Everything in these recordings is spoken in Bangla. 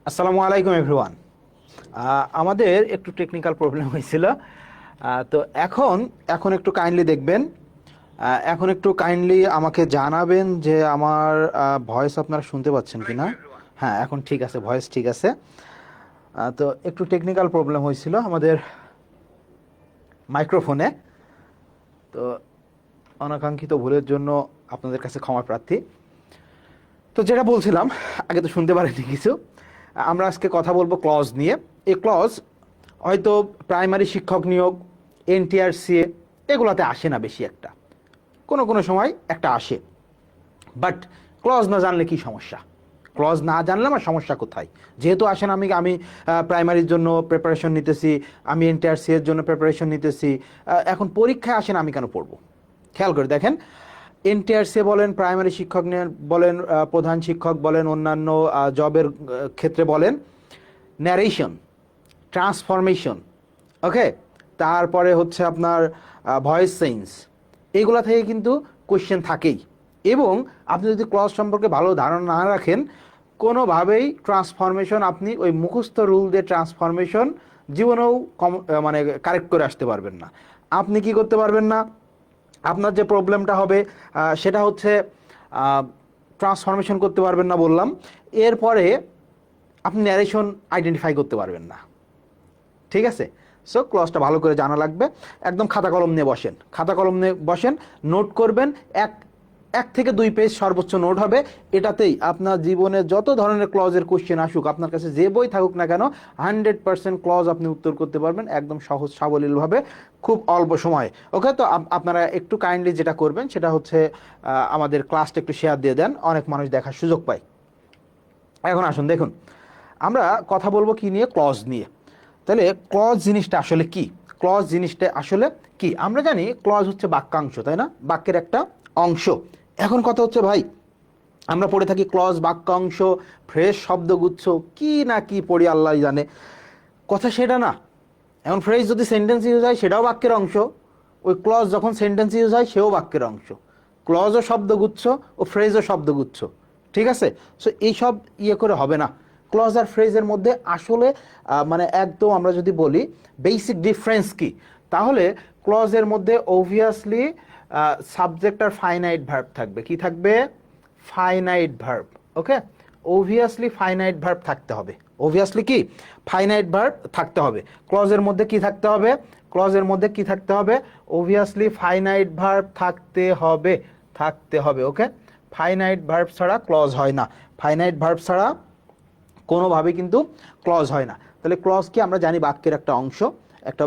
আসসালামু আলাইকুম এভরিওয়ান। আমাদের একটু টেকনিক্যাল প্রবলেম হয়েছিল। তো এখন এখন একটু কাইন্ডলি দেখবেন। এখন একটু কাইন্ডলি আমাকে জানাবেন যে আমার ভয়েস আপনারা শুনতে পাচ্ছেন কি না। হ্যাঁ, এখন ঠিক আছে, ভয়েস ঠিক আছে। তো একটু টেকনিক্যাল প্রবলেম হয়েছিল আমাদের মাইক্রোফোনে। তো অনাকাঙ্ক্ষিত ভুলের জন্য আপনাদের কাছে ক্ষমা প্রার্থী। তো যেটা বলছিলাম, আগে তো শুনতে পারেনি কিছু। আমরা আজকে কথা বলবো ক্লজ নিয়ে। এই ক্লজ হয়তো প্রাইমারি শিক্ষক নিয়োগ, এনটিআরসিএ এগুলাতে আসে না বেশি একটা, কোনো কোনো সময় একটা আসে। বাট ক্লজ না জানলে কি সমস্যা? ক্লজ না জানলে আমার সমস্যা কোথায়? যেহেতু আসেন, আমি আমি প্রাইমারির জন্য প্রিপারেশন নিতেছি, আমি এনটিআরসি এর জন্য প্রিপারেশন নিতেছি, এখন পরীক্ষায় আসেন আমি কেন পড়বো? খেয়াল করে দেখেন, এনটিআরসি বলেন, প্রাইমারি শিক্ষক বলেন, প্রধান শিক্ষক বলেন, অন্যান্য জবের ক্ষেত্রে বলেন, ন্যারেশন, ট্রান্সফরমেশন, ওকে, তারপরে হচ্ছে আপনার ভয়েস চেঞ্জ, এইগুলা থেকে কিন্তু কোয়েশ্চেন থাকেই। এবং আপনি যদি ক্লজ সম্পর্কে ভালো ধারণা না রাখেন, কোনোভাবেই ট্রান্সফরমেশন, আপনি ওই মুখস্থ রুল দিয়ে ট্রান্সফরমেশন জীবনেও মানে কারেক্ট করে আসতে পারবেন না। আপনি কি করতে পারবেন না? আপনার যে প্রবলেমটা হবে সেটা হচ্ছে ট্রান্সফরমেশন করতে পারবেন না বললাম। এরপরে আপনি ন্যারেশন আইডেন্টিফাই করতে পারবেন না। ঠিক আছে? সো ক্লজটা ভালো করে জানা লাগবে। একদম খাতা কলম নিয়ে বসেন, খাতা কলম নিয়ে বসেন, নোট করবেন। এক এক থেকে 2 পেজ সর্বোচ্চ নোট হবে। এটাতেই আপনার জীবনে যত ধরনের ক্লজের কোশ্চেন আসুক, আপনার কাছে যে বই থাকুক না কেন, 100% ক্লজ আপনি উত্তর করতে পারবেন একদম সহজ সাবলীলভাবে, খুব অল্প সময়ে। ওকে, তো আপনারা একটু কাইন্ডলি যেটা করবেন সেটা হচ্ছে আমাদের ক্লাসটা একটু শেয়ার দিয়ে দেন, অনেক মানুষ দেখার সুযোগ পায়। এখন আসুন দেখুন, আমরা কথা বলবো কি নিয়ে? ক্লজ নিয়ে। তাহলে ক্লজ জিনিসটা আসলে কি? ক্লজ জিনিসটা আসলে কি? আমরা জানি ক্লজ হচ্ছে বাক্যাংশ, তাই না? বাক্যের একটা অংশ। এখন কথা হচ্ছে ভাই, আমরা পড়ে থাকি ক্লজ, বাক্যাংশ, ফ্রেজ, শব্দগুচ্ছ, কি না কি পড়ি আল্লাহ জানে। কথা সেটা না। এখন ফ্রেজ যদি সেন্টেন্স ইউজ হয় সেটাও বাক্যের অংশ, ওই ক্লজ যখন সেন্টেন্স ইউজ হয় সেও বাক্যের অংশ। ক্লজ ও শব্দগুচ্ছ ও ফ্রেজ ও শব্দগুচ্ছ, ঠিক আছে? সো এইসব করে হবে না। ক্লজ আর ফ্রেজের মধ্যে আসলে মানে একদম আমরা যদি বলি বেসিক ডিফারেন্স কি, তাহলে ক্লজের মধ্যে অবভিয়াসলি সাবজেক্ট আর ফাইনাইট ভার্ব থাকবে। কি থাকবে? Finite verb. Okay, obviously finite verb থাকতে হবে। অবভিয়াসলি কি? ফাইনাইট ভার্ব থাকতে হবে। ক্লজের মধ্যে কি থাকতে হবে? ক্লজের মধ্যে কি থাকতে হবে? অবভিয়াসলি ফাইনাইট ভার্ব থাকতে হবে, থাকতে হবে। ওকে, ফাইনাইট ভার্ব ছাড়া ক্লজ হয় না। ফাইনাইট ভার্ব ছাড়া কোনোভাবে কিন্তু ক্লজ হয় না। তাহলে ক্লজ কি? আমরা জানি বাক্যের একটা অংশ, একটা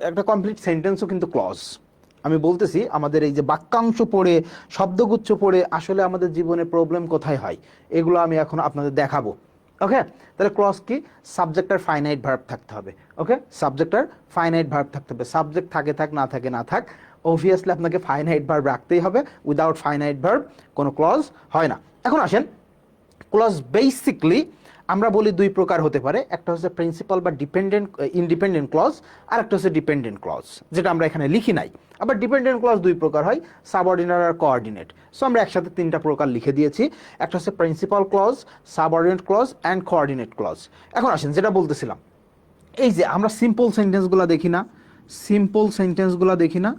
একটা কমপ্লিট সেন্টেন্সও কিন্তু ক্লজ। আমি বলতেছি, আমাদের এই যে বাক্যাংশ পড়ে, শব্দগুচ্ছ পড়ে আসলে আমাদের জীবনে প্রবলেম কোথায় হয়, এগুলো আমি এখন আপনাদের দেখাবো। ওকে, তাহলে ক্লজ কি? সাবজেক্ট আর ফাইনাইট ভার্ব থাকতে হবে। ওকে, সাবজেক্ট আর ফাইনাইট ভার্ব থাকতে হবে। সাবজেক্ট থাকে থাক, না থাকে না থাক, অবভিয়াসলি আপনাকে ফাইনাইট ভার্ব রাখতেই হবে। উইদাউট ফাইনাইট ভার্ব কোনো ক্লজ হয় না। এখন আসেন, ক্লজ বেসিকলি আমরা বলি 2 প্রকার হতে পারে। একটা হচ্ছে প্রিন্সিপাল বা ডিপেন্ডেন্ট, ইন্ডিপেন্ডেন্ট ক্লজ, আর একটা হচ্ছে ডিপেন্ডেন্ট ক্লজ, যেটা আমরা এখানে লিখি নাই। আবার ডিপেন্ডেন্ট ক্লজ 2 প্রকার হয়, সাবঅর্ডিনেট আর কোঅর্ডিনেট। সো আমরা একসাথে 3টা প্রকার লিখে দিয়েছি। একটা হচ্ছে principal clause, subordinate clause and coordinate clause. এখন আসেন, যেটা বলতেছিলাম, এই যে আমরা সিম্পল সেন্টেন্সগুলো দেখি না, সিম্পল সেন্টেন্সগুলো দেখি না,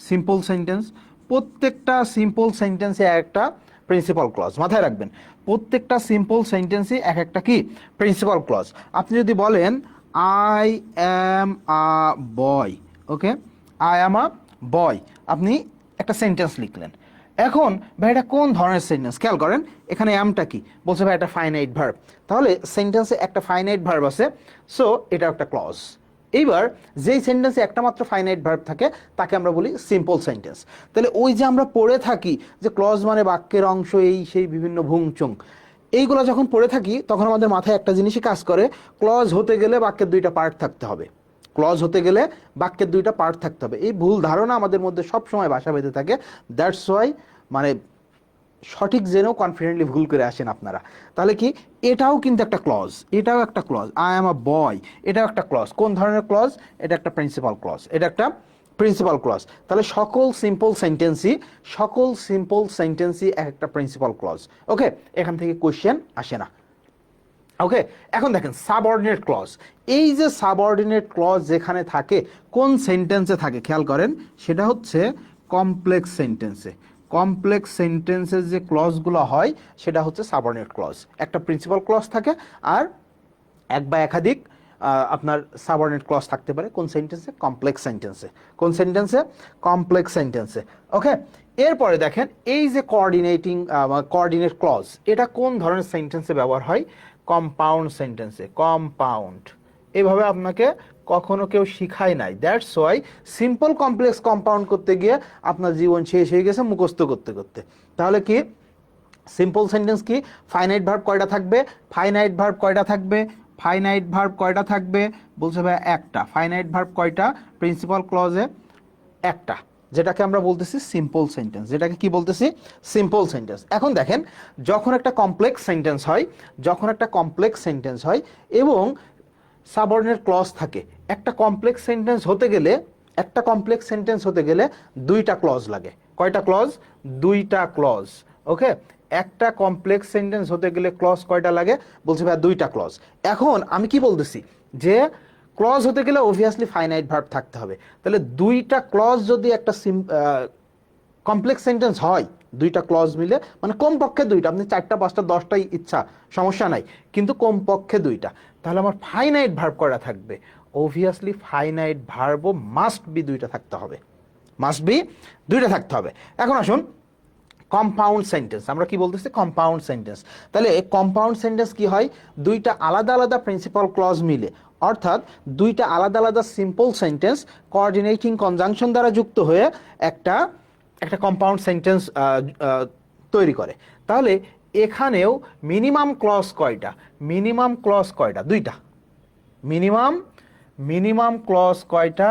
সিম্পল সেন্টেন্স, প্রত্যেকটা সিম্পল সেন্টেন্সে একটা প্রিন্সিপাল ক্লজ। মাথায় রাখবেন, প্রত্যেকটা সিম্পল সেন্টেন্সে এক একটা কি? Principal clause. আপনি যদি বলেন I am a boy, okay, I am আ বয়, আপনি একটা সেন্টেন্স লিখলেন। এখন ভাই এটা কোন ধরনের সেন্টেন্স? খেয়াল করেন, এখানে অ্যামটা কি বলছে? ভাই এটা ফাইনাইট ভার্ব। তাহলে সেন্টেন্সে একটা ফাইনাইট ভার্ব আছে, সো এটা একটা ক্লজ। এইবার যেই সেন্টেন্সে একটা মাত্র ফাইনাইট ভার্ব থাকে তাকে আমরা বলি সিম্পল সেন্টেন্স। তাহলে ওই যে আমরা পড়ে থাকি যে ক্লজ মানে বাক্যের অংশ, এই সেই বিভিন্ন ভুংচুং, এইগুলো যখন পড়ে থাকি তখন আমাদের মাথায় একটা জিনিসই কাজ করে, ক্লজ হতে গেলে বাক্যের 2টা পার্ট থাকতে হবে। ক্লজ হতে গেলে বাক্যের 2টা পার্ট থাকতে হবে। এই ভুল ধারণা আমাদের মধ্যে সব সময় বাসা বেঁধে থাকে। দ্যাটস ওয়াই মানে সঠিক জেনেও কনফিডেন্টলি ভুল করে আসেন আপনারা। তাহলে কি? এটাও কিন্তু একটা ক্লজ, এটাও একটা ক্লজ। আই অ্যাম আ বয়, এটাও একটা ক্লজ। কোন ধরনের ক্লজ? এটা একটা প্রিন্সিপাল ক্লজ, এটা একটা প্রিন্সিপাল ক্লজ। তাহলে সকল সিম্পল সেন্টেন্সই এক একটা প্রিন্সিপাল ক্লজ। ওকে, এখান থেকে কোশ্চেন আসে না। ওকে, এখন দেখেন সাবঅর্ডিনেট ক্লজ। এই যে সাবঅর্ডিনেট ক্লজ যেখানে থাকে, কোন সেন্টেন্সে থাকে খেয়াল করেন, সেটা হচ্ছে কমপ্লেক্স সেন্টেন্সে। কমপ্লেক্স সেন্টেন্সের যে ক্লজগুলো হয় সেটা হচ্ছে সাবঅর্ডিনেট ক্লজ। একটা প্রিন্সিপাল ক্লজ থাকে আর এক বা একাধিক আপনার সাবঅর্ডিনেট ক্লজ থাকতে পারে। কোন সেন্টেন্সে? কমপ্লেক্স সেন্টেন্সে। কোন সেন্টেন্সে? কমপ্লেক্স সেন্টেন্সে। ওকে, এরপরে দেখেন এই যে কোঅর্ডিনেট ক্লজ, এটা কোন ধরনের সেন্টেন্সে ব্যবহার হয়? কম্পাউন্ড সেন্টেন্সে। কম্পাউন্ড, এভাবে আপনাকে কখনো কেউ শিখায় নাই। That's why simple complex compound করতে গিয়ে আপনার জীবন শেষ হয়ে গেছে মুখস্থ করতে করতে। তাহলে কি সিম্পল সেন্টেন্স কি? ফাইনাইট ভার্ব কয়টা থাকবে? ফাইনাইট ভার্ব কয়টা থাকবে? ফাইনাইট ভার্ব কয়টা থাকবে? বলছে ভাই একটা। ফাইনাইট ভার্ব কয়টা? প্রিন্সিপাল ক্লজে একটা, যেটাকে আমরা বলতেছি সিম্পল সেন্টেন্স। যেটাকে কি বলতেছি? Simple sentence. এখন দেখেন, যখন একটা কমপ্লেক্স সেন্টেন্স হয়, যখন একটা কমপ্লেক্স সেন্টেন্স হয় এবং সাবঅর্ডিনেট ক্লজ থাকে, একটা কমপ্লেক্স সেন্টেন্স হতে গেলে, একটা কমপ্লেক্স সেন্টেন্স হতে গেলে দুইটা ক্লজ লাগে। কয়টা ক্লজ? দুইটা ক্লজ। ওকে, একটা কমপ্লেক্স সেন্টেন্স হতে গেলে ক্লজ কয়টা লাগে? বলছে ভাই দুইটা ক্লজ। এখন আমি কি বলতেছি যে ক্লজ হতে গেলে অবভিয়াসলি ফাইনাইট ভার্ব থাকতে হবে। তাহলে দুইটা ক্লজ যদি একটা কমপ্লেক্স সেন্টেন্স হয়, দুইটা ক্লজ মিলে, মানে কমপক্ষে দুইটা, আপনি চারটা পাঁচটা দশটাই ইচ্ছা, সমস্যা নাই, কিন্তু কমপক্ষে দুইটা, তাহলে আমার ফাইনাইট ভার্ব কয়টা থাকবে? অবভিয়াসলি ফাইনাইট ভার্বও মাস্ট বি দুইটা থাকতে হবে। মাস্ট বি দুইটা থাকতে হবে। এখন আসুন কম্পাউন্ড সেন্টেন্স। আমরা কি বলতেছি? Compound sentence. তাহলে কম্পাউন্ড সেন্টেন্স কি হয়? দুইটা আলাদা আলাদা প্রিন্সিপাল ক্লজ মিলে, অর্থাৎ দুইটা আলাদা আলাদা সিম্পল সেন্টেন্স কোঅর্ডিনেটিং কনজাংশন দ্বারা যুক্ত হয়ে একটা একটা কম্পাউন্ড সেন্টেন্স তৈরি করে। তাহলে এখানেও মিনিমাম ক্লজ কয়টা? মিনিমাম ক্লজ কয়টা? দুইটা। মিনিমাম ক্লজ কয়টা?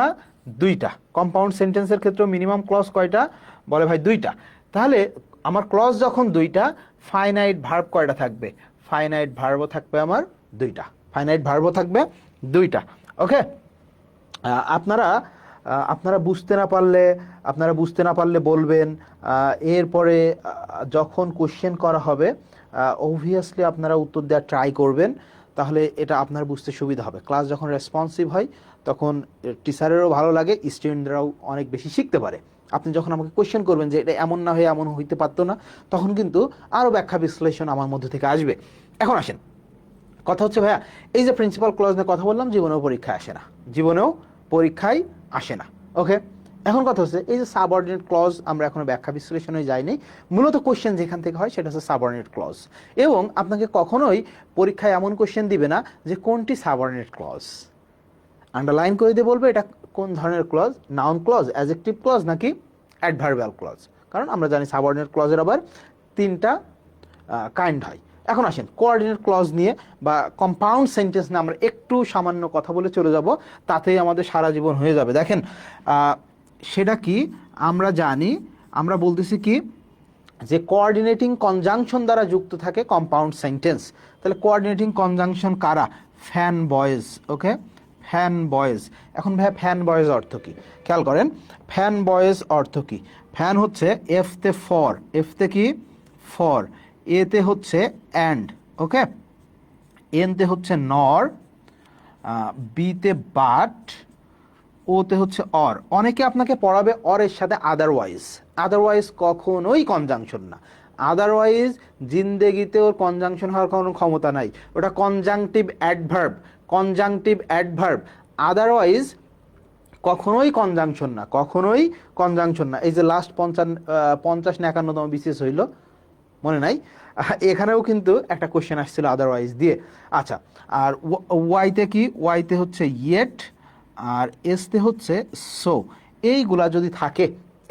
দুইটা। কম্পাউন্ড সেন্টেন্সের ক্ষেত্রে মিনিমাম ক্লজ কয়টা? বলে ভাই দুইটা। তাহলে আমার ক্লজ যখন দুইটা, ফাইনাইট ভার্ব কয়টা থাকবে? ফাইনাইট ভার্বও থাকবে আমার দুইটা। ফাইনাইট ভার্বও থাকবে দুইটা। ওকে, আপনারা আপনারা বুঝতে না পারলে বলবেন। এরপরে যখন কোশ্চেন করা হবে অবভিয়াসলি আপনারা উত্তর দেওয়ার ট্রাই করবেন, তাহলে এটা আপনার বুঝতে সুবিধা হবে। ক্লাস যখন রেসপন্সিভ হয় তখন টিচারেরও ভালো লাগে, স্টুডেন্টরাও অনেক বেশি শিখতে পারে। আপনি যখন আমাকে কোশ্চেন করবেন যে এটা এমন না হয়ে এমন হইতে পারতো না, তখন কিন্তু আরও ব্যাখ্যা বিশ্লেষণ আমার মধ্যে থেকে আসবে। এখন আসেন, কথা হচ্ছে ভাইয়া এই যে প্রিন্সিপাল ক্লজ নিয়ে কথা বললাম, জীবনেও পরীক্ষায় আসে না, জীবনেও পরীক্ষায় আসে না। ওকে, এখন কথা হচ্ছে এই যে সাবঅর্ডিনেট ক্লজ, আমরা এখনো ব্যাখ্যা বিশ্লেষণে যাইনি। মূলত কোশ্চেন যেখান থেকে হয় সেটা হচ্ছে সাবঅর্ডিনেট ক্লজ, এবং আপনাকে কখনোই পরীক্ষায় এমন কোশ্চেন দিবে না যে কোনটি সাবঅর্ডিনেট ক্লজ। আন্ডারলাইন করে দিয়ে বলবে এটা কোন ধরনের clause, noun clause, adjective clause নাকি অ্যাডভার্বিয়াল ক্লজ। কারণ আমরা জানি সাবঅর্ডিনেট ক্লজের আবার তিনটা কাইন্ড হয়। এখন আসেন কোঅর্ডিনেট ক্লজ নিয়ে বা কম্পাউন্ড সেন্টেন্স নিয়ে আমরা একটু সামান্য কথা বলে চলে যাব, তাতেই আমাদের সারা জীবন হয়ে যাবে। দেখেন সেটা কি আমরা জানি, আমরা বলতেছি কি যে কোঅর্ডিনেটিং কনজাংশন দ্বারা যুক্ত থাকে কম্পাউন্ড সেন্টেন্স। তাহলে কোঅর্ডিনেটিং কনজাংশন কারা? Fan boys. Okay, fan boys. এখন ভাই ফ্যান বয়েজ অর্থ কি? খেয়াল করেন, ফ্যান বয়েজ অর্থ কি? ফ্যান হচ্ছে এফতে ফর, এফতে কি? ফর, এতে হচ্ছে অ্যান্ড, ওকে, এনতে হচ্ছে নর, বিতে বাট, ওতে হচ্ছে অর। অনেকে আপনাকে পড়াবে অরের সাথে আদারওয়াইজ। আদারওয়াইজ কখনোই কনজাংশন না। আদারওয়াইজ জিন্দেগিতে ওর কনজাংশন হওয়ার কোনো ক্ষমতা নাই, ওটা conjunctive adverb. Conjunctive adverb, otherwise কখনোই কনজাংশন না, কখনোই কনজাংশন না। এই যে লাস্ট 50-51তম বিসিএস হইল, মনে নাই, এখানেও কিন্তু একটা কোশ্চেন আসছিল আদারওয়াইজ দিয়ে। আচ্ছা, আর ওয়াইতে কি? ওয়াইতে হচ্ছে ইয়েট, আর এসতে হচ্ছে সো। এইগুলা যদি থাকে,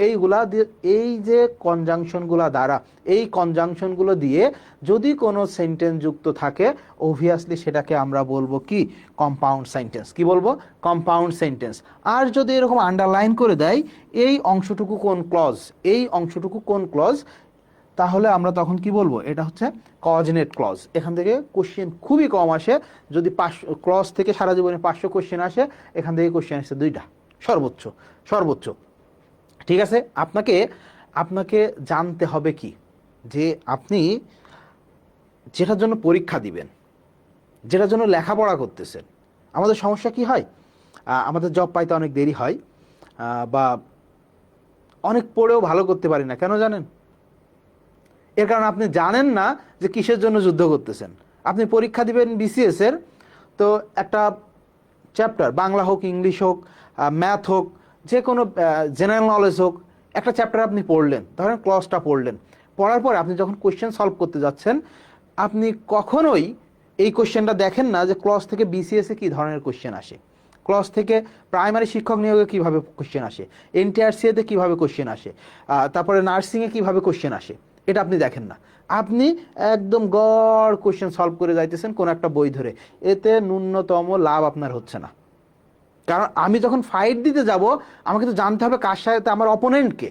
এইগুলা দিয়ে, এই যে কনজাংশনগুলো দ্বারা, এই কনজাংশনগুলো দিয়ে যদি কোনো সেন্টেন্স যুক্ত থাকে, অবভিয়াসলি সেটাকে আমরা বলবো কি? Compound sentence. কি বলবো? Compound sentence. আর যদি এরকম আন্ডারলাইন করে দেয় এই অংশটুকু কোন ক্লজ, এই অংশটুকু কোন ক্লজ, তাহলে আমরা তখন কি বলবো? এটা হচ্ছে কোঅর্ডিনেট ক্লজ। এখান থেকে কোশ্চেন খুবই কম আসে। যদি 500 ক্লজ থেকে সারা জীবনে 500 কোশ্চেন আসে, এখান থেকে কোশ্চেন আসছে 2টা সর্বোচ্চ, সর্বোচ্চ। ঠিক আছে, আপনাকে জানতে হবে কি যে আপনি যেটার জন্য পরীক্ষা দিবেন, যেটার জন্য লেখাপড়া করতেছেন। আমাদের সমস্যা কি হয়, আমাদের জব পাইতে অনেক দেরি হয়, বা অনেক পড়েও ভালো করতে পারি না। কেন জানেন? এর কারণ আপনি জানেন না যে কিসের জন্য যুদ্ধ করতেছেন। আপনি পরীক্ষা দিবেন বিসিএস এর, তো একটা চ্যাপ্টার, বাংলা হোক, ইংলিশ হোক, ম্যাথ হোক, যে কোনো জেনারেল নলেজ হোক, একটা চ্যাপ্টার আপনি পড়লেন, ধরেন ক্লজটা পড়লেন। পড়ার পরে আপনি যখন কোয়েশ্চেন সলভ করতে যাচ্ছেন, আপনি কখনোই এই কোয়েশ্চেনটা দেখেন না যে ক্লজ থেকে বিসিএস এ কী ধরনের কোয়েশ্চেন আসে, ক্লজ থেকে প্রাইমারি শিক্ষক নিয়োগে কীভাবে কোয়েশ্চেন আসে, এনটিআরসিএতে কীভাবে কোয়েশ্চেন আসে, তারপরে নার্সিংয়ে কীভাবে কোয়েশ্চেন আসে, এটা আপনি দেখেন না। আপনি একদম গড় কোয়েশ্চেন সলভ করে যাইতেছেন কোনো একটা বই ধরে, এতে ন্যূনতম লাভ আপনার হচ্ছে না। কারণ আমি যখন ফাইট দিতে যাব, আমাকে তো জানতে হবে কার সাথে আমার অপোনেন্টকে।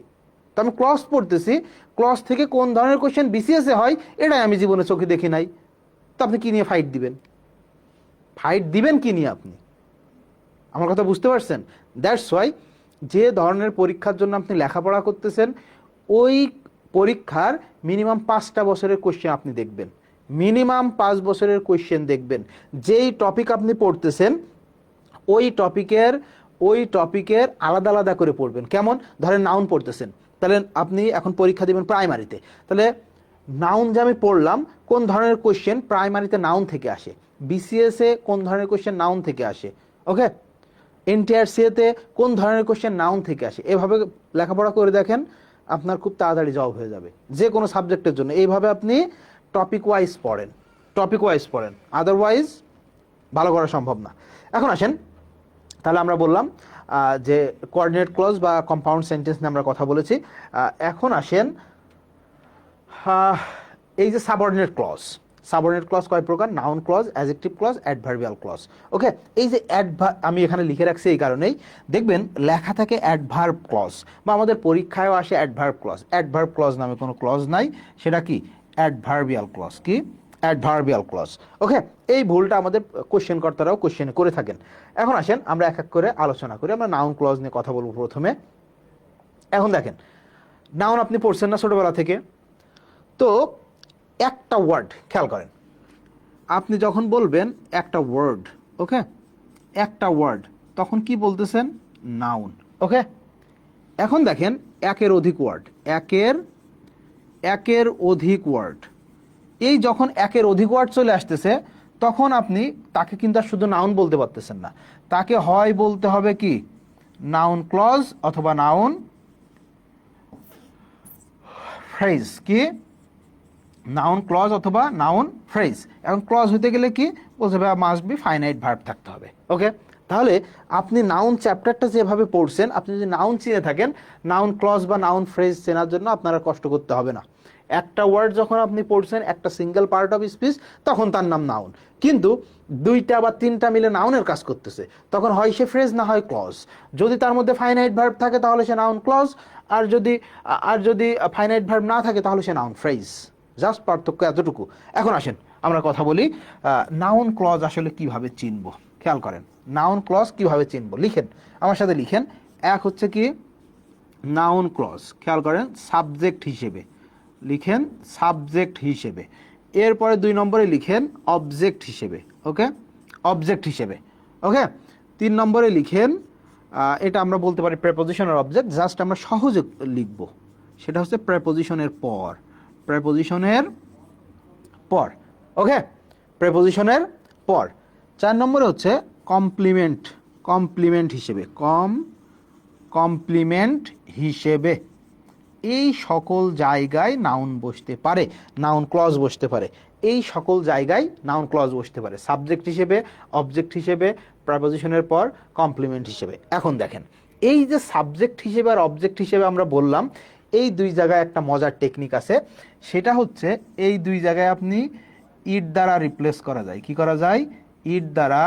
তো আমি ক্লজ পড়তেছি, ক্লজ থেকে কোন ধরনের কোয়েশ্চেন বিসিএসে হয় এটাই আমি জীবনে চোখে দেখি নাই। তো আপনি কী নিয়ে ফাইট দিবেন? ফাইট দিবেন কি নিয়ে আপনি? আমার কথা বুঝতে পারছেন? দ্যাটস ওয়াই যে ধরনের পরীক্ষার জন্য আপনি লেখাপড়া করতেছেন, ওই পরীক্ষার মিনিমাম 5টা বছরের কোয়েশ্চেন আপনি দেখবেন, মিনিমাম 5 বছরের কোয়েশ্চেন দেখবেন। যেই টপিক আপনি পড়তেছেন ওই টপিকের আলাদা আলাদা করে পড়বেন। কেমন? ধরেন নাউন পড়তেছেন, তাহলে আপনি এখন পরীক্ষা দেবেন প্রাইমারিতে, তাহলে নাউন যে আমি পড়লাম, কোন ধরনের কোয়েশ্চেন প্রাইমারিতে নাউন থেকে আসে, বিসিএসে কোন ধরনের কোয়েশ্চেন নাউন থেকে আসে, ওকে, এনটিআরসিএতে কোন ধরনের কোয়েশ্চেন নাউন থেকে আসে। এভাবে লেখাপড়া করে দেখেন, আপনার খুব তাড়াতাড়ি জব হয়ে যাবে যে কোনো সাবজেক্টের জন্য। এইভাবে আপনি টপিক ওয়াইজ পড়েন, আদারওয়াইজ ভালো করা সম্ভব না। এখন আসেন, তাহলে আমরা বললাম যে কোঅর্ডিনেট ক্লজ বা কম্পাউন্ড সেন্টেন্স নিয়ে আমরা কথা বলেছি। এখন আসেন এই যে সাবঅর্ডিনেট ক্লজ কয় প্রকার? Noun clause, adjective clause, adverbial clause. Okay, এই যে আমি এখানে লিখে রাখছি এই কারণেই, দেখবেন লেখা থাকে অ্যাডভার্ব ক্লজ, বা আমাদের পরীক্ষায়ও আসে অ্যাডভার্ব ক্লজ নামে কোনো ক্লজ নাই, সেটা কি? Adverbial clause. কি? Adverbial clause. ওকে, এই ভুলটা আমাদের কোশ্চেন কর্তারাও কোশ্চেনে করে থাকেন। এখন আসেন আমরা এক এক করে আলোচনা করি। আমরা নাউন ক্লজ নিয়ে কথা বলবো প্রথমে। এখন দেখেন, নাউন আপনি পড়ছেন না ছোটবেলা থেকে, তো একটা ওয়ার্ড খেয়াল করেন, আপনি যখন বলবেন একটা ওয়ার্ড, ওকে, একটা ওয়ার্ড, তখন কি বলতেছেন? নাউন। ওকে, এখন দেখেন একের অধিক ওয়ার্ড, একের অধিক ওয়ার্ড, এই যখন একের অধিক ওয়ার্ড চলে আসতেছে, তখন আপনি তাকে কিন্তু আর শুধু নাউন বলতে পারতেছেন না, তাকে হয় বলতে হবে কি? নাউন ক্লজ অথবা নাউন ফ্রেজ। কি? নাউন ক্লজ অথবা নাউন ফ্রেজ। এখন ক্লজ হতে গেলে কি বলতে হবে? মাস্ট বি ফাইনাইট ভার্ব থাকতে হবে। ওকে, তাহলে আপনি নাউন চ্যাপ্টারটা যেভাবে পড়ছেন, আপনি যদি নাউন চিনে থাকেন, নাউন ক্লজ বা নাউন ফ্রেজ চেনার জন্য আপনারা কষ্ট করতে হবে না। একটা ওয়ার্ড যখন আপনি পড়ছেন, একটা সিঙ্গেল পার্ট অফ স্পিচ, তখন তার নাম নাউন। কিন্তু 2টা বা 3টা মিলে নাউনের কাজ করতেছে, তখন হয় সে ফ্রেজ না হয় ক্লজ। যদি তার মধ্যে ফাইনাইট ভার্ব থাকে তাহলে সে নাউন ক্লজ, আর যদি ফাইনাইট ভার্ব না থাকে তাহলে সে নাউন ফ্রেজ। জাস্ট পার্থক্য এতটুকু। এখন আসেন আমরা কথা বলি নাউন ক্লজ আসলে কিভাবে চিনব। খেয়াল করেন, নাউন ক্লজ কিভাবে চিনব, লিখেন আমার সাথে, লিখেন। এক হচ্ছে কি নাউন ক্লজ, খেয়াল করেন, সাবজেক্ট হিসেবে লিখেন, সাবজেক্ট হিসেবে। এরপরে 2 নম্বরে লিখেন অবজেক্ট হিসেবে। ওকে, অবজেক্ট হিসেবে। ওকে, 3 নম্বরে লিখেন, এটা আমরা বলতে পারি প্রেপোজিশনের অবজেক্ট, জাস্ট আমরা সহজে লিখব, সেটা হচ্ছে প্রেপোজিশনের পর, প্রেপোজিশনের পর। ওকে, প্রেপোজিশনের পর। 4 নম্বরে হচ্ছে কমপ্লিমেন্ট, কমপ্লিমেন্ট হিসেবে, কমপ্লিমেন্ট হিসেবে। এই সকল জায়গায় নাউন বসতে পারে, নাউন ক্লজ বসতে পারে, এই সকল জায়গায় নাউন ক্লজ বসতে পারে, সাবজেক্ট হিসেবে, অবজেক্ট হিসেবে, প্রেপোজিশনের পর, কমপ্লিমেন্ট হিসেবে। এখন দেখেন, এই যে সাবজেক্ট হিসেবে আর অবজেক্ট হিসেবে আমরা বললাম, এই 2 জায়গায় একটা মজার টেকনিক আছে, সেটা হচ্ছে এই 2 জায়গায় আপনি ইট দ্বারা রিপ্লেস করা যায়। কি করা যায়? ইট দ্বারা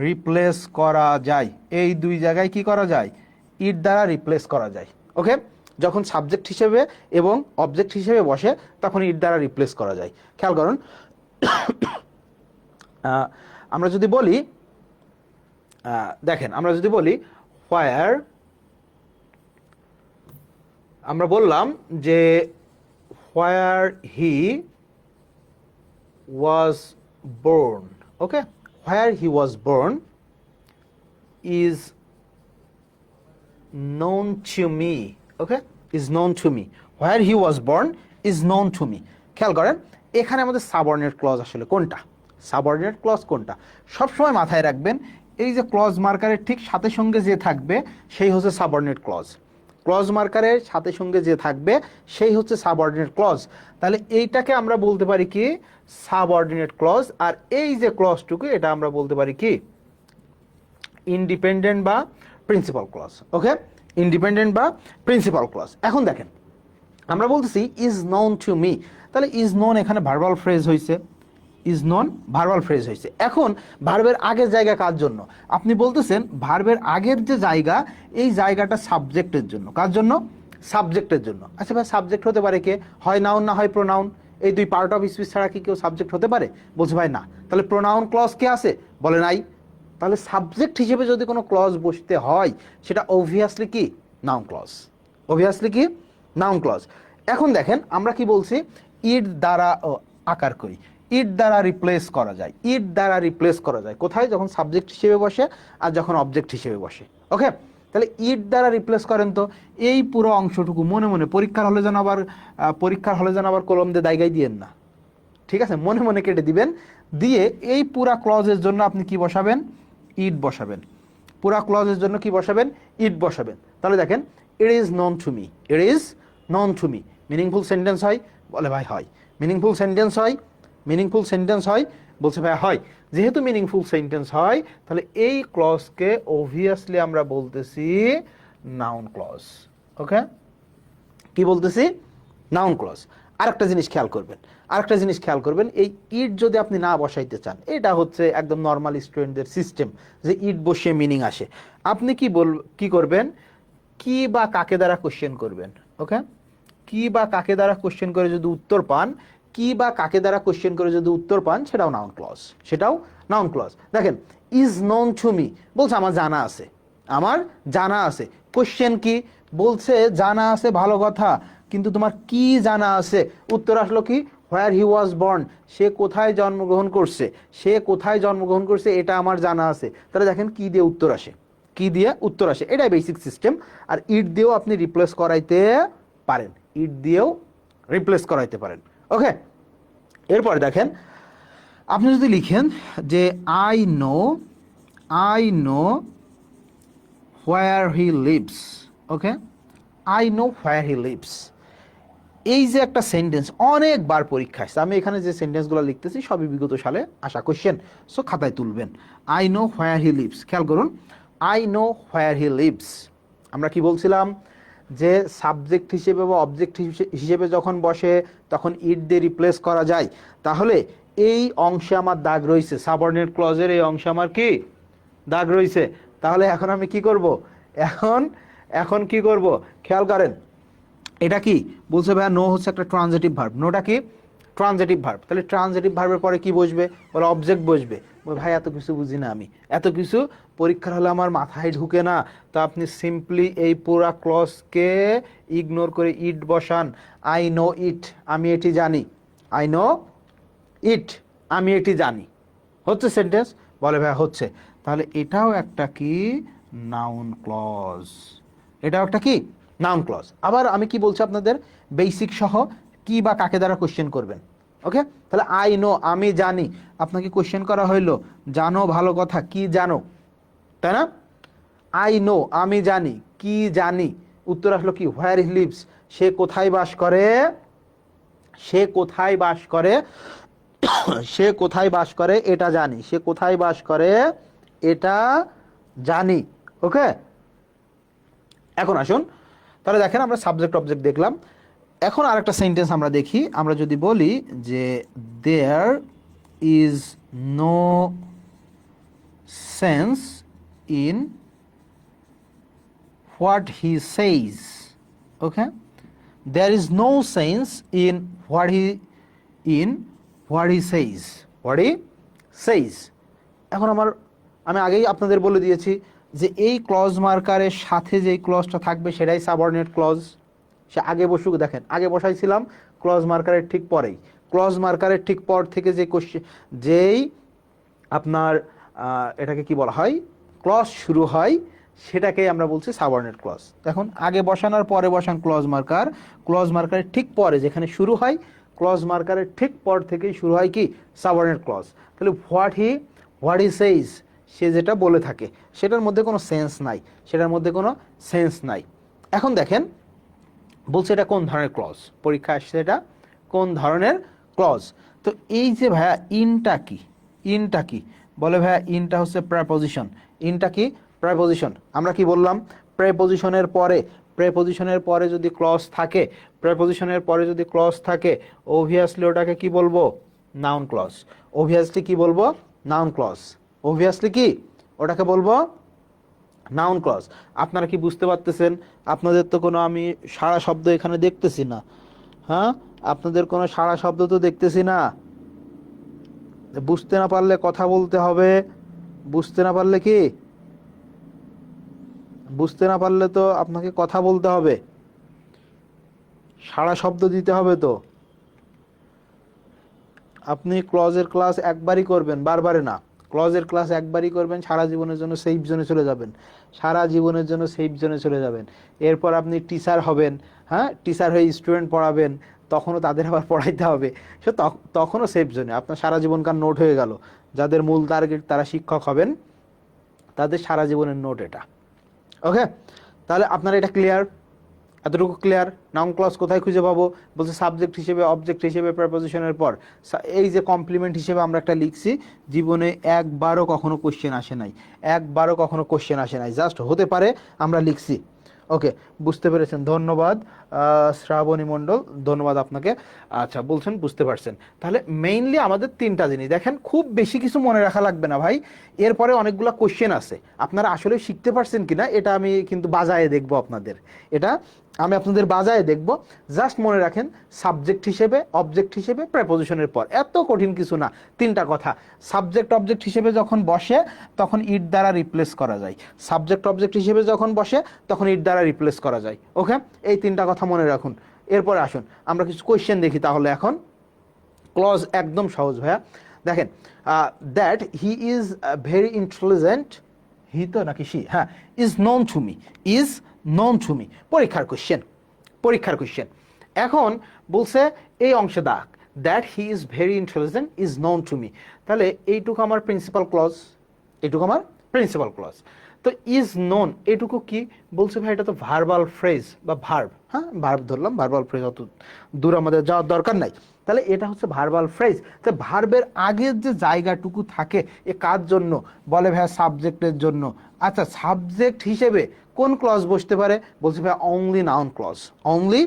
রিপ্লেস করা যায়। এই 2 জায়গায় কি করা যায়? ইট দ্বারা রিপ্লেস করা যায়। ওকে, যখন সাবজেক্ট হিসেবে এবং অবজেক্ট হিসেবে বসে তখন ইট দ্বারা রিপ্লেস করা যায়। খেয়াল করুন, আমরা যদি বলি, দেখেন আমরা যদি বলি হোয়ার, আমরা বললাম যে হোয়ার হি was born, okay, where he was born is known to me, okay, is known to me, where he was born is known to me। খেয়াল করেন এখানে আমাদের সাবঅর্ডিনেট ক্লজ আসলে কোনটা, সাবঅর্ডিনেট ক্লজ কোনটা সবসময় মাথায় রাখবেন, এই যে ক্লজ মার্কারের ঠিক সাথে সঙ্গে যে থাকবে সেই হচ্ছে সাবঅর্ডিনেট ক্লজ, ক্লজ মার্কারের সাথে সঙ্গে যে থাকবে সেই হচ্ছে সাবঅর্ডিনেট ক্লজ। তাহলে এইটাকে আমরা বলতে পারি কি সাবঅর্ডিনেট ক্লজ, আর এই যে ক্লজটুকু এটা আমরা বলতে পারি কি ইন্ডিপেন্ডেন্ট বা প্রিন্সিপাল ক্লজ, ওকে, ইন্ডিপেন্ডেন্ট বা প্রিন্সিপাল ক্লজ। এখন দেখেন আমরা বলতেছি ইজ নোন টু মি, তাহলে ইজ নোন এখানে ভার্বাল ফ্রেজ হয়েছে, ইজ নন ভার্বাল ফ্রেজ হয়েছে। এখন ভার্বের আগের জায়গা কার জন্য, আপনি বলতেছেন ভার্বের আগের যে জায়গা এই জায়গাটা সাবজেক্টের জন্য, কার জন্য, সাবজেক্টের জন্য। আচ্ছা ভাই সাবজেক্ট হতে পারে কে, হয় নাউন না হয় প্রোনাউন, এই দুই পার্ট অফ স্পিচ ছাড়া কি কেউ সাবজেক্ট হতে পারে, বলছে ভাই না, তাহলে প্রোনাউন ক্লজ কে আছে, বলে নাই, তাহলে সাবজেক্ট হিসেবে যদি কোনো ক্লজ বসতে হয় সেটা অবভিয়াসলি কি নাউন ক্লজ, অবভিয়াসলি কি নাউন ক্লজ। এখন দেখেন আমরা কি বলছি, ইট দ্বারা আকার করি, ইট দ্বারা রিপ্লেস করা যায়, ইট দ্বারা রিপ্লেস করা যায় কোথায়, যখন সাবজেক্ট হিসেবে বসে আর যখন অবজেক্ট হিসেবে বসে, ওকে। তাহলে ইট দ্বারা রিপ্লেস করেন তো এই পুরো অংশটুকু মনে মনে, পরীক্ষার হলে যেন আবার কলম দিয়ে দায়গাই দিয়েন না, ঠিক আছে, মনে মনে কেটে দিবেন, দিয়ে এই পুরা ক্লজের জন্য আপনি কি বসাবেন, ইট বসাবেন, পুরা ক্লজের জন্য কি বসাবেন, ইট বসাবেন। তাহলে দেখেন it is known to me, it is known to me, meaningful sentence হয়, বলে ভাই হয়, মিনিংফুল সেন্টেন্স হয়, মিনিংফুল সেন্টেন্স হয়, বলছে ভাই হয়, যেহেতু মিনিংফুল সেন্টেন্স হয় তাহলে এই ক্লজকে অবভিয়াসলি আমরা বলতেছি নাউন ক্লজ, ওকে, কি বলতেছি নাউন ক্লজ। আরেকটা জিনিস খেয়াল করবেন, এই ইট যদি আপনি না বসাইতে চান, এটা হচ্ছে একদম নর্মাল স্টুডেন্টদের সিস্টেম যে ইট বসিয়ে মিনিং আসে, আপনি কি করবেন, কি বা কাকে দ্বারা কোশ্চেন করবেন, ওকে, কি বা কাকে দ্বারা কোশ্চেন করে যদি উত্তর পান, কি বা কাকে দ্বারা কোশ্চেন করে যদি উত্তর পান সেটাও নাউন ক্লজ, সেটাও নাউন ক্লজ। দেখেন ইজ নোন টু মি বলছে আমার জানা আছে, আমার জানা আছে, কোশ্চেন কি বলছে জানা আছে, ভালো কথা, কিন্তু তোমার কি জানা আছে, উত্তর আসলো কি হোয়ার হি ওয়াজ বর্ন, সে কোথায় জন্মগ্রহণ করছে, সে কোথায় জন্মগ্রহণ করছে এটা আমার জানা আছে। তাহলে দেখেন কি দিয়ে উত্তর আসে, কি দিয়ে উত্তর আসে, এটাই বেসিক সিস্টেম। আর ইট দিয়েও আপনি রিপ্লেস করাইতে পারেন, ইট দিয়েও রিপ্লেস করাইতে পারেন, ওকে। এরপর দেখেন আপনি যদি লিখেন যে I know where he lives, okay, I know where he leaves, এই যে একটা সেন্টেন্স অনেকবার পরীক্ষা আসছে, আমি এখানে যে সেন্টেন্সগুলো লিখতেছি সবই বিগত সালে আসা কোশ্চেন, সো খাতায় তুলবেন। I know where he leaves, খেয়াল করুন, I know where he leaves, আমরা কি বলছিলাম যে সাবজেক্ট হিসেবে বা অবজেক্ট হিসেবে যখন বসে তখন ইট দিয়ে রিপ্লেস করা যায়। তাহলে এই অংশে আমার দাগ রয়েছে, সাবঅর্ডিনেট ক্লজের এই অংশে আমার কি দাগ রয়েছে, তাহলে এখন আমি কি করব, এখন কি করব, খেয়াল করেন এটা কি বলছে ভাইয়া, নো হচ্ছে একটা ট্রানজিটিভ ভার্ব, নোটা কি ট্রানজিটিভ ভার্ব, তাহলে ট্রানজিটিভ ভার্বের পরে কি বসবে, বলে অবজেক্ট বসবে। ভাই এত কিছু বুঝি না আমি, এত কিছু পরীক্ষার হলে আমার মাথায় ঢুকে না, তো আপনি সিম্পলি এই পুরা ক্লজকে ইগনোর করে ইট বসান, আই নো ইট, আমি এটি জানি, আই নো ইট, আমি এটি জানি, হচ্ছে সেন্টেন্স, বলে ভাই হচ্ছে, তাহলে এটাও একটা কি নাউন ক্লজ, এটাও একটা কি নাউন ক্লজ। আবার আমি কি বলছি আপনাদের বেসিক সহ কি বা কাকে দ্বারা কোশ্চেন করবেন, ওকে। তাহলে আই নো আমি জানি, আপনাকে কোশ্চেন করা হইলো জানো, ভালো কথা, কি জানো, তাই না, আই নো আমি জানি, কি জানি, উত্তর আসলো কি হোয়ার হি লিভস, সে কোথায় বাস করে, সে কোথায় বাস করে, সে কোথায় বাস করে এটা জানি, সে কোথায় বাস করে এটা জানি, ওকে। এখন আসুন তাহলে দেখেন আমরা সাবজেক্ট অবজেক্ট দেখলাম, এখন আরেকটা সেন্টেন্স আমরা দেখি, আমরা যদি বলি যে there is no sense in what he says, okay, there is no sense in what he says, what he says. এখন আমি আগেই আপনাদের বলে দিয়েছি যে এই ক্লজ মার্কারের সাথে যেই ক্লজটা থাকবে সেটাই সাবঅর্ডিনেট ক্লজ, সে আগে বসুক, দেখেন আগে বসাইছিলাম ক্লজ মার্কারের ঠিক পরেই, ক্লজ মার্কারের ঠিক পর থেকে যে কোশ্চেন, যেই আপনার এটাকে কি বলা হয়, ক্লজ শুরু হয়, সেটাকেই আমরা বলছি সাবঅর্ডিনেট ক্লজ। এখন আগে বসান আর পরে বসান ক্লজ মার্কার, ক্লজ মার্কারের ঠিক পরে যেখানে শুরু হয়, ক্লজ মার্কারের ঠিক পর থেকেই শুরু হয় কি সাবঅর্ডিনেট ক্লজ। তাহলে হোয়াট হি সেইজ, সে যেটা বলে থাকে সেটার মধ্যে কোনো সেন্স নাই, সেটার মধ্যে কোনো সেন্স নাই। এখন দেখেন বলছে এটা কোন ধরনের ক্লজ, পরীক্ষা আসছে এটা কোন ধরনের ক্লজ। তো এই যে ভাইয়া ইনটা কি বলে ভাইয়া, ইনটা হচ্ছে প্রেপোজিশন। ইনটা কি প্রেপোজিশন। আমরা কি বললাম, প্রেপোজিশনের পরে যদি ক্লজ থাকে, প্রেপোজিশনের পরে যদি ক্লজ থাকে, অবভিয়াসলি ওটাকে কি বলবো, নাউন ক্লজ। অবভিয়াসলি কি বলবো, নাউন ক্লজ। অবভিয়াসলি কি ওটাকে বলবো নাউন ক্লজ। আপনারা কি বুঝতে পারতেছেন? আপনাদের তো কোনো আমি সারা শব্দ এখানে দেখতেছি না, হ্যাঁ আপনাদের কোনো সারা শব্দ তো দেখতেছি না। বুঝতে না পারলে কথা বলতে হবে, বুঝতে না পারলে কি, বুঝতে না পারলে তো আপনাকে কথা বলতে হবে, সারা শব্দ দিতে হবে। তো আপনি ক্লজের ক্লাস একবারই করবেন, বারবারে না। ক্লজের ক্লাস একবারই করবেন, সারা জীবনের জন্য সেফ জোনে চলে যাবেন, সারা জীবনের জন্য সেফ জোনে চলে যাবেন। এরপর আপনি টিচার হবেন, হ্যাঁ টিচার হয়ে স্টুডেন্ট পড়াবেন, তখনও তাদের আবার পড়াইতে হবে, সে তখনও সেফ জোনে। আপনার সারা জীবনকার নোট হয়ে গেল। যাদের মূল টার্গেট তারা শিক্ষক হবেন, তাদের সারা জীবনের নোট এটা। ওকে, তাহলে আপনারা এটা ক্লিয়ার, এতটুকু ক্লিয়ার। নাউন ক্লজ কোথায় খুঁজে পাবো, বলছে সাবজেক্ট হিসেবে, অবজেক্ট হিসেবে, প্রেপোজিশনের পর। এই যে কমপ্লিমেন্ট হিসেবে আমরা একটা লিখছি, জীবনে একবারও কখনো কোশ্চেন আসে নাই, একবারও কখনো কোশ্চেন আসে নাই, জাস্ট হতে পারে আমরা লিখছি। ওকে, বুঝতে পেরেছেন, ধন্যবাদ শ্রাবণী মণ্ডল, ধন্যবাদ আপনাকে। আচ্ছা বলছেন বুঝতে পারছেন। তাহলে মেইনলি আমাদের তিনটা জিনিস দেখেন, খুব বেশি কিছু মনে রাখা লাগবে না ভাই। এরপরে অনেকগুলো কোশ্চেন আছে, আপনারা আসলে শিখতে পারছেন কিনা এটা আমি কিন্তু বাজায়ে দেখবো আপনাদের, এটা আমি আপনাদের বাজায় দেখব। জাস্ট মনে রাখেন সাবজেক্ট হিসেবে, অবজেক্ট হিসেবে, প্রেপোজিশনের পর, এত কঠিন কিছু না, তিনটা কথা। সাবজেক্ট অবজেক্ট হিসেবে যখন বসে তখন ইট দ্বারা রিপ্লেস করা যায়, সাবজেক্ট অবজেক্ট হিসেবে যখন বসে তখন ইট দ্বারা রিপ্লেস করা যায়। ওকে, এই তিনটা কথা মনে রাখুন। এরপরে আসুন আমরা কিছু কোয়েশ্চেন দেখি তাহলে। এখন ক্লজ একদম সহজ ভাইয়া, দেখেন that he is very intelligent, he তো নাকি সি, হ্যাঁ, is known to me, is known to me, পরীক্ষার কোশ্চেন, পরীক্ষার কোশ্চেন। এখন বলছে এই অংশে দাগ, that he is very intelligent is known to me, তাহলে এইটুকু আমার প্রিন্সিপাল ক্লজ, এইটুকু আমার প্রিন্সিপাল ক্লজ। তো ইজ নোন এটুকু কি বলছে ভাই, এটা তো ভার্বাল ফ্রেজ বা ভার্ব, হ্যাঁ ভার্ব ধরলাম, ভার্বাল ফ্রেজ অত দূর আমাদের যাওয়ার দরকার নাই। তাহলে এটা হচ্ছে ভার্বাল ফ্রেজ। তো ভার্বের আগের যে জায়গাটুকু থাকে এ কার জন্য বলে ভাইয়া, সাবজেক্টের জন্য। আচ্ছা সাবজেক্ট হিসেবে কোন ক্লজ বসতে পারে, বলছে ভাইয়া only noun clause, only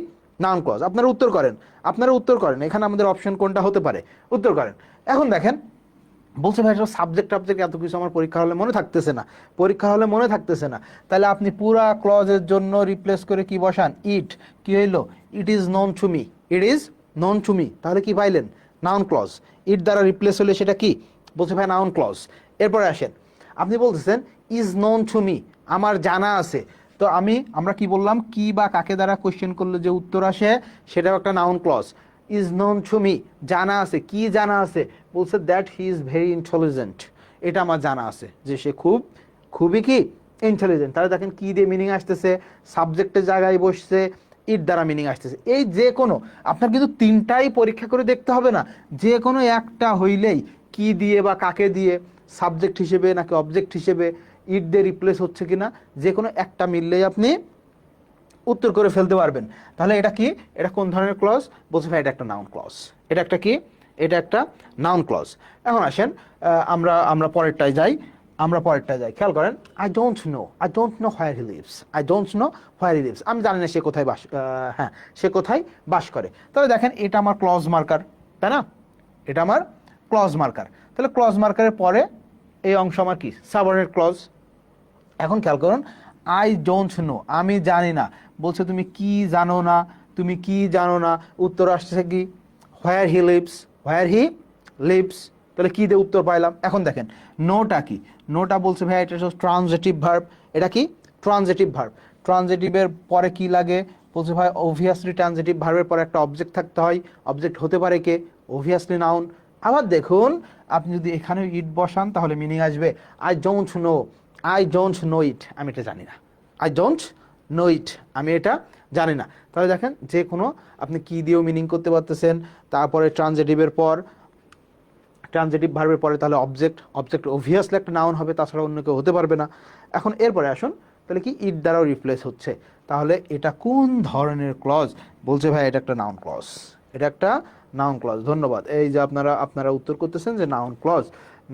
noun clause. আপনারা উত্তর করেন, আপনারা উত্তর করেন, এখানে আমাদের অপশন কোনটা হতে পারে, উত্তর করেন। এখন দেখেন বলছে ভাই সাবজেক্ট টাবজেক্ট এত কিছু আমার পরীক্ষা হলে মনে থাকতেছে না, পরীক্ষা হলে মনে থাকতেছে না। তাহলে আপনি পুরা ক্লজের জন্য রিপ্লেস করে কি বসান, ইট, কি হইলো, it is known to me, it is known to me, তাহলে কি পাইলেন, নাউন ক্লজ। ইট দ্বারা রিপ্লেস হলে সেটা কি, বলছে ভাই নাউন ক্লজ। এরপরে আসেন, আপনি বলতেছেন ইজ নোন টু মি, আমার জানা আছে। তো আমরা কি বললাম, কি বা কাকে দ্বারা কোশ্চেন করলে যে উত্তর আসে সেটাও একটা noun clause. Is known to me, জানা আছে, কি জানা আছে, বলছে that he is very intelligent, এটা আমার জানা আছে যে সে খুবই কি ইন্টেলিজেন্ট। তাহলে দেখেন কি দিয়ে মিনিং আসতেছে, সাবজেক্টের জায়গায় বসছে, ইট দ্বারা মিনিং আসতেছে। এই যে কোনো, আপনার কিন্তু তিনটাই পরীক্ষা করে দেখতে হবে না, যে কোনো একটা হইলেই, কি দিয়ে বা কাকে দিয়ে, সাবজেক্ট হিসেবে নাকি অবজেক্ট হিসেবে, ইট দিয়ে রিপ্লেস হচ্ছে কিনা, যে কোনো একটা মিললেই আপনি উত্তর করে ফেলতে পারবেন। তাহলে এটা কি, এটা কোন ধরনের ক্লজ, বলছে ভাই এটা একটা নাউন ক্লজ, এটা একটা কি, এটা একটা নাউন ক্লজ। এখন আসেন আমরা পরেরটায় যাই, খেয়াল করেন, I don't know where he lives, I don't know where he leaves, আমি জানি না সে কোথায় বাস, হ্যাঁ সে কোথায় বাস করে। তাহলে দেখেন এটা আমার ক্লজ মার্কার, তাই না, এটা আমার ক্লজ মার্কার। তাহলে ক্লজ মার্কারের পরে এই অংশ আমার কি, সাবঅর্ডিনেট ক্লজ। এখন খেয়াল করুন, আই ডোন্ট নো, আমি জানি না, বলছে তুমি কি জানো না, তুমি কি জানো না, উত্তর আসছে কি, হোয়ার he leaves, where he leaves. তাহলে কি দিয়ে উত্তর পাইলাম। এখন দেখেন নোটা কি, নোটা বলছে ভাই এটা ট্রানজিটিভ ভার্ব, এটা কি ট্রানজিটিভ ভার্ব। ট্রানজিটিভের পরে কি লাগে, বলছে ভাই অবভিয়াসলি ট্রানজিটিভ ভার্বের পরে একটা অবজেক্ট থাকতে হয়, অবজেক্ট হতে পারে কে, অবভিয়াসলি নাউন। আবার দেখুন আপনি যদি এখানেও ইট বসান তাহলে মিনিং আসবে I don't know, I don't know it, আমি এটা জানি না, আই ডোন্ট নো ইট, আমি এটা জানি না। তাহলে দেখেন যে কোনো আপনি কি দিয়েও মিনিং করতে পারতেছেন। তারপরে ট্রানজিটিভের পর, ট্রানজিটিভ ভার্বের পরে তাহলে অবজেক্ট, অবজেক্ট অবভিয়াসলি একটা নাউন হবে, তাছাড়া অন্য কেউ হতে পারবে না। এখন এরপরে আসুন তাহলে কি ইট দ্বারাও রিপ্লেস হচ্ছে, তাহলে এটা কোন ধরনের ক্লজ? বলছে ভাই এটা একটা নাউন ক্লজ, এটা একটা নাউন ক্লজ। ধন্যবাদ। এই যে আপনারা উত্তর করতেছেন যে নাউন ক্লজ,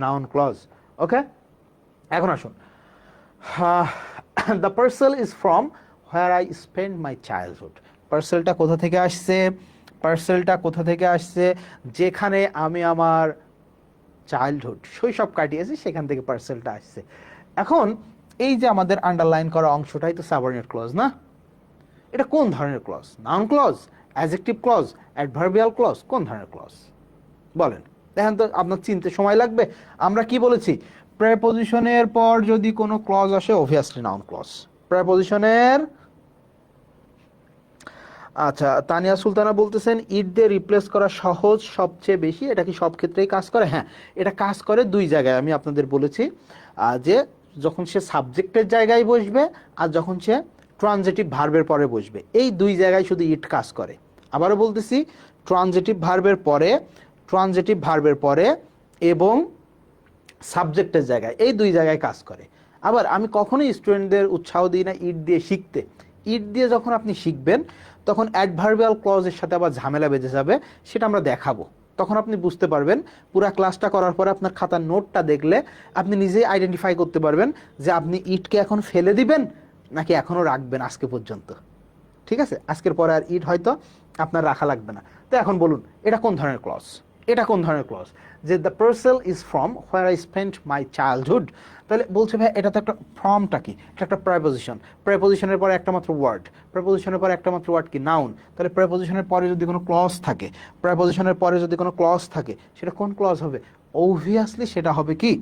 নাউন ক্লজ। ওকে, এখন আসুন, the parcel is from where I spend my childhood. পার্সেলটা কোথা থেকে আসছে? পার্সেলটা কোথা থেকে আসছে? যেখানে আমি আমার চাইল্ডহুড, শৈশব কাটিয়েছি, সেখান থেকে পার্সেলটা আসছে। এখন এই যে আমাদের আন্ডারলাইন করা অংশটাই তো সাবঅর্ডিনেট ক্লজ না? এটা কোন ধরনের clause? Noun clause, adjective clause, adverbial clause, কোন ধরনের ক্লজ বলেন? দেখেন তো, আপনার চিনতে সময় লাগবে। আমরা কি বলেছি? প্রেপোজিশনের পর যদি কোনো ক্লজ আসে অবভিয়াসলি নাউন ক্লজ। প্রেপোজিশনের, আচ্ছা তানিয়া সুলতানা বলতেছেন ইট দিয়ে রিপ্লেস করা সহজ সবচেয়ে বেশি, এটা কি সব ক্ষেত্রেই কাজ করে? হ্যাঁ, এটা কাজ করে দুই জায়গায়। আমি আপনাদের বলেছি যে যখন সে সাবজেক্টের জায়গায় বসবে আর যখন সে ট্রানজিটিভ ভার্বের পরে বসবে, এই দুই জায়গায় শুধু ইট কাজ করে। আবারও বলতেছি, ট্রানজিটিভ ভার্বের পরে, ট্রানজিটিভ ভার্বের পরে এবং সাবজেক্টের জায়গায়, এই দুই জায়গায় কাজ করে। আবার আমি কখনোই স্টুডেন্টদের উৎসাহ দিই না ইট দিয়ে শিখতে। ইট দিয়ে যখন আপনি শিখবেন তখন অ্যাডভার্বিয়াল ক্লজের সাথে আবার ঝামেলা বেঁধে যাবে, সেটা আমরা দেখাবো। তখন আপনি বুঝতে পারবেন, পুরা ক্লাসটা করার পরে আপনার খাতার নোটটা দেখলে আপনি নিজেই আইডেন্টিফাই করতে পারবেন যে আপনি ইটকে এখন ফেলে দিবেন নাকি এখনও রাখবেন আজকে পর্যন্ত। ঠিক আছে, আজকের পরে আর ইট হয়তো আপনার রাখা লাগবে না। তো এখন বলুন এটা কোন ধরনের ক্লজ? এটা কোন ধরনের ক্লজ? যে the parcel is from where I spent my childhood. তাহলে বলছে ভাই এটা তো একটা, ফ্রমটা কি? এটা একটা প্রেপোজিশন। প্রেপোজিশনের পরে একটা মাত্র ওয়ার্ড, প্রেপোজিশনের পরে একটা মাত্র ওয়ার্ড কি? নাউন। তাহলে প্রেপোজিশনের পরে যদি কোনো ক্লজ থাকে, প্রেপোজিশনের পরে যদি কোনো ক্লজ থাকে, সেটা কোন ক্লজ হবে? অবভিয়াসলি সেটা হবে কি?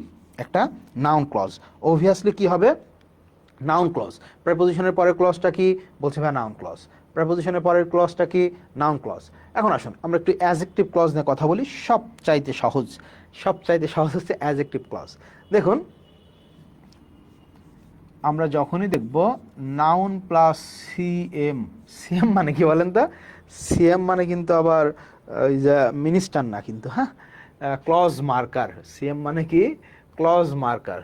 একটা নাউন ক্লজ। অবভিয়াসলি কি হবে? Noun clause. প্রেপোজিশনের পরের ক্লজটা কি? বলছে ভাই নাউন ক্লজ। প্রেপোজিশনের পরের ক্লজটা কি? Noun clause. এখন আসুন আমরা একটু অ্যাডজেক্টিভ ক্লজ নিয়ে কথা বলি। সবচাইতে সহজ, সবচাইতে সহজ হচ্ছে অ্যাডজেক্টিভ ক্লজ। দেখুন আমরা যখনই দেখব নাউন প্লাস সিএম, সিএম মানে কি বলেন তো? সিএম মানে কিন্তু আবার ওই যে মিনিস্টার না কিন্তু, হ্যাঁ, ক্লজ মার্কার। সিএম মানে কি? Clause marker.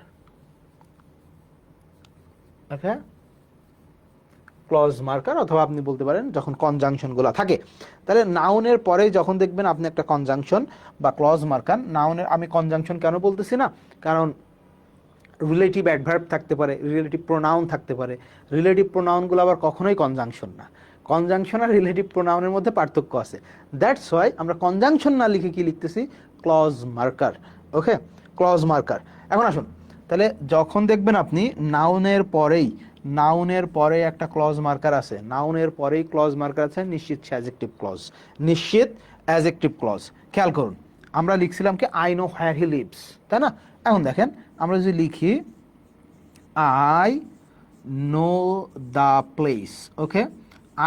Okay, clause marker, অথবা আপনি বলতে পারেন যখন কনজাংশনগুলো থাকে। তাহলে নাউনের পরে যখন দেখবেন আপনি একটা কনজাংশন বা ক্লজ মার্কার, নাউনের, আমি কনজাংশন কেন বলতেছি না, কারণ রিলেটিভ অ্যাডভার্ব থাকতে পারে, রিলেটিভ প্রোনাউন থাকতে পারে। রিলেটিভ প্রোনাউনগুলো আবার কখনোই কনজাংশন না। কনজাংশন আর রিলেটিভ প্রোনাউনের মধ্যে পার্থক্য আছে। দ্যাটস ওয়াই আমরা কনজাংশন না লিখে কি লিখতেছি? Clause marker. Okay, clause marker. এখন আসুন, তাহলে যখন দেখবেন আপনি নাউনের পরেই, নাউনের পরে একটা ক্লজ মার্কার আছে, নাউনের পরেই ক্লজ মার্কার আছে, নিশ্চিত অ্যাডজেক্টিভ ক্লজ, নিশ্চিত অ্যাডজেক্টিভ ক্লজ। খেয়াল করুন আমরা লিখছিলাম কি I know where he leaves, তাই না? এখন দেখেন আমরা যদি লিখি I know the place, okay,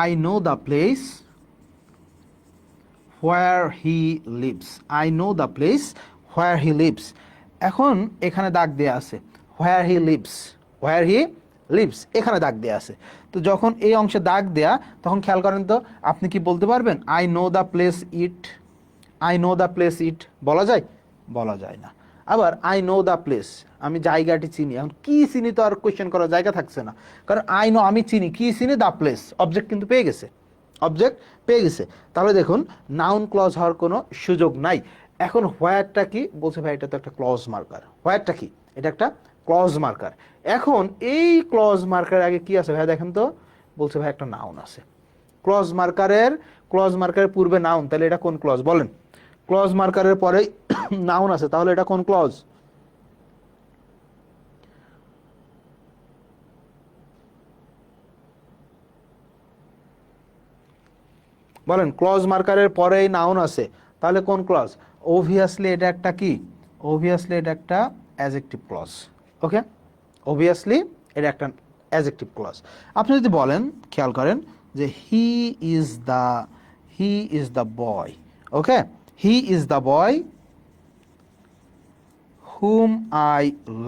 I know the place where he lives, I know the place where he leaves. এখন এখানে দাগ দেয়া আছে হোয়ার he leaves, where he leaves, এখানে দাগ দেয়া আছে। তো যখন এই অংশে দাগ দেয়া, তখন খেয়াল করেন তো, আপনি কি বলতে পারবেন I know the place it? I know the place it বলা যায়? বলা যায় না। আবার আই নো দ্য প্লেস, আমি জায়গাটি চিনি। এখন কি চিনি তো আর কোয়েশ্চেন করার জায়গা থাকছে না, কারণ আই নো আমি চিনি, কি চিনি? দ্য প্লেস, অবজেক্ট কিন্তু পেয়ে গেছে, অবজেক্ট পেয়ে গেছে। তাহলে দেখুন নাউন ক্লজ হওয়ার কোনো সুযোগ নাই। এখন হোয়ারটা কি? বলছে ভাই এটা তো একটা ক্লজ মার্কার। হোয়ারটা কি? এটা একটা ক্লজ মার্কার। এখন এই ক্লজ মার্কার আগে কি আছে ভাই দেখেন তো? বলছে ভাই একটা নাউন আছে। ক্লজ মার্কারের, ক্লজ মার্কারের পূর্বে নাউন, তাহলে এটা কোন ক্লজ বলেন? ক্লজ মার্কারের পরে নাউন আছে, তাহলে এটা কোন ক্লজ? বলেন, ক্লজ মার্কারের পরেই নাউন আছে, তাহলে কোন ক্লজ? অবভিয়াসলি এটা একটা কি? অবভিয়াসলি এটা একটা অ্যাডজেক্টিভ ক্লজ। ওকে, অবভিয়াসলি এটা একটা অ্যাডজেক্টিভ ক্লজ। আপনি যদি বলেন, খেয়াল করেন যে হি is the, he is the boy, okay, he is the boy whom I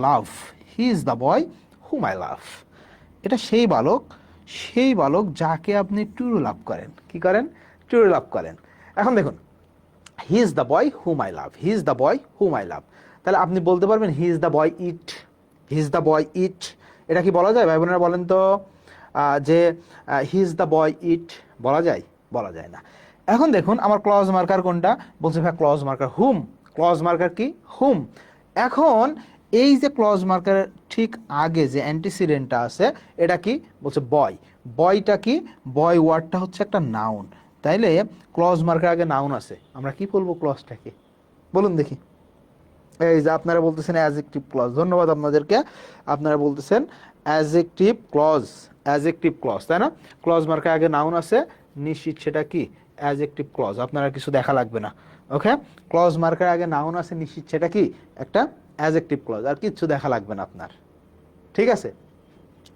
love, he is the boy whom I লাভ। এটা সেই বালক যাকে আপনি ট্রু লাভ করেন। কি করেন? ট্রু লাভ করেন। এখন দেখুন, he is the boy whom I love, he is the boy whom I love. তাহলে আপনি বলতে পারবেন he is the boy it, he is the boy it. এটা কি বলা যায় ভাই বোনেরা বলেন তো? যে হি ইজ দ্য বয় ইট বলা যায়? বলা যায় না। এখন দেখুন আমার ক্লজ মার্কার কোনটা? বলছে ভাই ক্লজ মার্কার হুম। ক্লজ মার্কার কি? হুম। এখন এই যে ক্লজ মার্কার ঠিক আগে যে অ্যান্টিসিডেন্টটা আছে এটা কি? বলছে বয়। বয়টা কি? বয় ওয়ার্ডটা হচ্ছে একটা নাউন। তাইলে ক্লজ মার্কার আগে নাউন আছে, আমরা কি বলবো ক্লজটাকে? বলুন দেখি। এই যে আপনারা বলতেছেন অ্যাজেক্টিভ ক্লজ, ধন্যবাদ আপনাদেরকে। আপনারা বলতেছেন অ্যাজেক্টিভ ক্লজ, অ্যাজেক্টিভ ক্লজ, তাই না? ক্লজ মার্কার আগে নাউন আছে, নিশ্চিত সেটা কি? Adjective clause. আপনারা কিছু দেখা লাগবে না। ওকে, ক্লজ মার্কার আগে নাউন আছে, নিশ্চিত সেটা কি? একটা অ্যাজেক্টিভ ক্লজ। আর কিচ্ছু দেখা লাগবে না আপনার। ঠিক আছে?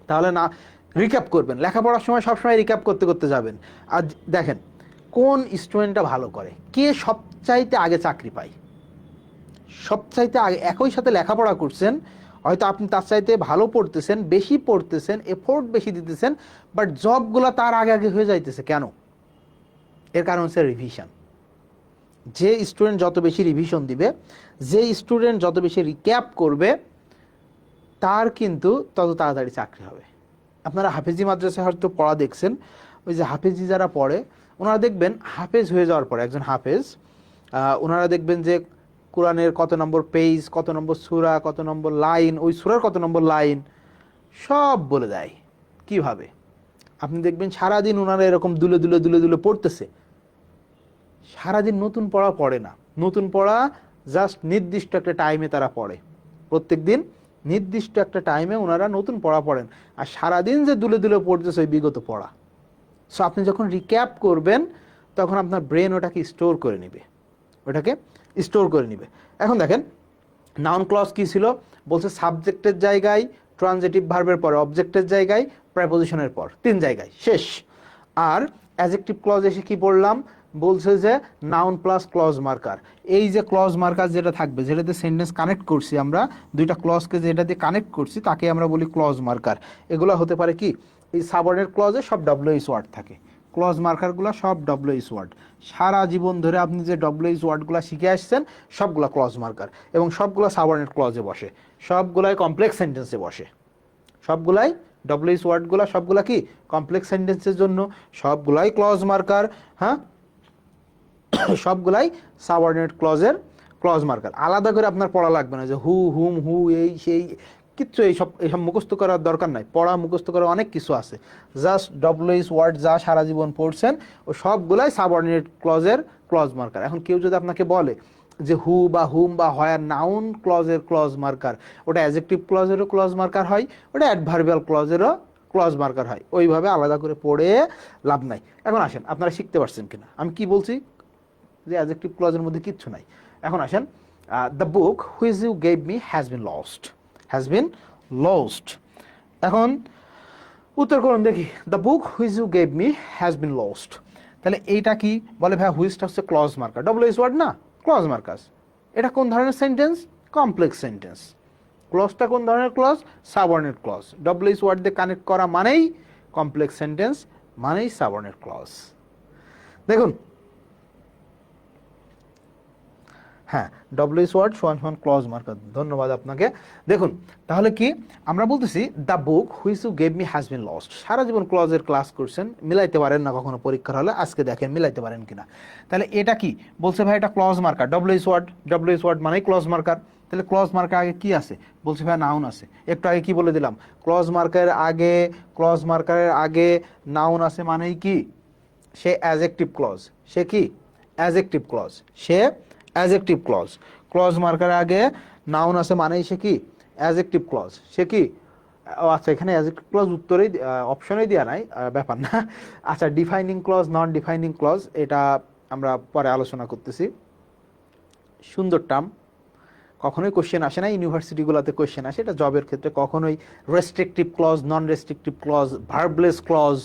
তাহলে না রিক্যাপ করবেন, লেখাপড়ার সময় সবসময় রিক্যাপ করতে করতে যাবেন। আর দেখেন কোন স্টুডেন্টটা ভালো করে, কে সবচাইতে আগে চাকরি পায়। সবচাইতে আগে একই সাথে লেখাপড়া করছেন, হয়তো আপনি তার চাইতে ভালো পড়তেছেন, বেশি পড়তেছেন, এফোর্ট বেশি দিতেছেন, বাট জবগুলো তার আগে আগে হয়ে যাইতেছে কেন? এর কারণ হচ্ছে রিভিশন। যে স্টুডেন্ট যত বেশি রিভিশন দিবে, যে স্টুডেন্ট যত বেশি রিক্যাপ করবে, তার কিন্তু তত তাড়াতাড়ি চাকরি হবে। আপনারা হাফেজি মাদ্রাসায় হয়তো পড়া দেখছেন, ওই যে হাফেজি যারা পড়ে ওনারা দেখবেন হাফেজ হয়ে যাওয়ার পরে, একজন হাফেজ ওনারা দেখবেন যে কোরআনের কত নম্বর পেজ, কত নম্বর সূরা, কত নম্বর লাইন, ওই সূরার কত নম্বর লাইন সব বলে দেয়। কিভাবে? আপনি দেখবেন সারাদিন ওনারা এরকম দুলে দুলে দুলে দুলে পড়তেছে, সারাদিন নতুন পড়া পড়ে না। নতুন পড়া জাস্ট নির্দিষ্ট একটা টাইমে তারা পড়ে, প্রত্যেক দিন নির্দিষ্ট একটা টাইমে ওনারা নতুন পড়া পড়েন। আর সারাদিন যে দুলে দুলে পড়তেছে ওই বিগত পড়া। সো আপনি যখন রিক্যাপ করবেন তখন আপনার ব্রেন ওটাকে স্টোর করে নেবে, ওটাকে স্টোর করে নেবে। এখন দেখেন নাউন ক্লজ কি ছিল? বলছে সাবজেক্টের জায়গায় ট্রানজিটিভ ভার্বের পরে, অবজেক্টের জায়গায় প্রেপোজিশনের পর, 3 জায়গায় শেষ। আর অ্যাডজেক্টিভ ক্লজ এসে কি পড়লাম? বলছে যে নাউন প্লাস ক্লজ মার্কার। এই যে ক্লজ মার্কার যেটা থাকবে, যেটাতে সেন্টেন্স কানেক্ট করছি আমরা, দুইটা ক্লজকে যেটা দিয়ে কানেক্ট করছি তাকে আমরা বলি ক্লজ মার্কার। এগুলো হতে পারে কি? এই সাবঅর্ডিনেট ক্লজে সব ডব্লিউএইচ ওয়ার্ড থাকে, ক্লজ মার্কারগুলো সব ডব্লিউএইচ ওয়ার্ড। সারা জীবন ধরে আপনি যে ডব্লিউএইচ ওয়ার্ডগুলো শিখে আসছেন সবগুলো ক্লজ মার্কার, এবং সবগুলো সাবঅর্ডিনেট ক্লজে বসে, সবগুলাই কমপ্লেক্স সেন্টেন্সে বসে। সবগুলাই ডব্লিউএইচ ওয়ার্ডগুলো সবগুলা কি? কমপ্লেক্স সেন্টেন্সের জন্য সবগুলাই ক্লজ মার্কার। হ্যাঁ, সবগুলাই সাবঅর্ডিনেট ক্লজের ক্লজ মার্কার। আলাদা করে আপনার পড়া লাগবে না যে হু, হুম, হু, এই সেই কিচ্ছু, এইসব মুখস্থ করার দরকার নাই। পড়া মুখস্থ করার অনেক কিছু আছে। জাস্ট ডব্লিউএইচ ওয়ার্ড যা সারা জীবন পড়ছেন ও সবগুলাই সাবঅর্ডিনেট ক্লজের ক্লজ মার্কার। এখন কেউ যদি আপনাকে বলে যে হু বা হুম বা হয় নাউন ক্লজের ক্লজ মার্কার, ওটা অ্যাডজেক্টিভ ক্লজেরও ক্লজ মার্কার হয়, ওটা অ্যাডভার্বিয়াল ক্লজেরও ক্লজ মার্কার হয়। ওইভাবে আলাদা করে পড়ে লাভ নাই। এখন আসেন আপনারা শিখতে পারছেন কিনা আমি কি বলছি, যে অ্যাডজেক্টিভ ক্লজের মধ্যে কিচ্ছু নাই। এখন আসেন, the book which you gave me has been lost, has been lost. এখন উত্তর করুন দেখি, the book which you gave me has been lost. তাহলে এইটা কি বলে ভাই? হুইচটা হচ্ছে ক্লজ মার্কার, ডব্লিউএইচ ওয়ার্ড না, ক্লজ মার্কার। এটা কোন ধরনের সেন্টেন্স? Complex sentence. ক্লজটা কোন ধরনের ক্লজ? Subordinate clause. ডব্লিউএইচ ওয়ার্ড দিয়ে কানেক্ট করা মানেই কমপ্লেক্স সেন্টেন্স, মানেই সাবঅর্ডিনেট ক্লজ। দেখুন, হ্যাঁ, ডব্লিউএইচ ওয়ার্ড সমান সমান ক্লজ মার্কার। ধন্যবাদ আপনাকে। দেখুন তাহলে কি আমরা বলতেছি, the book which you gave me has been lost. সারা জীবন ক্লজের ক্লাস করছেন, মিলাইতে পারেন না কখনো পরীক্ষার হলে, আজকে দেখেন মিলাইতে পারেন কিনা। তাহলে এটা কি বলছে ভাই? এটা clause marker, WH word. WH word মানেই ক্লজ মার্কার। তাহলে ক্লজ মার্কার আগে কি আছে? বলছে ভাই নাউন আছে। একটু আগে কি বলে দিলাম? ক্লজ মার্কারের আগে, ক্লজ মার্কারের আগে নাউন আছে মানেই কি? সে অ্যাডজেক্টিভ ক্লজ। সে কি? Adjective clause. সে অ্যাডজেক্টিভ ক্লজ। ক্লজ মার্কারের আগে নাউন আছে মানেই সে কি? Adjective clause. সে কি? ও আচ্ছা, এখানে অ্যাডজেক্টিভ ক্লজ উত্তরেই অপশনেই দেওয়া নাই, ব্যাপার না। আচ্ছা, ডিফাইনিং ক্লজ, নন ডিফাইনিং ক্লজ, এটা আমরা পরে আলোচনা করতেছি। সুন্দর টার্ম, কখনোই কোশ্চেন আসে না, ইউনিভার্সিটিগুলোতে কোশ্চেন আসে। এটা জবের ক্ষেত্রে কখনোই রেস্ট্রিকটিভ ক্লজ, নন রেস্ট্রিকটিভ ক্লজ, ভার্বলেস ক্লজ,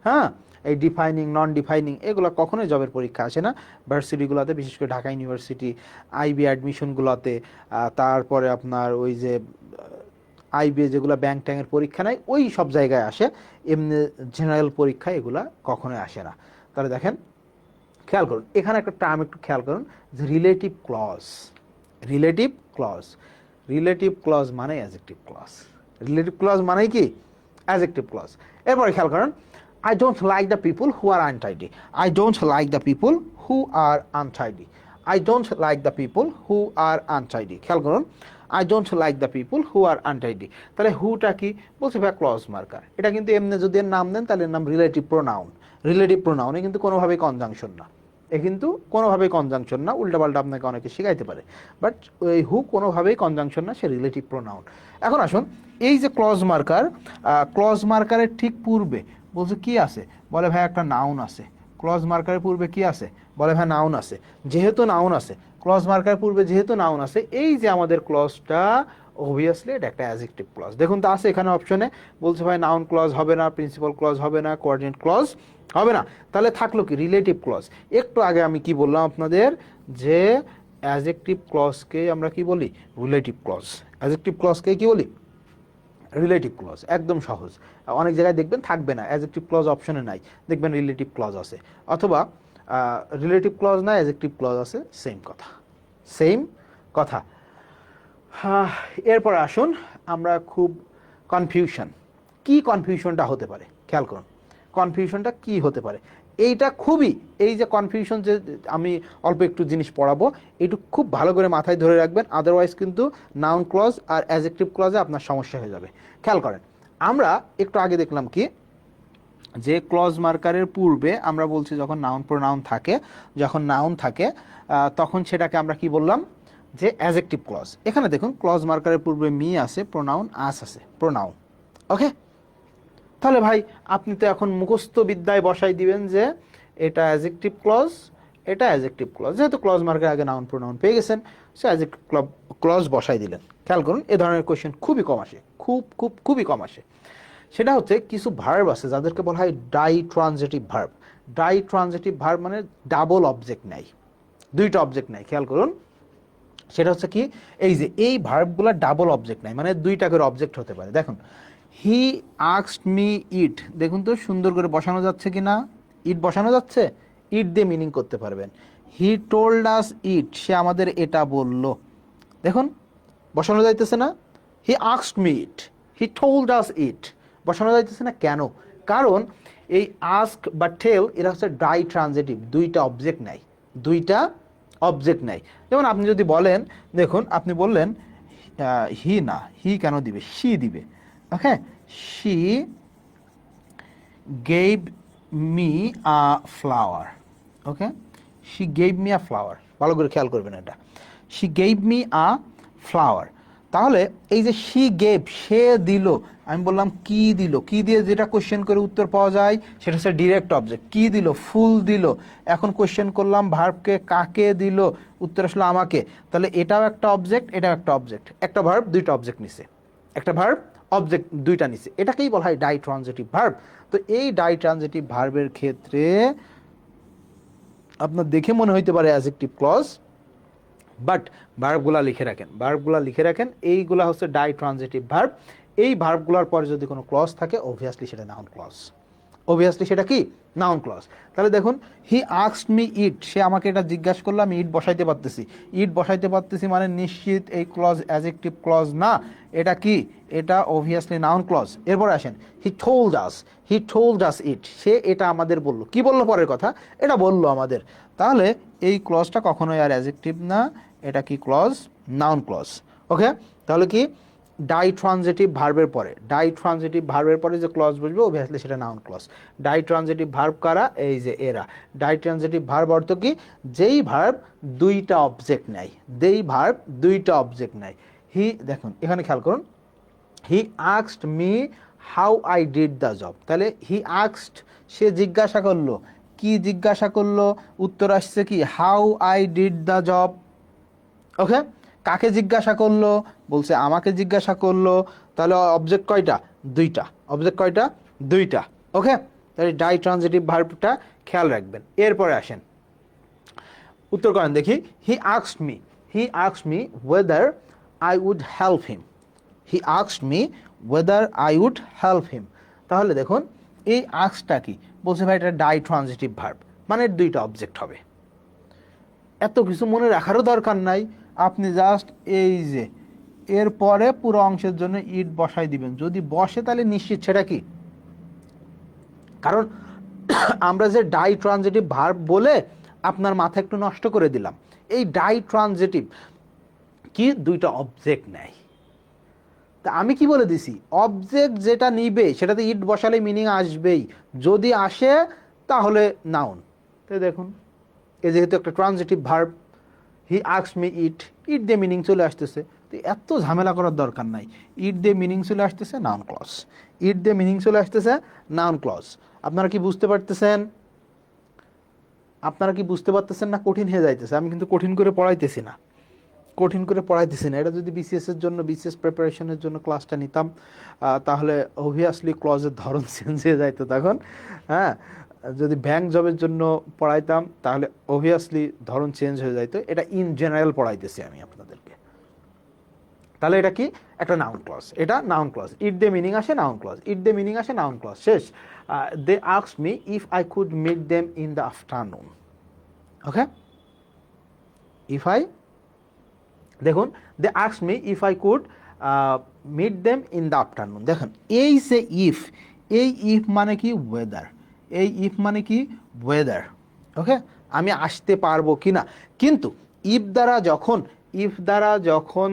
হ্যাঁ, এই ডিফাইনিং নন ডিফাইনিং এগুলো কখনোই জবের পরীক্ষা আসে না ভার্সিটিগুলোতে, বিশেষ করে ঢাকা ইউনিভার্সিটি আইবি অ্যাডমিশনগুলোতে, তারপরে আপনার ওই যে আইবি যেগুলো ব্যাংক ট্যাঙ্কের পরীক্ষা নেয় ওই সব জায়গায় আসে, এমনি জেনারেল পরীক্ষা এগুলা কখনোই আসে না। তাহলে দেখেন খেয়াল করুন এখানে একটা টার্ম একটু খেয়াল করুন যে relative clause. Relative clause, relative clause মানে অ্যাডজেক্টিভ ক্লজ। রিলেটিভ ক্লজ মানে কি? Adjective clause. এরপরে খেয়াল করুন I don't like the people who are untidy. I don't like the people who are untidy. I don't like the people who are untidy. খেয়াল করুন I don't like the people who are untidy. তাহলে হুটা কি বলছে ভাই ক্লজ মার্কার। এটা কিন্তু এমনি যদি এর নাম দেন তাহলে এর নাম relative pronoun. Relative pronoun a কিন্তু কোনোভাবেই কনজাংশন না, এ কিন্তু কোনোভাবেই কনজাংশন না, উল্টাপাল্টা আপনাকে অনেকে শেখাইতে পারে, বাট ওই হু কোনোভাবেই কনজাংশন না, সে রিলেটিভ প্রোনাউন। এখন আসুন এই যে ক্লজ মার্কার, ক্লজ মার্কারের ঠিক পূর্বে বলছে কি আছে, বলে ভাই একটা নাউন আছে। ক্লজ মার্কারের পূর্বে কি আছে, বলে ভাই নাউন আছে। যেহেতু নাউন আছে, ক্লজ মার্কারের পূর্বে যেহেতু নাউন আছে, এই যে আমাদের ক্লজটা অবভিয়াসলি এটা একটা অ্যাডজেক্টিভ ক্লজ। দেখুন তো আছে এখানে অপশনে, বলছে ভাই নাউন ক্লজ হবে না, প্রিন্সিপাল ক্লজ হবে না, কোঅর্ডিনেট ক্লজ হবে না, তাহলে থাকলো কি রিলেটিভ ক্লজ। একটু আগে আমি কি বললাম আপনাদের যে অ্যাডজেক্টিভ ক্লজকে আমরা কি বলি, রিলেটিভ ক্লজ। অ্যাডজেক্টিভ ক্লজকে কি বলি, রিলেটিভ ক্লজ। একদম সহজ, অনেক জায়গায় দেখবেন থাকবে না, অ্যাডজেক্টিভ ক্লজ অপশনে নাই, দেখবেন রিলেটিভ ক্লজ আছে, অথবা রিলেটিভ ক্লজ না অ্যাডজেক্টিভ ক্লজ আছে, সেম কথা, সেম কথা। এরপর আসুন আমরা খুব কনফিউশন, কি কনফিউশনটা হতে পারে খেয়াল করুন, কনফিউশনটা কি হতে পারে। এইটা খুবই, এই যে কনফিউশন, যে আমি অল্প একটু জিনিস পড়াবো, এইটু খুব ভালো করে মাথায় ধরে রাখবেন, আদারওয়াইজ কিন্তু নাউন ক্লজ আর অ্যাডজেক্টিভ ক্লজে আপনার সমস্যা হয়ে যাবে। খেয়াল করেন আমরা একটু আগে দেখলাম কি যে ক্লজ মার্কারের পূর্বে আমরা বলছি যখন নাউন প্রোনাউন থাকে, যখন নাউন থাকে তখন সেটাকে আমরা কি বললাম যে অ্যাডজেক্টিভ ক্লজ। এখানে দেখুন ক্লজ মার্কারের পূর্বে মি আছে, প্রোনাউন আস আছে, প্রোনাউন। ওকে, তাহলে ভাই আপনি তো এখন মুখস্থ বিদ্যায় বসাই দিবেন যে এটা অ্যাডজেক্টিভ ক্লজ, এটা অ্যাডজেক্টিভ ক্লজ। যেহেতু ক্লজ মার্কের আগে নাউন প্রোনাউন পেয়ে গেছেন, সে অ্যাডজেক্টিভ ক্লজ বসাই দিলেন। খেয়াল করুন এ ধরনের কোয়েশ্চেন খুবই কম আসে, খুবই কম আসে। সেটা হচ্ছে কিছু ভার্ব আছে যাদেরকে বলা হয় die transitive verb. Die transitive verb মানে ডাবল অবজেক্ট নাই, দুইটা অবজেক্ট নাই। খেয়াল করুন সেটা হচ্ছে কি, এই যে এই ভার্বগুলো ডাবল অবজেক্ট নাই, মানে দুইটা করে অবজেক্ট হতে পারে। দেখুন হি আস্কড মি ইট, দেখুন তো সুন্দর করে বসানো যাচ্ছে কি না, ইট বসানো যাচ্ছে, ইট দিয়ে মিনিং করতে পারবেন। হি টোল্ড আস ইট, সে আমাদের এটা বলল, দেখুন বসানো যাইতেছে না। He asked me it, he told us it, বসানো যাইতেছে না কেন, কারণ এই আস্ক বা টেল এরা হচ্ছে ডাই ট্রানজিটিভ, দুইটা অবজেক্ট নাই, দুইটা অবজেক্ট নাই। যেমন আপনি যদি বলেন, দেখুন আপনি বললেন হি, না হি কেন দিবে, শি দিবে। Okay, she gave me a flower. Okay, she gave me a flower, ভালো করে খেয়াল করবেন এটা, she gave me a flower. তাহলে এই যে শি গেভ, সে দিল, আমি বললাম কি দিল, কি দিয়ে যেটা কোশ্চেন করে উত্তর পাওয়া যায় সেটা হচ্ছে ডিরেক্ট অবজেক্ট। কি দিল, ফুল দিল। এখন কোশ্চেন করলাম ভার্বকে, কাকে দিল, উত্তর আসলো আমাকে। তাহলে এটাও একটা অবজেক্ট, এটাও একটা অবজেক্ট, একটা ভার্ব দুইটা অবজেক্ট নিছে, একটা ভার্ব অবজেক্ট দুইটা নিছে, এটাকেই বলা হয় ডাই ট্রানজিটিভ ভার্ব। তো এই ডাই ট্রানজিটিভ ভার্বের ক্ষেত্রে আপনার দেখে মনে হইতে পারে অ্যাডজেক্টিভ ক্লজ, বাট ভার্বগুলা লিখে রাখেন, ভার্বগুলা লিখে রাখেন, এইগুলা হচ্ছে ডাই ট্রানজিটিভ ভার্ব। এই ভার্বগুলোর পরে যদি কোনো ক্লজ থাকে অবভিয়াসলি সেটা নাউন ক্লজ, অবভিয়াসলি সেটা কি নাউন ক্লজ। তাহলে দেখুন হি আস্কড মি ইট, সে আমাকে এটা জিজ্ঞাসা করলো, আমি ইট বসাইতে পারতেছি, ইট বসাইতে পারতেছি মানে নিশ্চিত এই ক্লজ অ্যাডজেক্টিভ ক্লজ না, এটা কি, এটা অবভিয়াসলি নাউন ক্লজ। এরপর আসেন হি টোল্ড আস, হি টোল্ড আস ইট, সে এটা আমাদের বললো, কি বললো পরের কথা, এটা বললো আমাদের। তাহলে এই ক্লজটা কখনোই আর অ্যাডজেক্টিভ না, এটা কি ক্লজ, নাউন ক্লজ। ওকে, তাহলে কি ডাই ট্রানজিটিভ ভার্বের পরে, ডাই ট্রানজিটিভ ভার্বের পরে যে ক্লজ বসবে অবভিয়াসলি সেটা noun clause. Die transitive verb কারা, এই যে এরা। ডাই ট্রানজিটিভ ভার্ব অর্থ কি, যেই ভার্ব দুইটা অবজেক্ট নেয়, যেই ভার্ব দুইটা অবজেক্ট নেয়। হি, দেখুন এখানে খেয়াল করুন, হি asked me how I did the job. তাহলে হি আস্কড, সে জিজ্ঞাসা করলো, কি জিজ্ঞাসা করলো, উত্তর আসছে কি how I did the job. Okay, কাকে জিজ্ঞাসা করলো, বলছে আমাকে জিজ্ঞাসা করলো। তাহলে অবজেক্ট কয়টা, দুইটা, অবজেক্ট কয়টা, দুইটা। ওকে, তাহলে ডাই ট্রানজিটিভ ভার্বটা খেয়াল রাখবেন। এরপরে আসেন, উত্তর করেন দেখি। He asked me whether I would help him. He asked me whether I would help him. তাহলে দেখুন এই আস্কটা কি বলছে ভাই, এটা ডাই ট্রানজিটিভ ভার্ব, মানে দুইটা অবজেক্ট হবে। এত কিছু মনে রাখারও দরকার নাই, আপনি জাস্ট এই যে এর পরে পুরো অংশের জন্য ইট বসাই দিবেন। যদি বসে তাহলে নিশ্চিত সেটা কি, কারণ আমরা যে ডাই ট্রানজিটিভ ভার্ব বলে আপনার মাথা একটু নষ্ট করে দিলাম। এই ডাই ট্রানজিটিভ কি দুইটা অবজেক্ট নেয়। তা আমি কি বলে দিছি, অবজেক্ট যেটা নিবে সেটাতে ইট বসালে মিনিং আসবেই, যদি আসে তাহলে নাউন। তো দেখুন এ যেহেতু একটা transitive verb, he asked me it, it দিয়ে মিনিং চলে আসতেছে। তো এত ঝামেলা করার দরকার নাই, ইট দিয়ে মিনিং চলে আসতেছে নাউন ক্লজ, ইট দিয়ে মিনিং চলে আসতেছে নাউন ক্লজ। আপনারা কি বুঝতে পারতেছেন? আপনারা কি বুঝতে পারতেছেন না কঠিন হয়ে যাইতেছে? আমি কিন্তু কঠিন করে পড়াইতেছি না, কঠিন করে পড়াইতেছি না। এটা যদি বিসিএসের জন্য, বিসিএস প্রিপারেশনের জন্য ক্লাসটা নিতাম, তাহলে অবভিয়াসলি ক্লজের ধরন চেঞ্জ হয়ে যাইতো তখন। হ্যাঁ, যদি ব্যাংক জবের জন্য পড়াইতাম তাহলে অবভিয়াসলি ধরন চেঞ্জ হয়ে যাইতো। এটা ইন জেনারেল পড়াইতেছি আমি আপনাদেরকে। তাহলে এটা কি একটা নাউন ক্লজ, এটা নাউন ক্লজ। ইট দে মিনিং আসে নাউন ক্লজ, ইট দে মিনিং আসে নাউন ক্লজ, শেষ। They asked me if I could meet them in the afternoon. Okay, if I, দেখুন they asked me if I could meet them in the afternoon. দেখুন এই যে ইফ, এই ইফ মানে কি ওয়েদার, এই ইফ মানে কি ওয়েদার। ওকে, আমি আসতে পারবো কি না। কিন্তু ইফ দ্বারা যখন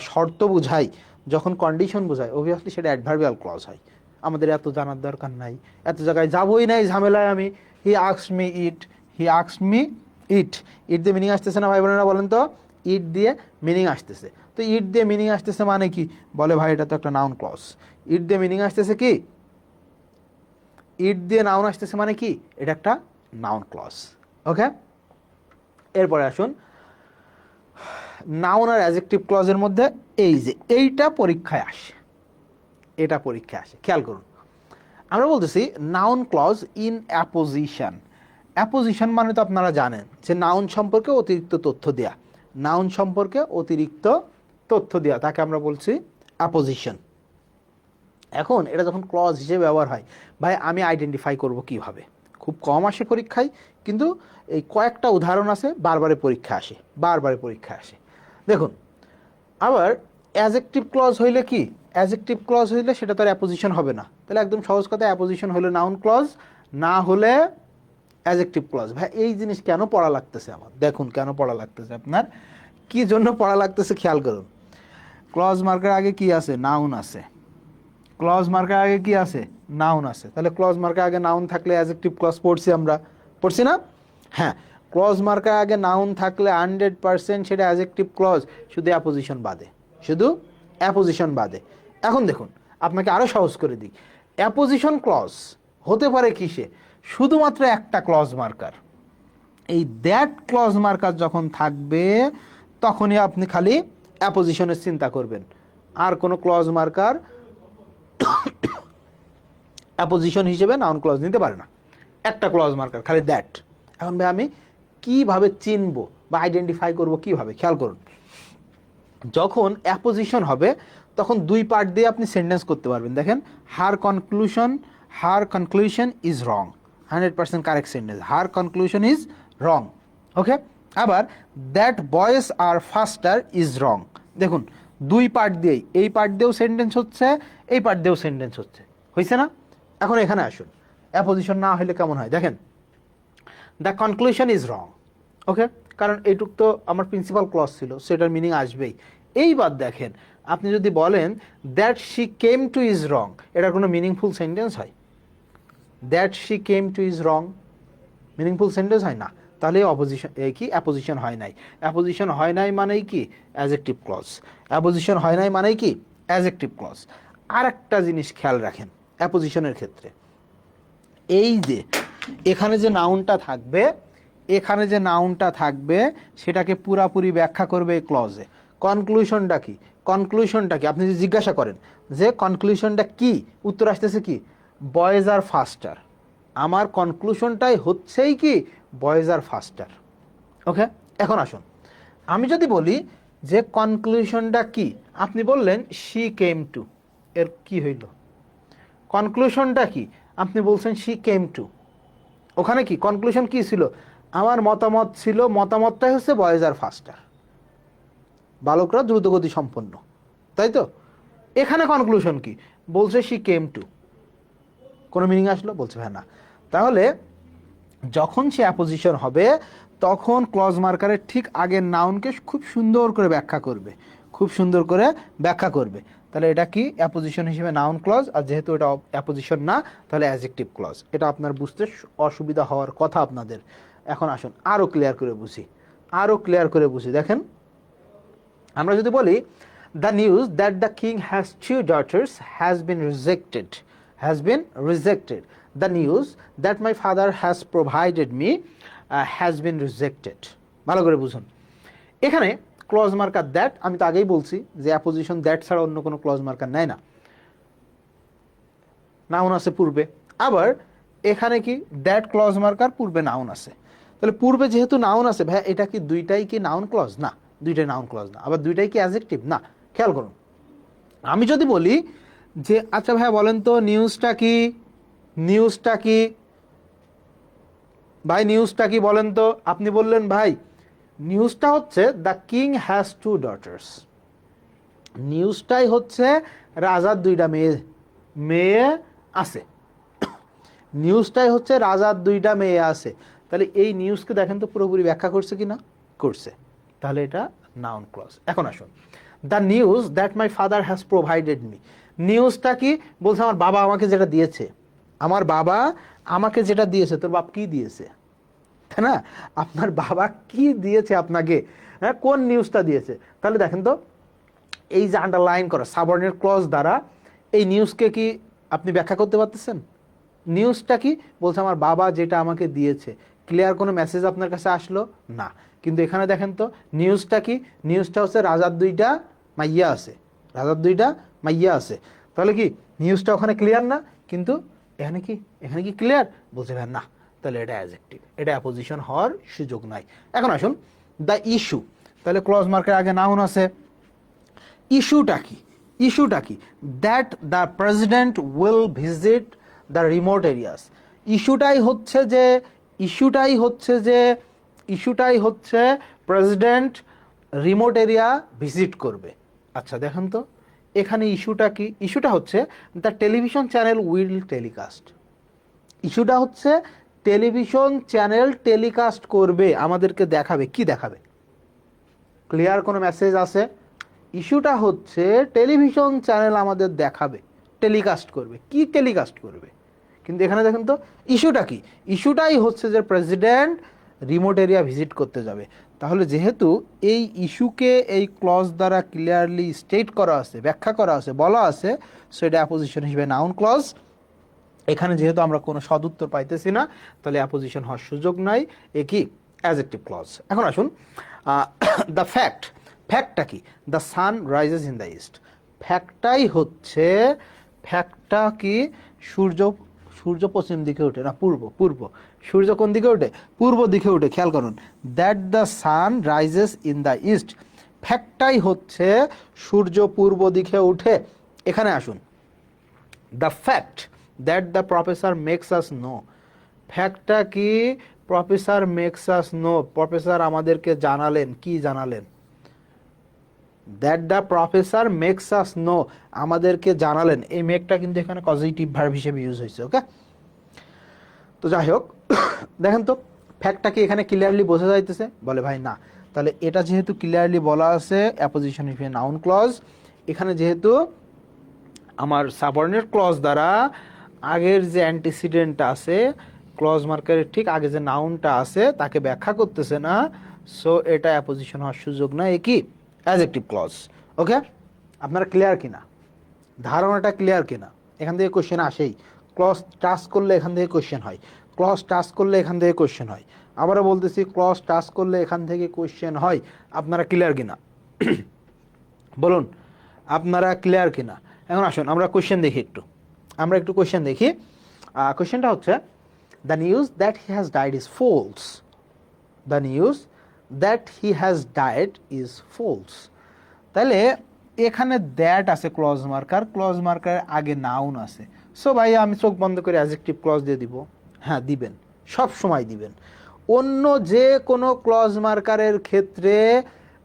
শর্ত বুঝাই, যখন কন্ডিশন বোঝায়, অবভিয়াসলি সেটা অ্যাডভার্বিয়াল ক্লজ হয়। আমাদের এত জানার দরকার নাই, এত জায়গায় যাবোই নাই ঝামেলায় আমি। He asked me it, he asked me it, it দিয়ে মিনিং আসতেছে না ভাই বোনেরা, বলেন তো? ইট দিয়ে মিনিং আসতেছে। তো ইট দিয়ে মিনিং আসতেছে মানে কি? বলে ভাই এটা তো একটা নাউন ক্লজ। ইট দিয়ে মিনিং আসতেছে কি? ইট দিয়ে নাউন আসতেছে মানে কি? এটা একটা নাউন ক্লজ। ওকে, এরপরে আসুন নাউন আর অ্যাডজেক্টিভ ক্লজের মধ্যে এই যে এইটা পরীক্ষায় আসে, এটা পরীক্ষায় আসে, খেয়াল করুন। আমরা বলতেছি noun clause in apposition. Apposition মানে তো আপনারা জানেন যে নাউন সম্পর্কে অতিরিক্ত তথ্য দেয়া, নাউন সম্পর্কে অতিরিক্ত তথ্য দেয়া, তাকে আমরা বলছি অ্যাপোজিশন। এখন এটা যখন ক্লজ হিসেবে ব্যবহার হয়, ভাই আমি আইডেন্টিফাই করব কিভাবে? খুব কম আসে পরীক্ষায়, কিন্তু এই কয়েকটা উদাহরণ আছে, বারবারে পরীক্ষা আসে, বারবারে পরীক্ষা আসে। দেখুন, আবার অ্যাডজেক্টিভ ক্লজ হইলে কি, অ্যাডজেক্টিভ ক্লজ হইলে সেটা তো আর অ্যাপোজিশন হবে না। তাহলে একদম সহজ কথা, অ্যাপোজিশন হলে নাউন ক্লজ, না হলে অ্যাডজেক্টিভ ক্লজ। ভাই এই জিনিস কেন পড়া লাগতেছে আমার? দেখুন কেন পড়া লাগতেছে আপনার, কি জন্য পড়া লাগতেছে খেয়াল করুন। ক্লজ মার্কের আগে কি আছে? নাউন আছে। ক্লজ মার্কের আগে কি আছে? নাউন আছে। তাহলে ক্লজ মার্কের আগে নাউন থাকলে অ্যাডজেক্টিভ ক্লজ পড়ছি আমরা, পড়ছি না? হ্যাঁ, ক্লজ মার্কের আগে নাউন থাকলে 100% সেটা অ্যাডজেক্টিভ ক্লজ, শুধু অ্যাপোজিশন বাদে, শুধু অ্যাপোজিশন বাদে। এখন দেখুন আপনাকে আরও সহজ করে দিই, অ্যাপোজিশন ক্লজ হতে পারে কিসে? শুধুমাত্র একটা ক্লজ মার্কার। এই দ্যাট ক্লজ মার্কার যখন থাকবে তখনই আপনি খালি অ্যাপোজিশনের চিন্তা করবেন, আর কোনো ক্লজ মার্কার অ্যাপোজিশন হিসেবে নাউন ক্লজ নিতে পারে না। একটা ক্লজ মার্কার খালি দ্যাট। এখন ভাই আমি কিভাবে চিনবো বা আইডেন্টিফাই করব কিভাবে? খেয়াল করুন, যখন অ্যাপোজিশন হবে তখন দুই পার্ট দিয়ে আপনি সেন্টেন্স করতে পারবেন। দেখেন, her conclusion is wrong, 100% correct sentence, her conclusion is wrong. Okay, আবার that boys are faster is wrong. দেখুন দুই পার্ট দিয়েই, এই পার্ট দিয়েও সেন্টেন্স হচ্ছে, এই পার্ট দিয়েও সেন্টেন্স হচ্ছে, হয়েছে না? এখন এখানে আসুন, অ্যাপোজিশন না হলে কেমন হয় দেখেন, দ্য কনক্লুশন ইজ রং। ওকে, কারণ এইটুক তো আমার প্রিন্সিপাল ক্লজ ছিল, সেটার মিনিং আসবেই। এইবার দেখেন, আপনি যদি বলেন that she came to is wrong, এটার কোনো মিনিংফুল সেন্টেন্স হয়? That she came to is wrong meaningful sentence হয় না। তাহলে অপোজিশন কি অ্যাপোজিশন হয় নাই। অ্যাপোজিশন হয় নাই মানেই কি? Adjective clause. অ্যাপোজিশন হয় নাই মানেই কি? Adjective clause. আর একটা জিনিস খেয়াল রাখেন অ্যাপোজিশনের ক্ষেত্রে, এই যে এখানে যে নাউনটা থাকবে, এখানে যে নাউনটা থাকবে সেটাকে পুরাপুরি ব্যাখ্যা করবে এই ক্লজে। কনক্লুশনটা কি? কনক্লুশনটা কি আপনি যদি জিজ্ঞাসা করেন যে কনক্লুশনটা কি, উত্তর আসতেছে কি? Boys are ফাস্টার। আমার কনক্লুশনটাই হচ্ছেই কি বয়েজ আর ফাস্টার। ওকে, এখন আসুন আমি যদি বলি যে কনক্লুশনটা কি, আপনি বললেন শি কেম টু, এর কি হইল? কনক্লুশনটা কি? আপনি বলছেন শি কেম টু, ওখানে কি কনক্লুশন কি ছিল? আমার মতামত ছিল, মতামতটাই হচ্ছে বয়েজ আর ফাস্টার, বালকরা দ্রুতগতি সম্পন্ন, তাই তো? এখানে কনক্লুশন কি? বলছে শি কেম টু, কোনো মিনিং আসলো? বলছে হ্যাঁ না। তাহলে যখন সে অ্যাপোজিশন হবে তখন ক্লজ মার্কারের ঠিক আগের নাউনকে খুব সুন্দর করে ব্যাখ্যা করবে, খুব সুন্দর করে ব্যাখ্যা করবে। তাহলে এটা কি অ্যাপোজিশন হিসেবে নাউন ক্লজ, আর যেহেতু এটা অ্যাপোজিশন না তাহলে অ্যাডজেক্টিভ ক্লজ। এটা আপনার বুঝতে অসুবিধা হওয়ার কথা আপনাদের। এখন আসুন আরও ক্লিয়ার করে বুঝি, আরও ক্লিয়ার করে বুঝি। দেখেন আমরা যদি বলি the news that the king has 2 daughters has been rejected, has been rejected, the news that my father has provided me has been rejected. ভালো করে বুঝুন, এখানে ক্লজ মার্কার দ্যাট, আমি তো আগেই বলছি যে অ্যাপোজিশন দ্যাট ছাড়া অন্য কোনো ক্লজ মার্কার নেয় না, নাউন আছে পূর্বে, আবার এখানে কি দ্যাট ক্লজ মার্কার, পূর্বে নাউন আছে। তাহলে পূর্বে যেহেতু নাউন আছে, ভাই এটা কি দুইটাই কি নাউন ক্লজ? না, দুইটাই নাউন ক্লজ না। আবার দুইটাই কি অ্যাডজেক্টিভ? না। খেয়াল করুন, আমি যদি বলি যে আচ্ছা ভাই বলেন তো নিউজটা কি, নিউজটা কি ভাই, নিউজটা কি বলেন তো? আপনি বললেন ভাই নিউজটা হচ্ছে দ্য কিং হ্যাজ 2 daughters, নিউজটাই হচ্ছে রাজার 2টা মেয়ে মেয়ে আছে, নিউজটাই হচ্ছে রাজার 2টা মেয়ে আছে। তাহলে এই নিউজকে দেখেন তো পুরোপুরি ব্যাখ্যা করছে কি না? করছে। তাহলে এটা নাউন ক্লজ। এখন আসুন the news that my father has provided me, নিউজটা কি? বলছে আমার বাবা আমাকে যেটা দিয়েছে, আমার বাবা আমাকে যেটা দিয়েছে। তোর বাপ কি দিয়েছে? তাই না? আপনার বাবা কি দিয়েছে আপনাকে? হ্যাঁ, কোন নিউজটা দিয়েছে? তাহলে দেখেন তো এই যে আন্ডারলাইন করা সাবঅর্ডিনেট ক্লজ দ্বারা এই নিউজকে কি আপনি ব্যাখ্যা করতে পারতেছেন? নিউজটা কি? বলছে আমার বাবা যেটা আমাকে দিয়েছে। ক্লিয়ার কোনো মেসেজ আপনার কাছে আসলো না, কিন্তু এখানে দেখেন তো নিউজটা কি? নিউজটা হচ্ছে রাজার 2টা মাইয়া আছে, রাজার 2টা মাইয়া আছে। তাহলে কি নিউজটা ওখানে ক্লিয়ার না? কিন্তু এখানে কি, এখানে কি ক্লিয়ার? বলছে ভাই না, তাহলে এটা অ্যাডজেক্টিভ, এটা অ্যাপোজিশন হওয়ার সুযোগ নাই। এখন আসুন দ্য ইস্যু, তাহলে ক্লজ মার্কের আগে নাউন আছে, ইস্যুটা কি? ইস্যুটা কি? That the president will visit the remote areas, ইস্যুটাই হচ্ছে যে, ইস্যুটাই হচ্ছে যে, ইস্যুটাই হচ্ছে প্রেসিডেন্ট রিমোট এরিয়া ভিজিট করবে। আচ্ছা দেখেন তো এখানে ইস্যুটা কি? ইস্যুটা হচ্ছে the television channel will telecast, ইস্যুটা হচ্ছে টেলিভিশন চ্যানেল টেলিকাস্ট করবে, আমাদেরকে দেখাবে। কি দেখাবে? ক্লিয়ার কোনো মেসেজ আছে? ইস্যুটা হচ্ছে টেলিভিশন চ্যানেল আমাদের দেখাবে, টেলিকাস্ট করবে। কি টেলিকাস্ট করবে? কিন্তু এখানে দেখেন তো ইস্যুটা কি? ইস্যুটাই হচ্ছে যে প্রেসিডেন্ট রিমোট এরিয়া ভিজিট করতে যাবে। তাহলে যেহেতু এই ইস্যুকে এই ক্লজ দ্বারা ক্লিয়ারলি স্টেট করা আছে, ব্যাখ্যা করা আছে, বলা আছে, সো এটা অ্যাপোজিশন হিসেবে নাউন ক্লজ। এখানে যেহেতু আমরা কোনো সদুত্তর পাইতেছি না, তাহলে অ্যাপোজিশন হওয়ার সুযোগ নাই, এ কি অ্যাডজেক্টিভ ক্লজ। এখন আসুন দ্য ফ্যাক্ট, ফ্যাক্টটা কি? The sun rises in the east, ফ্যাক্টটাই হচ্ছে, ফ্যাক্টটা কি? সূর্য, সূর্য পশ্চিম দিকে ওঠে না, পূর্ব, পূর্ব। সূর্য কোন দিকে ওঠে? পূর্ব দিকে ওঠে। খেয়াল করুন that the sun rises in the east, ফ্যাক্টটাই হচ্ছে সূর্য পূর্ব দিকে উঠে। এখানে আসুন the fact that the professor makes us know, ফ্যাক্টটা কি? Professor makes us know, professor আমাদেরকে জানালেন। কি জানালেন? That the professor makes us know, আমাদেরকে জানালেন। এই মেকটা কিন্তু এখানে পজিটিভ ভার্ব হিসেবে ইউজ হয়েছে। ওকে, তো যাই হোক দেখেন তো ফ্যাক্টটা কি এখানে ক্লিয়ারলি বোঝা যাইতেছে? বলে ভাই না। তাহলে এটা যেহেতু ক্লিয়ারলি বলা আছে অ্যাপোজিশন হিসেবে নাউন ক্লজ, এখানে যেহেতু আমার সাবঅর্ডিনেট ক্লজ দ্বারা আগের যে অ্যান্টিসিডেন্টটা আছে, ক্লজ মার্কারের ঠিক আগে যে নাউনটা আছে তাকে ব্যাখ্যা করতেছে না, সো এটা অ্যাপোজিশন হওয়ার সুযোগ না, এ কি অ্যাডজেক্টিভ ক্লজ। ওকে, আপনারা ক্লিয়ার কিনা? ধারণাটা ক্লিয়ার কিনা? এখান থেকে কোশ্চেন আসেই, ক্লজ টাচ করলে এখান থেকে কোশ্চেন হয়, ক্লজ টাচ করলে এখান থেকে কোশ্চেন হয়। আবারও বলতেছি ক্লজ টাচ করলে এখান থেকে কোশ্চেন হয়। আপনারা ক্লিয়ার কিনা বলুন, আপনারা ক্লিয়ার কিনা? এখন আসুন আমরা কোশ্চেন দেখি একটু, আমরা একটু কোশ্চেন দেখি। কোশ্চেনটা হচ্ছে the news that he has died is false, the news that he has died is false. তাহলে এখানে দ্যাট আছে ক্লজ মার্কার, ক্লজ মার্কারের আগে নাউন আছে। সো ভাই আমি চোখ বন্ধ করে অ্যাডজেক্টিভ ক্লজ দিয়ে দিব? হ্যাঁ দিবেন, সব সময় দিবেন। অন্য যে কোনো ক্লজ মার্কারের ক্ষেত্রে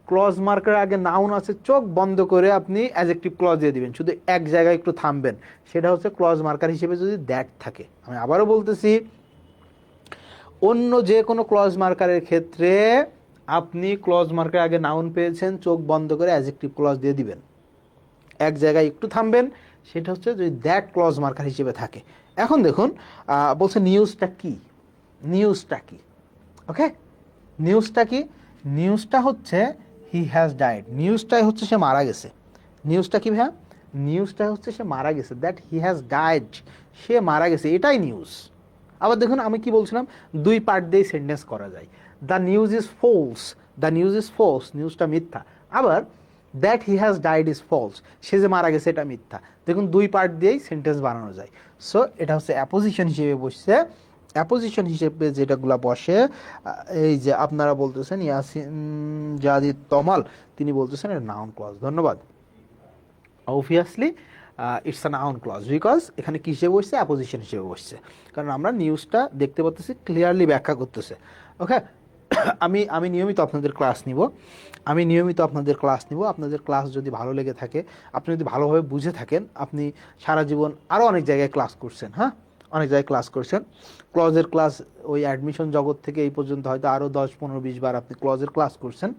ক্লজ মার্কারের আগে নাউন আছে, চোখ বন্ধ করে আপনি অ্যাডজেক্টিভ ক্লজ দিয়ে দিবেন। শুধু এক জায়গায় একটু থামবেন, সেটা হচ্ছে ক্লজ মার্কার হিসেবে যদি দ্যাট থাকে। আমি আবারও বলতেছি, অন্য যে কোনো ক্লজ মার্কারের ক্ষেত্রে আপনি ক্লজ মার্কার আগে নাউন পেয়েছেন, চোখ বন্ধ করে অ্যাডজেক্টিভ ক্লজ দিয়ে দিবেন। এক জায়গায় একটু থামবেন, সেটা হচ্ছে যদি দ্যাট ক্লজ মার্কার হিসেবে থাকে। এখন দেখুন বলছে নিউজটা কি, নিউজটা কি? ওকে, নিউজটা কি? নিউজটা হচ্ছে হি হ্যাজ ডাইড, নিউজটাই হচ্ছে সে মারা গেছে। নিউজটা কি ভাইয়া? নিউজটা হচ্ছে সে মারা গেছে, দ্যাট হি হ্যাজ ডাইড, সে মারা গেছে, এটাই নিউজ। আবার দেখুন আমি কি বলছিলাম, দুই পার্ট দিয়ে সেন্টেন্স করা যায়। The news is false, the news is false, নিউজটা মিথ্যা। আবার that he has died is false, সে যে মারা গেছে এটা মিথ্যা। দেখুন দুই পার্ট দিয়েই সেন্টেন্স বানানো যায়। সো এটা হচ্ছে অ্যাপোজিশন হিসেবে বসছে। অ্যাপোজিশন হিসেবে যেটাগুলা বসে, এই যে আপনারা বলতেছেন ইয়াসিন জাদিদ তমাল, তিনি বলতেছেন এটা নাউন ক্লজ। ধন্যবাদ। Obviously it's a noun clause, because এখানে কি হিসেবে বসছে? অ্যাপোজিশন হিসেবে বসছে, কারণ আমরা নিউজটা দেখতে পাচ্ছি, ক্লিয়ারলি ব্যাখ্যা করতেছে। ওকে, আমি নিয়মিত আপনাদের ক্লাস নিব, আমি নিয়মিত আপনাদের ক্লাস নিব। আপনাদের ক্লাস যদি ভালো লেগে থাকে, আপনি যদি ভালোভাবে বুঝে থাকেন, আপনি সারা জীবন আরও অনেক জায়গায় ক্লাস করছেন, হ্যাঁ অনেক জায়গায় ক্লাস করছেন। ক্লজের ক্লাস ওই অ্যাডমিশন জগৎ থেকে এই পর্যন্ত হয়তো আরও 10, 15, 20 বার আপনি ক্লজের ক্লাস করছেন,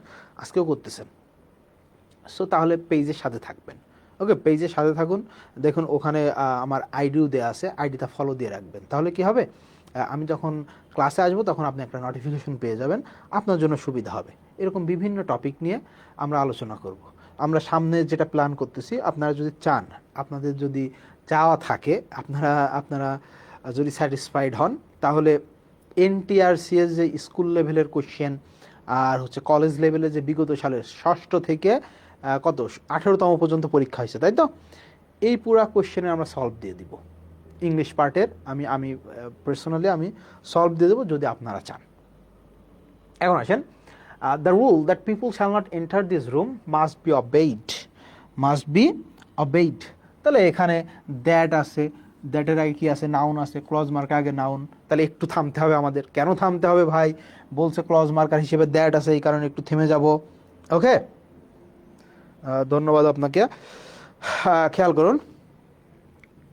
আজকেও করতেছেন। সো তাহলে পেজের সাথে থাকবেন। ওকে, পেজের সাথে থাকুন। দেখুন ওখানে আমার আইডিও দেওয়া আছে, আইডিটা ফলো দিয়ে রাখবেন। তাহলে কি হবে, আমি যখন ক্লাসে আসবো তখন আপনি একটা নোটিফিকেশন পেয়ে যাবেন, আপনার জন্য সুবিধা হবে। এরকম বিভিন্ন টপিক নিয়ে আমরা আলোচনা করব। আমরা সামনে যেটা প্ল্যান করতেছি, আপনারা যদি চান, আপনাদের যদি চাওয়া থাকে, আপনারা যদি স্যাটিসফাইড হন, তাহলে এনটিআরসিএস যে স্কুল লেভেলের কোশ্চেন আর হচ্ছে কলেজ লেভেলে যে বিগত সালের 6ষ্ঠ থেকে কত 18তম পর্যন্ত পরীক্ষা হয়েছে, তাই তো, এই পুরা কোশ্চেনে আমরা সলভ দিয়ে দিব। ইংলিশ পার্টের আমি পার্সোনালি আমি সলভ দিয়ে দেবো যদি আপনারা চান। এখন আসেন, the rule that people shall not enter this room must be obeyed, must be obeyed. তাহলে এখানে দ্যাট আছে, দ্যাটের আগে কি আছে? নাউন আছে, ক্লজ মার্কার আগে নাউন। তাহলে একটু থামতে হবে আমাদের। কেন থামতে হবে ভাই? বলছে ক্লজ মার্কার হিসেবে দ্যাট আছে, এই কারণে একটু থেমে যাব। ওকে, ধন্যবাদ আপনাকে। খেয়াল করুন,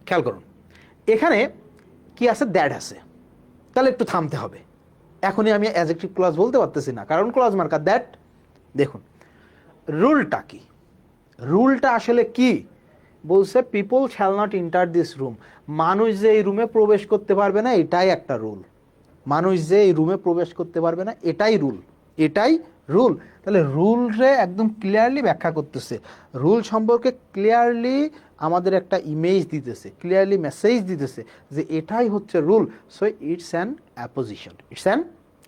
খেয়াল করুন, এখানে কি আছে? দ্যাট আছে, তাহলে একটু থামতে হবে। এখনই আমি অ্যাডজেক্টিভ ক্লজ বলতে পারতেছি না, কারণ ক্লজ মার্কার দ্যাট। দেখুন রুলটা কি, রুলটা আসলে কি বলছে? People shall not enter this room, মানুষ যে এই রুমে প্রবেশ করতে পারবে না, এটাই একটা রুল। মানুষ যে এই রুমে প্রবেশ করতে পারবে না, এটাই রুল, এটাই রুল। তাহলে রুলরে একদম ক্লিয়ারলি ব্যাখ্যা করতেছে, রুল সম্পর্কে ক্লিয়ারলি আমাদের একটা ইমেজ দিতেছে, ক্লিয়ারলি মেসেজ দিতেছে যে এটাই হচ্ছে rule. So it's an apposition, it's an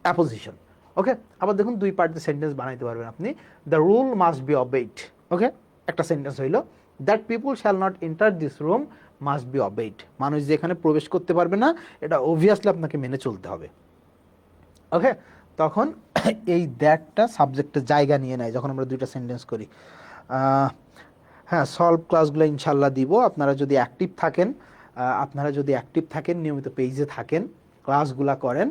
apposition. Okay, আবার দেখুন দুই পার্টে সেন্টেন্স বানাইতে পারবেন আপনি। The rule must be obeyed. Okay, একটা সেন্টেন্স হইল that people shall not enter this room must be obeyed, মানুষ যে এখানে প্রবেশ করতে পারবে না, এটা অবভিয়াসলি আপনাকে মেনে চলতে হবে। ওকে, তখন এই দ্যাটটা সাবজেক্টের জায়গা নিয়ে নেয় যখন আমরা দুইটা সেন্টেন্স করি। হ্যাঁ, সলভ ক্লাসগুলো ইনশাল্লাহ দিব। আপনারা যদি অ্যাক্টিভ থাকেন, নিয়মিত পেজে থাকেন, ক্লাসগুলা করেন,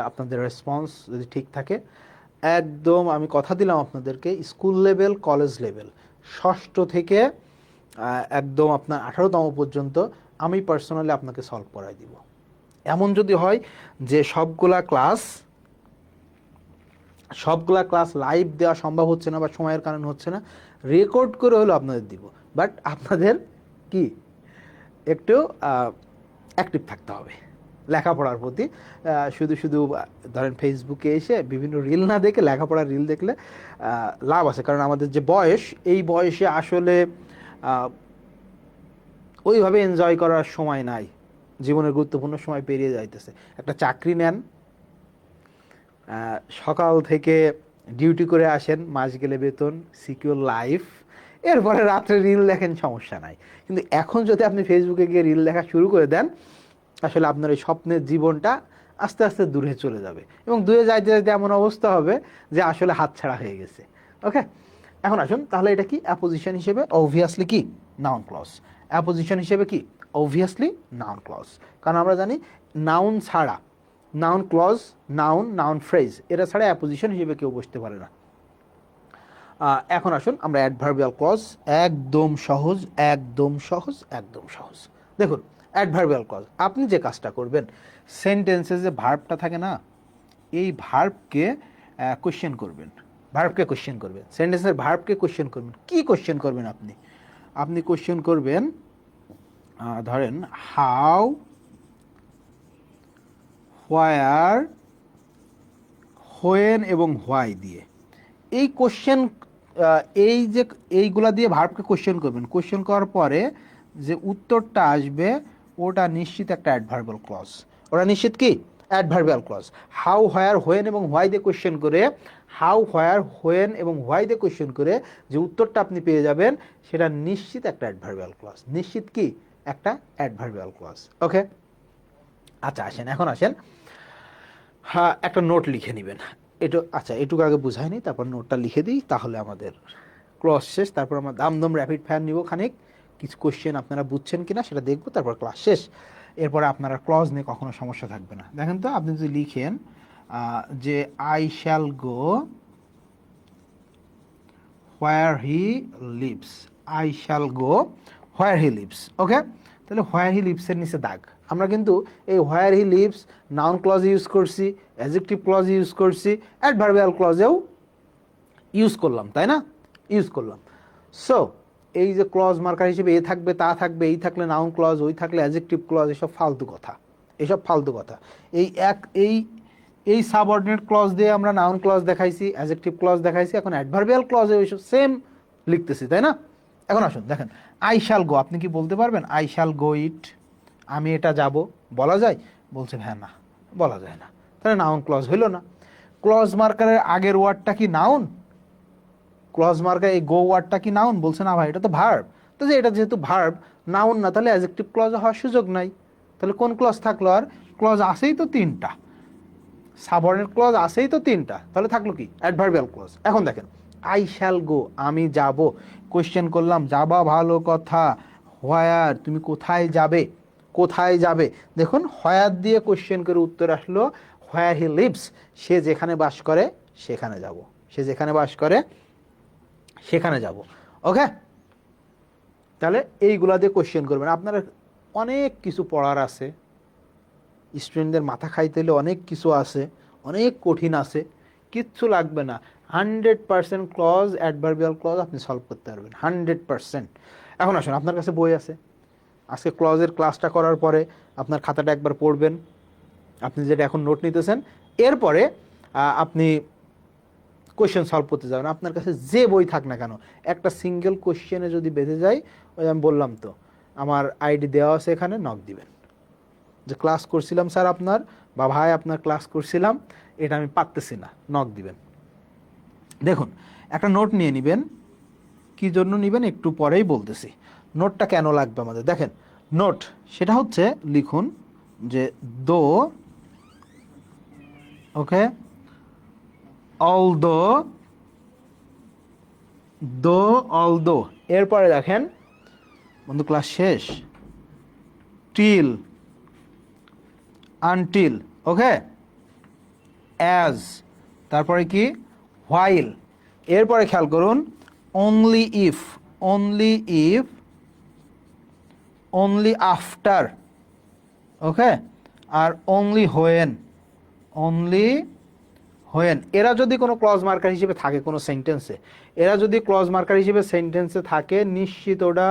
আপনাদের রেসপন্স যদি ঠিক থাকে, একদম আমি কথা দিলাম আপনাদেরকে, স্কুল লেভেল, কলেজ লেভেল, 6ষ্ঠ থেকে একদম আপনার 18তম পর্যন্ত আমি পার্সোনালি আপনাকে সলভ করাই দিব। এমন যদি হয় যে সবগুলা ক্লাস লাইভ দেওয়া সম্ভব হচ্ছে না বা সময়ের কারণে হচ্ছে না, রেকর্ড করে হলো আপনাদের দিব। বাট আপনাদের কি একটু অ্যাক্টিভ থাকতে হবে লেখাপড়ার প্রতি। শুধু ধরেন ফেসবুকে এসে বিভিন্ন রিল না দেখে লেখাপড়ার রিল দেখলে লাভ আছে। কারণ আমাদের যে বয়স, এই বয়সে আসলে ওইভাবে এনজয় করার সময় নাই, জীবনের গুরুত্বপূর্ণ সময় পেরিয়ে যাইতেছে। একটা চাকরি নেন, সকাল থেকে ডিউটি করে আসেন, মাস গেলে বেতন, সিকিউর লাইফ, এরপরে রাত্রে রিল দেখেন, সমস্যা নাই। কিন্তু এখন যদি আপনি ফেসবুকে গিয়ে রিল দেখা শুরু করে দেন, আসলে আপনার এই স্বপ্নের জীবনটা আস্তে আস্তে দূরে চলে যাবে এবং দূরে যাইতে যাইতে এমন অবস্থা হবে যে আসলে হাতছাড়া হয়ে গেছে। ওকে, এখন আসুন তাহলে এটা কি অ্যাপোজিশন হিসেবে অবভিয়াসলি কি নাউন ক্লজ। অ্যাপোজিশন হিসেবে কি অবভিয়াসলি নাউন ক্লজ, কারণ আমরা জানি নাউন ছাড়া, noun clause, noun, noun phrase, এটা ছাড়া অ্যাপোজিশন হিসেবে কেউ বসতে পারে না। এখন আসুন আমরা অ্যাডভার্বিয়াল ক্লজ, একদম সহজ, একদম সহজ, একদম সহজ। দেখুন অ্যাডভার্বিয়াল ক্লজ, আপনি যে কাজটা করবেন, সেন্টেন্সে যে ভার্বটা থাকে না, এই ভার্বকে কোয়েশ্চেন করবেন, ভার্বকে কোয়েশ্চেন করবেন, সেন্টেন্সের ভার্বকে কোয়েশ্চেন করবেন। কি কোয়েশ্চেন করবেন আপনি? আপনি কোয়েশ্চেন করবেন ধরেন হাউ, হোয়ার, হোয়েন এবং হোয়াই দিয়ে। এই কোশ্চেন, এই যে এইগুলা দিয়ে ভার্বকে কোশ্চেন করবেন, কোশ্চেন করার পরে যে উত্তরটা আসবে ওটা নিশ্চিত একটা অ্যাডভার্বিয়াল ক্লজ, ওটা নিশ্চিত কি adverbial clause. How, where, when এবং হোয়াই দিয়ে কোশ্চেন করে, হাউ, হোয়ার, হোয়েন এবং হোয়াই দিয়ে কোশ্চেন করে যে উত্তরটা আপনি পেয়ে যাবেন সেটা নিশ্চিত একটা অ্যাডভার্বিয়াল ক্লজ, নিশ্চিত কি একটা অ্যাডভার্বিয়াল ক্লজ। ওকে, আচ্ছা আসেন, এখন আসেন, হ্যাঁ একটা নোট লিখে নেবেন। আচ্ছা এটুকু আগে বুঝাইনি, তারপর নোটটা লিখে দিই, তাহলে আমাদের ক্লাস শেষ। তারপর আমরা দামদম র্যাপিড ফায়ার নিব খানিক, কিছু কোশ্চেন আপনারা বুঝছেন কিনা সেটা দেখবো, তারপর ক্লাস শেষ। এরপরে আপনারা ক্লজ নিয়ে কখনো সমস্যা থাকবে না। দেখেন তো, আপনি যদি লিখেন যে I shall go where he lives, I shall go where he lives. Okay, তাহলে হোয়ার হি লিভসের নিচে দাগ। আমরা কিন্তু এই where he lives noun clause use করছি, অ্যাডজেক্টিভ ক্লজ ইউজ করছি, অ্যাডভার্বিয়াল ক্লজেও ইউজ করলাম, তাই না? ইউজ করলাম। সো এই যে ক্লজ মার্কার হিসেবে এ থাকবে, তা থাকবে, এই থাকলে নাউন ক্লজ, ওই থাকলে অ্যাডজেক্টিভ ক্লজ, এসব ফালতু কথা, এসব ফালতু কথা। এই সাবঅর্ডিনেট ক্লজ দিয়ে আমরা নাউন ক্লজ দেখাইছি, অ্যাডজেক্টিভ ক্লজ দেখাইছি, এখন অ্যাডভার্বিয়াল ক্লজে ওইসব সেম লিখতেছি, তাই না? এখন আসুন দেখেন, আই শ্যাল গো, আপনি কি বলতে পারবেন আই শ্যাল গো ইট, আমি এটা যাব, বলা যায়? বলছেন হ্যাঁ, না বলা যায় না, তাহলে নাউন ক্লজ হইল না। ক্লজ মার্কারের আগের ওয়ার্ডটা কি নাউন? ক্লজ মার্কার এই গো ওয়ার্ডটা কি নাউন? বলছে না ভাই, এটা তো ভার্ব। তো যে এটা যেহেতু ভার্ব, নাউন না, তাহলে অ্যাডজেক্টিভ ক্লজ হওয়ার সুযোগ নাই। তাহলে কোন ক্লজ থাকলো? আর ক্লজ আসেই তো তিনটা, সাবঅর্ডিনেট ক্লজ আসেই তো তিনটা, তাহলে থাকলো কি অ্যাডভার্বিয়াল ক্লজ। এখন দেখেন, আই শ্যাল গো, আমি যাব, কোয়েশ্চেন করলাম, যাবা ভালো কথা, হোয়ার, তুমি কোথায় যাবে, কোথায় যাবে। দেখুন হোয়ার দিয়ে কোয়েশ্চেন করে উত্তর আসলো হোয়ার হি লিভস, সে যেখানে বাস করে সেখানে যাব, সে যেখানে বাস করে সেখানে যাব। ওকে, তাহলে এইগুলা দিয়ে কোয়েশ্চেন করবেন। আপনারা অনেক কিছু পড়ার আছে, স্টুডেন্টদের মাথা খাইতে হলে অনেক কিছু আছে, অনেক কঠিন আছে, কিচ্ছু লাগবে না। 100% ক্লজ, অ্যাডভার্বিয়াল ক্লজ আপনি সলভ করতে পারবেন 100%। এখন আসুন, আপনার কাছে বই আছে, আজকে ক্লজের ক্লাসটা করার পরে আপনার খাতাটা একবার পড়বেন, আপনি যেটা এখন নোট নিতেছেন, এরপরে আপনি কোয়েশ্চেন সলভ করতে যাবেন। আপনার কাছে যে বই থাক না কেন, একটা সিঙ্গেল কোয়েশ্চেনে যদি বেঁধে যায়, ওই আমি বললাম তো, আমার আইডি দেওয়া আছে, এখানে নক দিবেন যে ক্লাস করছিলাম স্যার আপনার, বা ভাই আপনার ক্লাস করছিলাম, এটা আমি পারতেছি না, নক দিবেন। দেখুন একটা নোট নিয়ে নেবেন, কি জন্য নেবেন একটু পরেই বলতেছি। নোটটা কেন লাগবে আমাদের, দেখেন নোট সেটা হচ্ছে, লিখুন যে দো, ওকে, অলদো, অলদো, এরপরে দেখেন বন্ধু ক্লাস শেষ, টিল, আনটিল, ওকে, অ্যাজ, তারপরে কি হোয়াইল, এরপরে খেয়াল করুন only if, only if, only after, okay, আর অনলি হোয়েন, অনলি হোয়েন। এরা যদি কোনো ক্লজ মার্কার হিসেবে থাকে কোনো সেন্টেন্সে, এরা যদি ক্লজ মার্কার হিসেবে সেন্টেন্সে থাকে, নিশ্চিত ওটা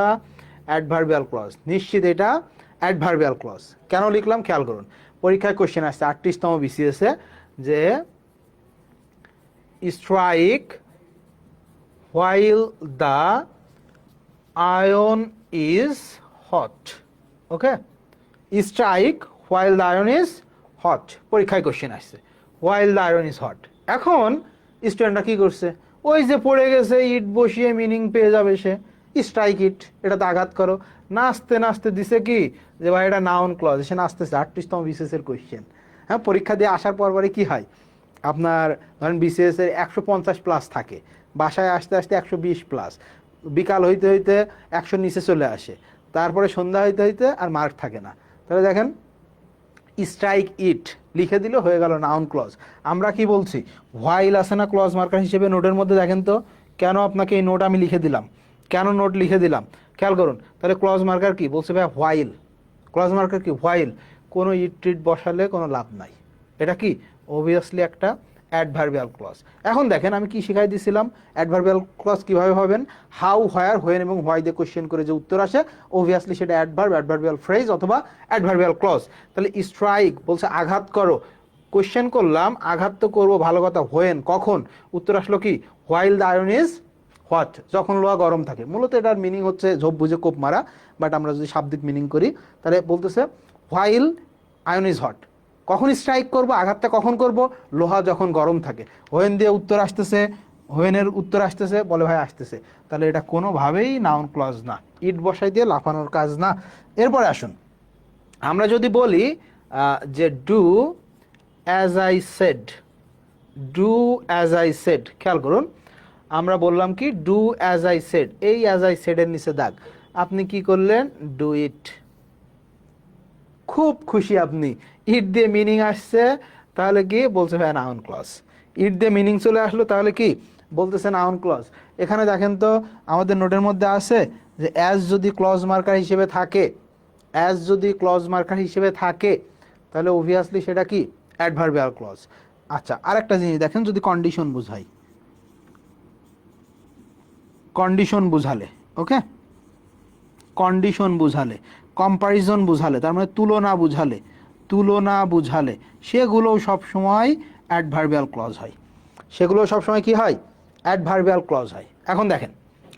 অ্যাডভার্বিয়াল ক্লজ, নিশ্চিত এটা অ্যাডভার্বিয়াল ক্লজ। কেন লিখলাম খেয়াল করুন, পরীক্ষায় কোশ্চেন আসছে 38তম বিসিএসে, যে strike while the ion is hot, okay, strike while the ion is hot, পরীক্ষায় কোশ্চেন আসছে while the iron is hot. এখন স্টুডেন্টরা কি করছে, ওই যে পড়ে গেছে ইট বসিয়ে মিনিং পেয়ে যাবে সে, স্ট্রাইক ইট, এটাতে আঘাত করো, নাচতে নাচতে দিছে কি যে ভাই এটা নাউন ক্লজ, এখানে আসতেছে 38তম বিসিএস এর কোয়েশ্চেন। হ্যাঁ, পরীক্ষা দিয়ে আসার পরে কি হয়, আপনার ধরেন বিসিএস এর 150+ থাকে, বাসায় আসতে আসতে 120+, বিকাল হইতে হইতে 100 নিচে চলে আসে, তারপরে সন্ধ্যা হইতে হইতে আর মার্ক থাকে না। তাহলে দেখেন স্ট্রাইক ইট লিখে দিল, হয়ে গেল নাউন ক্লজ। আমরা কি বলছি, হোয়াইল আছে না ক্লজ মার্কার হিসেবে নোটের মধ্যে, দেখেন তো কেন আপনাকে এই নোট আমি লিখে দিলাম, কেন নোট লিখে দিলাম খেয়াল করুন। তাহলে ক্লজ মার্কার কি বলছে ভাই, হোয়াইল। ক্লজ মার্কার কি, হোয়াইল। কোনো ইট টিট বসালে কোনো লাভ নাই, এটা কি অবভিয়াসলি একটা অ্যাডভার্বিয়াল ক্লজ। এখন দেখেন আমি কি শিখাই দিয়েছিলাম, অ্যাডভার্বিয়াল ক্লজ কিভাবে হবেন, হাউ, হোয়ার, হোয়েন এবং হোয়াই দিয়ে কোশ্চেন করে যে উত্তর আসে অবভিয়াসলি সেটা অ্যাডভার্ব, অ্যাডভার্বিয়াল ফ্রেজ অথবা অ্যাডভার্বিয়াল ক্লজ। তাহলে স্ট্রাইক বলছে আঘাত করো, কোশ্চেন করলাম আঘাত তো করবো, ভালো কথা, হোয়েন কখন, উত্তর আসলো কি while the iron is hot, যখন লোহা গরম থাকে। মূলত এটার মিনিং হচ্ছে ঝোপ বুঝে কোপ মারা, বাট আমরা যদি শাব্দিক মিনিং করি তাহলে বলতেছে হোয়াইল আয়রন ইজ হট, কখন স্ট্রাইক করব, আঘাতটা কখন করব, লোহা যখন গরম থাকে। হোয়েন দিয়ে উত্তর আসতেছে, হোয়েনের উত্তর আসতেছে, বলে ভাই আসতেছে, তাহলে এটা কোনোভাবেই নাউন ক্লজ না, ইট বসাই দিয়ে লাফানোর কাজ না। এরপরে আসুন, আমরা যদি বলি যে do as I said, do as I said, খেয়াল করুন আমরা বললাম কি ডু অ্যাজ আই সেড, এই অ্যাজ আই সেডের নিচে দাগ, আপনি কি করলেন, ডু ইট। খুব খুশি আপনি, ইট দিয়ে মিনিং আসছে, তাহলে কি বলছে ভাই নাউন ক্লজ। ইট দিয়ে মিনিং চলে আসলো, তাহলে কি বলতেছে নাউন ক্লজ। এখানে দেখেন তো আমাদের নোটের মধ্যে আছে যে অ্যাজ যদি ক্লজ মার্কার হিসেবে থাকে, অ্যাজ যদি ক্লজ মার্কার হিসেবে থাকে তাহলে অবভিয়াসলি সেটা কি অ্যাডভার্বিয়াল ক্লজ। আচ্ছা, আরেকটা জিনিস দেখেন, যদি কন্ডিশন বুঝাই, কন্ডিশন বুঝালে, ওকে, কন্ডিশন বুঝালে, কম্পারিজন বুঝালে, তার মানে তুলনা বুঝালে, তুলনা বুঝালে সেগুলোও সবসময় অ্যাডভার্বিয়াল ক্লজ হয়, সেগুলো সবসময় কি হয়, অ্যাডভার্বিয়াল ক্লজ হয়। এখন দেখেন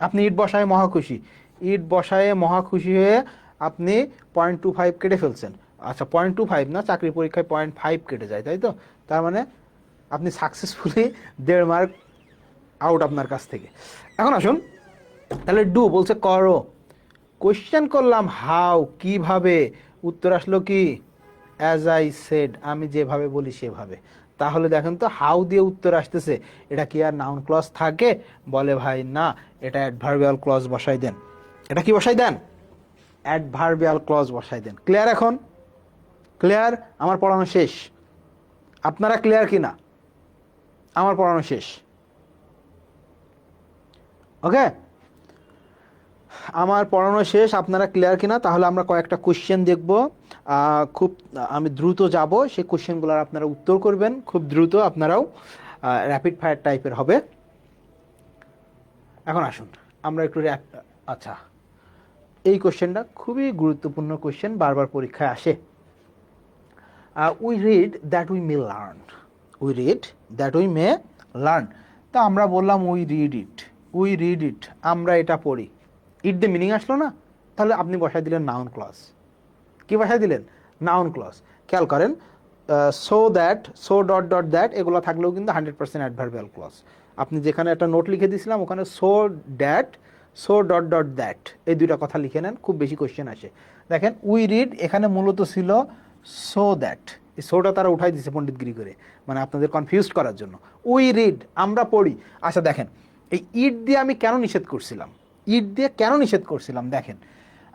আপনি ইট বসায় মহা খুশি, ইট বসায় মহা খুশি হয়ে আপনি 0.25 কেটে ফেলছেন। আচ্ছা 0.25 না, চাকরি পরীক্ষায় 0.5 কেটে যায়, তাই তো, তার মানে আপনি সাকসেসফুলি 1.5 মার্ক আউট আপনার কাছ থেকে। এখন আসুন, তাহলে ডু বলছে করো, কোশ্চেন করলাম হাউ, কিভাবে, উত্তর আসলো কি অ্যাজ আই সেড, আমি যেভাবে বলি সেভাবে। তাহলে দেখেন তো হাউ দিয়ে উত্তর আসতেছে, এটা কি আর নাউন ক্লজ থাকে, বলে ভাই না, এটা অ্যাডভার্বিয়াল ক্লজ বসাই দেন। এটা কি বসাই দেন, অ্যাডভার্বিয়াল ক্লজ বসাই দেন। ক্লিয়ার? এখন ক্লিয়ার? আমার পড়ানো শেষ, আপনারা ক্লিয়ার কি না? আমার পড়ানো শেষ, ওকে, আমার পড়ানো শেষ, আপনারা ক্লিয়ার কিনা? তাহলে আমরা কয়েকটা কোশ্চেন দেখব, খুব আমি দ্রুত যাব, সেই কোশ্চেনগুলোর আপনারা উত্তর করবেন খুব দ্রুত, আপনারাও র্যাপিড ফায়ার টাইপের হবে। এখন আসুন আমরা একটু আচ্ছা, এই কোশ্চেনটা খুবই গুরুত্বপূর্ণ কোশ্চেন, বারবার পরীক্ষায় আসে। We read that we may learn, we read that we may learn, তা আমরা বললাম we read it, we read it, আমরা এটা পড়ি, ইট দ্য মিনিং আসলো না, তাহলে আপনি বসাই দিলেন নাউন ক্লজ। কি বসাই দিলেন, নাউন ক্লজ। খেয়াল করেন, so that, so dot dot that, এগুলো থাকলেও কিন্তু 100% অ্যাডভার্বিয়াল ক্লজ। আপনি যেখানে একটা নোট লিখে দিয়েছিলাম ওখানে so that, so dot dot that, এই দুইটা কথা লিখে নেন, খুব বেশি কোশ্চেন আসে। দেখেন উই রিড এখানে মূলত ছিল সো দ্যাট, এই সোটা তারা উঠাই দিচ্ছে পণ্ডিতগিরি করে, মানে আপনাদের কনফিউজড করার জন্য। উই রিড আমরা পড়ি। আচ্ছা দেখেন, এই ইট দিয়ে আমি কেন নিষেধ করছিলাম, ইট দিয়ে কেন নিষেধ করছিলাম, দেখেন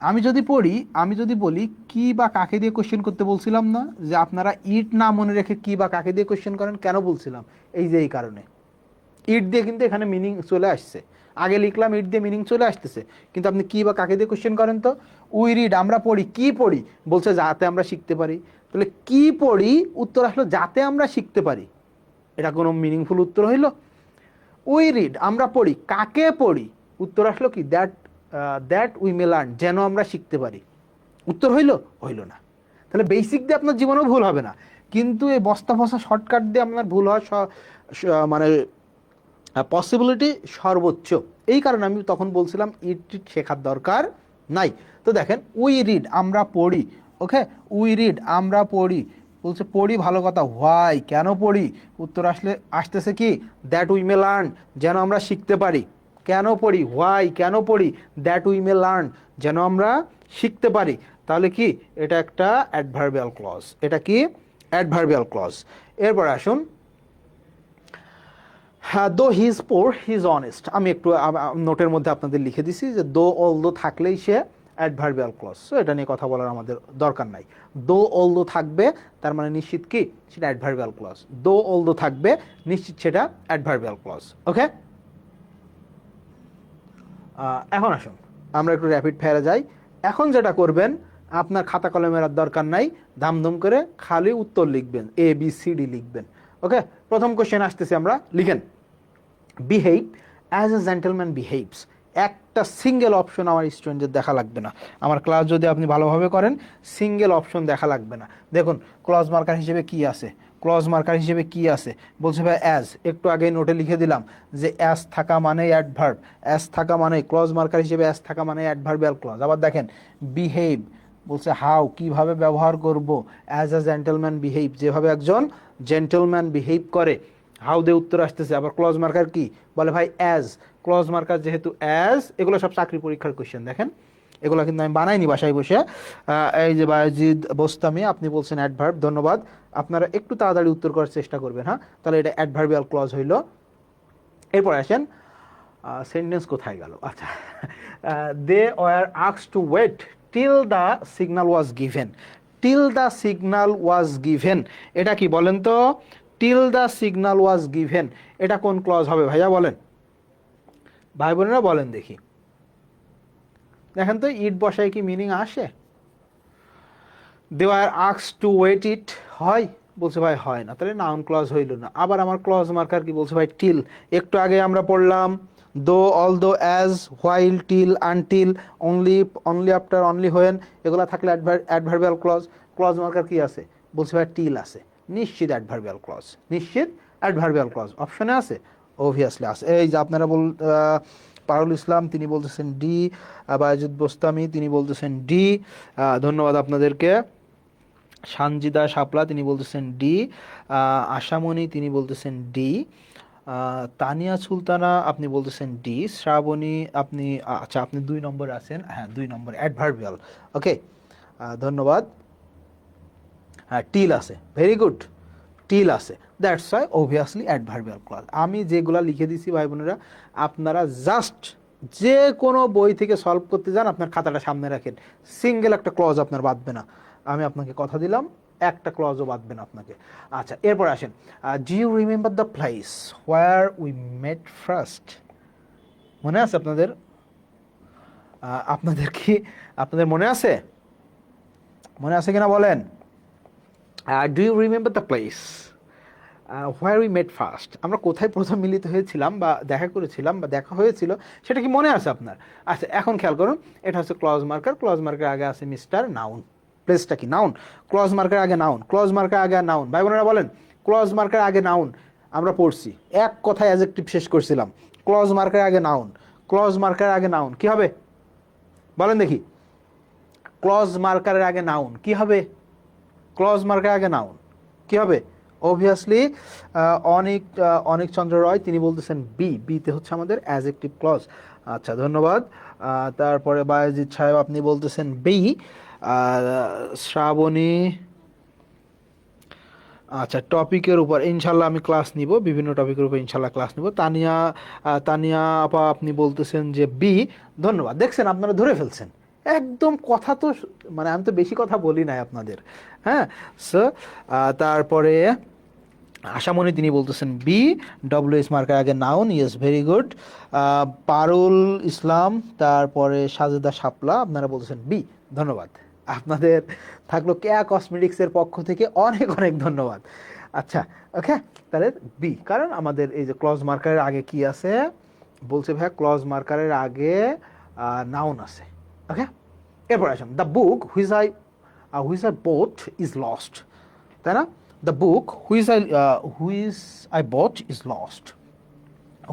আমি যদি পড়ি, আমি যদি বলি কি বা কাকে দিয়ে কোশ্চেন করতে বলছিলাম না, যে আপনারা ইট না মনে রেখে কি বা কাকে দিয়ে কোশ্চেন করেন, কেন বলছিলাম, এই যে এই কারণে, ইট দিয়ে কিন্তু এখানে মিনিং চলে আসছে, আগে লিখলাম ইট দিয়ে মিনিং চলে আসতেছে, কিন্তু আপনি কি বা কাকে দিয়ে কোশ্চেন করেন তো, উই রিড আমরা পড়ি, কি পড়ি, বলছে যাতে আমরা শিখতে পারি, তাহলে কি পড়ি, উত্তর আসলো যাতে আমরা শিখতে পারি, এটা কোনো মিনিংফুল উত্তর হইল? উই রিড আমরা পড়ি, কাকে পড়ি, উত্তর আসলো কি that, that we may learn, যেন আমরা শিখতে পারি, উত্তর হইল? হইল না। তাহলে বেসিক দিয়ে আপনার জীবনেও ভুল হবে না, কিন্তু এই বস্তা ফসা শর্টকাট দিয়ে আপনার ভুল হওয়ার মানে পসিবিলিটি সর্বোচ্চ। এই কারণে আমি তখন বলছিলাম ইট শেখার দরকার নাই। তো দেখেন উই রিড আমরা পড়ি, ওকে, উই রিড আমরা পড়ি, বলছে পড়ি, ভালো কথা, হোয়াই কেন পড়ি, উত্তর আসতেছে কি দ্যাট উই মে লার্ন, যেন আমরা শিখতে পারি। কেন পড়ি, হোয়াই কেন পড়ি, দ্যাট উই মে লার্ন, যেন আমরা শিখতে পারি। তাহলে কি এটা একটা অ্যাডভার্বিয়াল ক্লজ। এটা কি অ্যাডভার্বিয়াল ক্লজ। এরপর আসুন, হ্যাঁ, দো he is poor he is honest. আমি একটু নোটের মধ্যে আপনাদের লিখে দিছি যে দো অল দো থাকলেই সে অ্যাডভার্বিয়াল ক্লজ। সো এটা নিয়ে কথা বলার আমাদের দরকার নাই। দো অল দো থাকবে তার মানে নিশ্চিত কি সেটা অ্যাডভার্বিয়াল ক্লজ। দো অল দো থাকবে নিশ্চিত সেটা অ্যাডভার্বিয়াল ক্লজ। ওকে, এখন আসুন আমরা একটু র্যাপিড ফায়ারে যাই। এখন যেটা করবেন, আপনার খাতা কলমের আর দরকার নাই, ধামধুম করে খালি উত্তর লিখবেন, এ বি সি ডি লিখবেন। ওকে, প্রথম কোশ্চেন আসতেছে, আমরা লিখেন behave as a gentleman behaves. একটা সিঙ্গেল অপশন আমার স্টুডেন্টদের দেখা লাগবে না। আমার ক্লাস যদি আপনি ভালোভাবে করেন, সিঙ্গেল অপশন দেখা লাগবে না। দেখুন ক্লজ মার্কার হিসেবে কি আছে, ক্লজ মার্কার হিসেবে কি আছে বলছে ভাই অ্যাজ। একটু আগে নোটে লিখে দিলাম যে অ্যাজ থাকা মানে অ্যাডভার্ব, অ্যাজ থাকা মানে ক্লজ মার্কার হিসেবে অ্যাজ থাকা মানে অ্যাডভার্বিয়াল ক্লজ। আবার দেখেন বিহেভ বলছে হাউ, কিভাবে ব্যবহার করব, অ্যাজ আ জেন্টলম্যান বিহেভ, যেভাবে একজন জেন্টলম্যান বিহেভ করে। হাউ দিয়ে উত্তর আসতেছে। আবার ক্লজ মার্কার কি বলে ভাই অ্যাজ। ক্লজ মার্কার যেহেতু অ্যাজ, এগুলো সব চাকরি পরীক্ষার কোশ্চেন, দেখেন এগুলো কিন্তু আমি বানাইনি বাসায় বসে। এই যে বায়েজিদ বোস্তামি, আপনি বলছেন অ্যাডভার্ব, ধন্যবাদ। আপনারা একটু তাড়াতাড়ি উত্তর করার চেষ্টা করবেন, হ্যাঁ, তাহলে এটা অ্যাডভার্বিয়াল ক্লজ হইল। এরপর আসেন, সেন্টেন্স কোথায় গেল, আচ্ছা, they were asked to wait till the signal was given. Till the signal was given, এটা কি বলেন তো? Till the signal was given, এটা কোন ক্লজ হবে ভাইয়া বলেন, ভাই বোনেরা বলেন দেখি। দেখেন তো ইট বসায় কি মিনিং আসে? They were asked to wait it হয়, বলছে ভাই হয় না, তাহলে নাউন ক্লজ হইল না। আবার আমার ক্লজ মার্কার কি বলছে ভাই টিল। একটু আগে আমরা পড়লাম দো, অল দো, as, while, till, until, only, only after, only when, এগুলো থাকলে অ্যাডভার্বিয়াল ক্লজ। ক্লজ মার্কার কি আছে বলছে ভাই টিল আছে, নিশ্চিত অ্যাডভার্বিয়াল ক্লজ, নিশ্চিত অ্যাডভার্বিয়াল ক্লজ। অপশনে আছে, অবভিয়াসলি আছে। এই যে আপনারা পারুল ইসলাম তিনি বলতেছেন ডি, বায়েজিদ বোস্তামি তিনি বলতেছেন ডি, ধন্যবাদ আপনাদেরকে। সানজিদা শাপলা তিনি বলতেছেন ডি, আশামণি তিনি বলতেছেন ডি, তানিয়া সুলতানা আপনি বলতেছেন ডি, শ্রাবণী আপনি, আচ্ছা আপনি 2 নম্বরে আছেন, হ্যাঁ 2 নম্বর অ্যাডভার্বিয়াল। ওকে, ধন্যবাদ। হ্যাঁ টিল আছে, ভেরি গুড, টিল আছে, that's why obviously adverbial clause. আমি যেগুলো লিখে দিছি ভাই বোনেরা, আপনারা জাস্ট যে কোনো বই থেকে সলভ করতে যান, আপনার খাতাটা সামনে রাখেন, সিঙ্গেল একটা ক্লজ আপনার বাঁধবে না, আমি আপনাকে কথা দিলাম, একটা ক্লজও বাঁধবে না আপনাকে। আচ্ছা এরপর আসেন, do you remember the place where we met first. মনে আছে আপনাদের? আপনাদের কি, আপনাদের মনে আছে? মনে আছে কিনা বলেন? Do you remember the place where we met first, আমরা কোথায় প্রথম মিলিত হয়েছিলাম বা দেখা করেছিলাম বা দেখা হয়েছিল, সেটা কি মনে আছে আপনার? আচ্ছা এখন খেয়াল করুন, এটা হচ্ছে ক্লজ মার্কার, ক্লজ মার্কার আগে আছে মিস্টার, নাউন, প্লেসটা কি নাউন, ক্লজ মার্কার আগে নাউন, ক্লজ মার্কার আগে নাউন। ভাই বোনেরা বলেন, ক্লজ মার্কার আগে নাউন, আমরা পড়ছি এক কথায় অ্যাডজেক্টিভ শেষ করছিলাম, ক্লজ মার্কার আগে নাউন, ক্লজ মার্কার আগে নাউন কি হবে বলেন দেখি? ক্লজ মার্কারের আগে নাউন কি হবে? ক্লজ মার্কার আগে নাউন কি হবে? অবভিয়াসলি অনিক চন্দ্র রয় তিনি বলতেছেন বি, বিতে হচ্ছে আমাদের অ্যাডজেক্টিভ ক্লজ। আচ্ছা ধন্যবাদ। তারপরে বায়েজিদ সাহেব আপনি বলতেছেন বি, শ্রাবণী, আচ্ছা টপিকের উপর ইনশাল্লাহ আমি ক্লাস নিব, বিভিন্ন টপিকের উপর ইনশাল্লাহ ক্লাস নিব। তানিয়া আপা আপনি বলতেছেন যে বি, ধন্যবাদ। দেখছেন আপনারা ধরে ফেলছেন একদম, কথা তো মানে আমি তো বেশি কথা বলি নাই আপনাদের, হ্যাঁ স্যার। তারপরে আশামণি তিনি বলতেছেন বি, ডব্লিউএস মার্কার আগে নাউন, ইয়েস ভেরি গুড। পারুল ইসলাম, তারপরে সাজেদা শাপলা আপনারা বলতেছেন বি, ধন্যবাদ। আপনাদের থাকলো কেয়া কসমেটিক্সের পক্ষ থেকে অনেক অনেক ধন্যবাদ। আচ্ছা ওকে, তাহলে বি, কারণ আমাদের এই যে ক্লজ মার্কারের আগে কি আছে বলছে ভাই, ক্লজ মার্কারের আগে নাউন আছে। ওকে, এরপর আসুন, the book which I bought is lost, তাই না? The book which I bought is lost,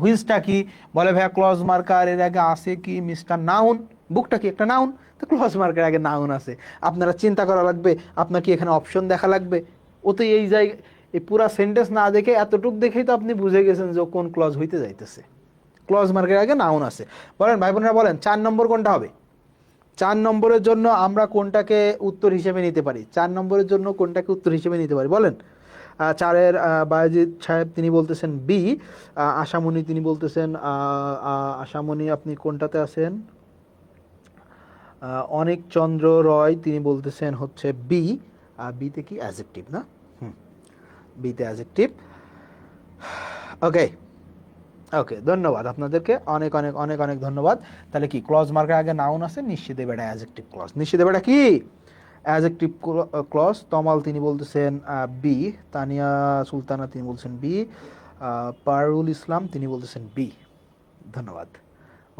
হুইচটা কি বলে ভাইয়া? ক্লজ মার্কার এর আগে আছে কি মিস্টার নাউন, বুকটা কি একটা নাউন, তো ক্লজ মার্কার আগে নাউন আছে। আপনারা চিন্তা করা লাগবে, আপনার কি এখানে অপশন দেখা লাগবে? ওতে এই জায়গায় এই পুরা সেন্টেন্স না দেখে এতটুক দেখেই তো আপনি বুঝে গেছেন যে কোন ক্লজ হইতে যাইতেছে। ক্লজ মার্কের আগে নাউন আছে। বলেন ভাই বোনেরা বলেন 4 নম্বর কোনটা হবে? 4 নম্বরের জন্য আমরা কোনটাকে উত্তর হিসেবে নিতে পারি? 4 নম্বরের জন্য কোনটাকে উত্তর হিসেবে নিতে পারি বলেন? 4-এর বায়েজিদ সাহেব তিনি বলতেছেন বি। আশামণি তিনি বলতেছেন আশামণি আপনি কোনটাতে আছেন? অনেক চন্দ্র রয় তিনি বলতেছেন হচ্ছে বি। বিতে কি অ্যাডজেক্টিভ না? বিতে অ্যাডজেক্টিভ। ওকে ওকে, ধন্যবাদ আপনাদেরকে, অনেক অনেক অনেক অনেক ধন্যবাদ। তাহলে কি ক্লজ মার্কের আগে নাউন আছে, নিশ্চিত দেবে এটা অ্যাডজেক্টিভ ক্লজ। নিশ্চিত দেবে এটা কি অ্যাডজেক্টিভ ক্লজ। তমাল তিনি বলতেছেন বি। তানিয়া সুলতানা তিনি বলছেন বি। পারুল ইসলাম তিনি বলতেছেন বি। ধন্যবাদ।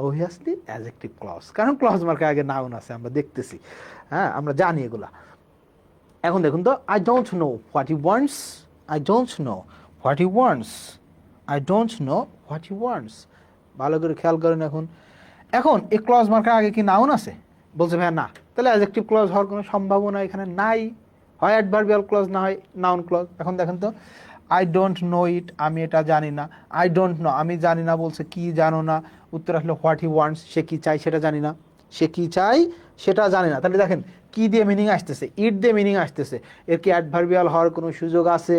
অবভিয়াসলি অ্যাডজেক্টিভ ক্লজ, কারণ ক্লজ মার্কের আগে নাউন আছে, আমরা দেখতেছি, হ্যাঁ আমরা জানি এগুলা। এখন দেখুন তো, I don't know what you wants, I don't know what you wants, I don't know what you wants. ভালো করে খেয়াল করেন। এখন এখন এই ক্লজ মার্কার আগে কি নাউন আছে? বলছে ভাইয়া না, তাহলে অ্যাডজেক্টিভ ক্লজ হওয়ার কোনো সম্ভাবনা এখানে নাই, হয় অ্যাডভার্বিয়াল ক্লজ না হয় নাউন ক্লজ। এখন দেখেন তো, আই ডোন্ট নো ইট, আমি এটা জানি না। আই ডোন্ট নো, আমি জানি না, বলছে কি জানো না। উত্তর আসলে হোয়াট হি ওয়ান্টস, সে কি চাই সেটা জানি না, সে কি চাই সেটা জানি না। তাহলে দেখেন কি দিয়ে মিনিং আসতেছে, ইট দিয়ে মিনিং আসতেছে। এর কি অ্যাডভার্বিয়াল হওয়ার কোনো সুযোগ আছে?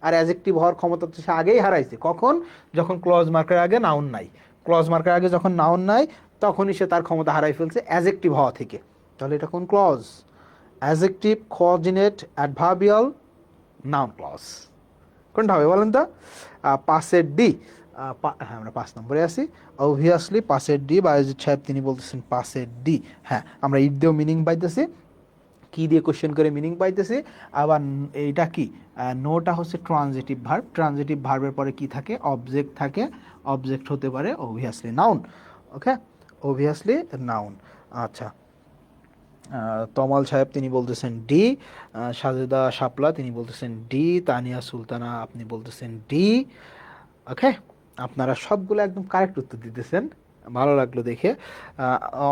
আর অ্যাডজেক্টিভ হওয়ার ক্ষমতা তো সে আগেই হারাইছে। কখন? যখন ক্লজ মার্কের আগে নাউন নাই। ক্লজ মার্কের আগে যখন নাউন নাই তখনই সে তার ক্ষমতা হারাই ফেলছে অ্যাডজেক্টিভ হওয়া থেকে। তাহলে এটা কোন clause? Adjective, coordinate, adverbial, noun clause. কোনটা হবে বলেন তো? পাশের ডি। হ্যাঁ, আমরা 5 নম্বরে আছি। অবভিয়াসলি পাশের ডি। বায়োজিৎ সাহেব তিনি বলতেছেন পাশের ডি। হ্যাঁ, আমরা ইট দিয়েও মিনিং পাইতেছি, কি দিয়ে কোশ্চেন করে মিনিং পাইতেছি। আবার এইটা কি, নোটা হচ্ছে ট্রানজিটিভ ভার্ব। ট্রানজিটিভ ভার্বের পরে কি থাকে? অবজেক্ট থাকে। অবজেক্ট হতে পারে অবভিয়াসলি নাউন। ওকে, অবভিয়াসলি নাউন। আচ্ছা, তমাল সাহেব তিনি বলতেছেন ডি। সাজেদা শাপলা তিনি বলতেছেন ডি। তানিয়া সুলতানা আপনি বলতেছেন ডি। ওকে, আপনারা সবগুলো একদম কারেক্ট উত্তর দিতেছেন, ভালো লাগলো দেখে।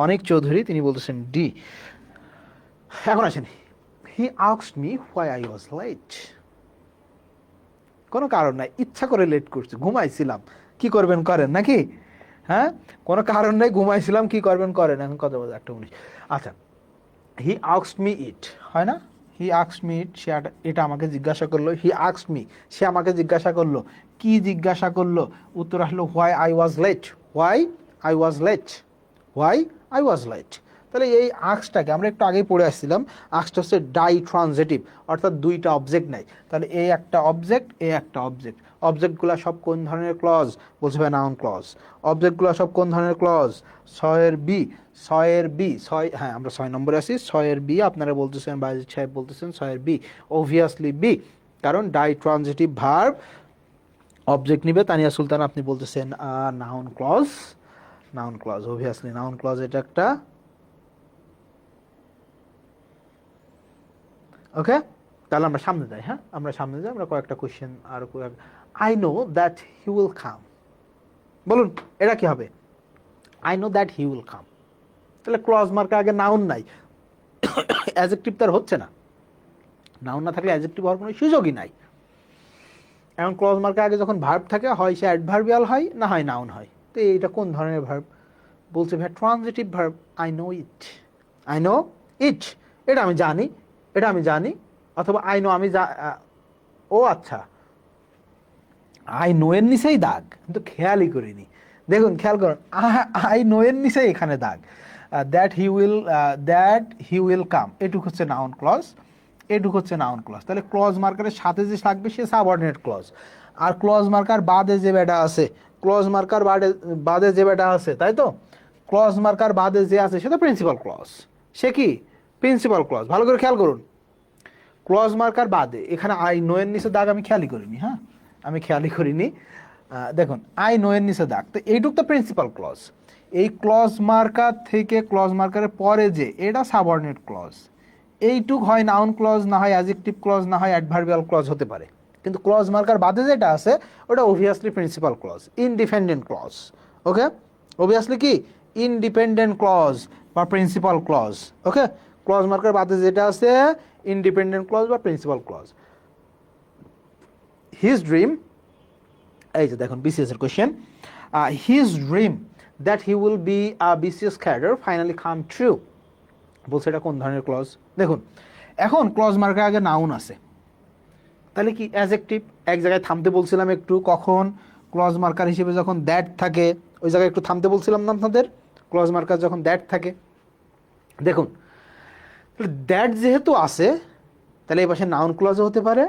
অনেক চৌধুরী তিনি বলতেছেন ডি। এখন আসেন, he asked me why I was late. কোনো কারণ নাই, ইচ্ছা করে লেট করছি, ঘুমাইছিলাম, কি করবেন করেন নাকি? হ্যাঁ, কোনো কারণ নেই, ঘুমাইছিলাম, কি করবেন করেন। এখন কত বাজে? 1:19। আচ্ছা, হি আস্কড মি ইট হয় না? হি আস্কড মি ইট, সে এটা আমাকে জিজ্ঞাসা করলো। হি আস্কড মি, সে আমাকে জিজ্ঞাসা করলো। কি জিজ্ঞাসা করলো? উত্তর আসলো why I was late. Why I was late, why I was late. তাহলে এই আক্সটাকে আমরা একটু আগেই পড়ে আসছিলাম। আক্সটা হচ্ছে ডাই ট্রানজিটিভ, অর্থাৎ দুইটা অবজেক্ট নাই। তাহলে এই একটা অবজেক্ট, এই একটা অবজেক্ট। অবজেক্টগুলো সব কোন ধরনের ক্লজ? বলছে ভাই নাউন ক্লজ। অবজেক্টগুলো সব কোন ধরনের ক্লজ? 6-এর বি। 6-এর বি, 6, হ্যাঁ আমরা 6 নম্বরে আছি। 6-এর বি আপনারা বলতেছেন, বাজিদ সাহেব বলতেছেন 6-এর বি। অবভিয়াসলি বি, কারণ ডাই ট্রানজিটিভ ভার্ব, অবজেক্ট নিবে। তানিয়া সুলতান আপনি বলতেছেন noun clause. Noun clause, obviously noun clause এটা একটা। ওকে, তাহলে আমরা সামনে যাই। হ্যাঁ, আমরা সামনে যাই, আমরা কয়েকটা কোয়েশ্চেন আর I know that he will come. বলুন এটা কি হবে? I know that he will come. তাহলে ক্লজ মার্কের আগে নাউন নাই, অ্যাডজেক্টিভ তার হচ্ছে না। নাউন না থাকলে অ্যাডজেক্টিভ হওয়ার কোনো সুযোগই নাই। এখন ক্লজ মার্কের আগে যখন ভার্ব থাকে, হয় সে অ্যাডভার্বিয়াল হয়, না হয় নাউন হয়। তো এইটা কোন ধরনের ভার্ব? বলছে ভাই transitive verb. I know it, I know it, এটা আমি জানি, এটা আমি জানি। অথবা আই নো, আমি ও আচ্ছা, আই নো এর নিচেই দাগ, কিন্তু খেয়ালই করিনি। দেখুন খেয়াল করুন, আই নো এর নিচেই এখানে দাগ। দ্যাট হি উইল কাম, এটুক হচ্ছে নাউন ক্লজ, এটুক হচ্ছে নাউন ক্লজ। তাহলে ক্লজ মার্কারের সাথে যে থাকবে সে সাবঅর্ডিনেট ক্লজ। আর ক্লজ মার্কার বাদে যে বেটা আছে, ক্লজ মার্কার বাদে যে বেটা আছে, তাই তো? ক্লজ মার্কার বাদে যে আছে সে তো প্রিন্সিপাল ক্লজ। সে কি? Principal clause. ভালো করে খেয়াল করুন, ক্লজ মার্কার বাদে এখানে আই নো এর নিচে দাগ আমি খেয়ালই করিনি। হ্যাঁ, আমি খেয়ালই করিনি। দেখুন আই নো এর নিচে দাগ, তো এইটুক তো প্রিন্সিপাল ক্লজ। এই ক্লজ মার্কার থেকে ক্লজ মার্কারের পরে যে এটা সাবঅর্ডিনেট ক্লজ। এইটুক হয় নাউন ক্লজ, না হয় অ্যাডজেক্টিভ ক্লজ, না হয় অ্যাডভার্বিয়াল ক্লজ হতে পারে। কিন্তু ক্লজ মার্কার বাদে যেটা আছে ওটা obviously principal clause, independent clause. Okay, obviously কি ইনডিপেন্ডেন্ট ক্লজ বা principal clause. Okay, clause marker বাদে যেটা আছে ইনডিপেন্ডেন্ট ক্লজ বা প্রিন্সিপাল ক্লজ। হিজ ড্রিম, এই যে দেখুন বিসিএস এর question, his dream that he will be a BCS cadre finally come true. বলছে এটা কোন ধরনের ক্লজ। দেখুন এখন ক্লজ মার্কার আগে নাউন আছে, তাহলে কি অ্যাডজেক্টিভ। এক জায়গায় থামতে বলছিলাম একটু, কখন ক্লজ মার্কার হিসেবে যখন দ্যাট থাকে, ওই জায়গায় একটু থামতে বলছিলাম না আপনাদের, ক্লজ মার্কার যখন দ্যাট থাকে। দেখুন দ্যাট যেহেতু আছে, তাহলে এই পাশে নাউন ক্লজও হতে পারে,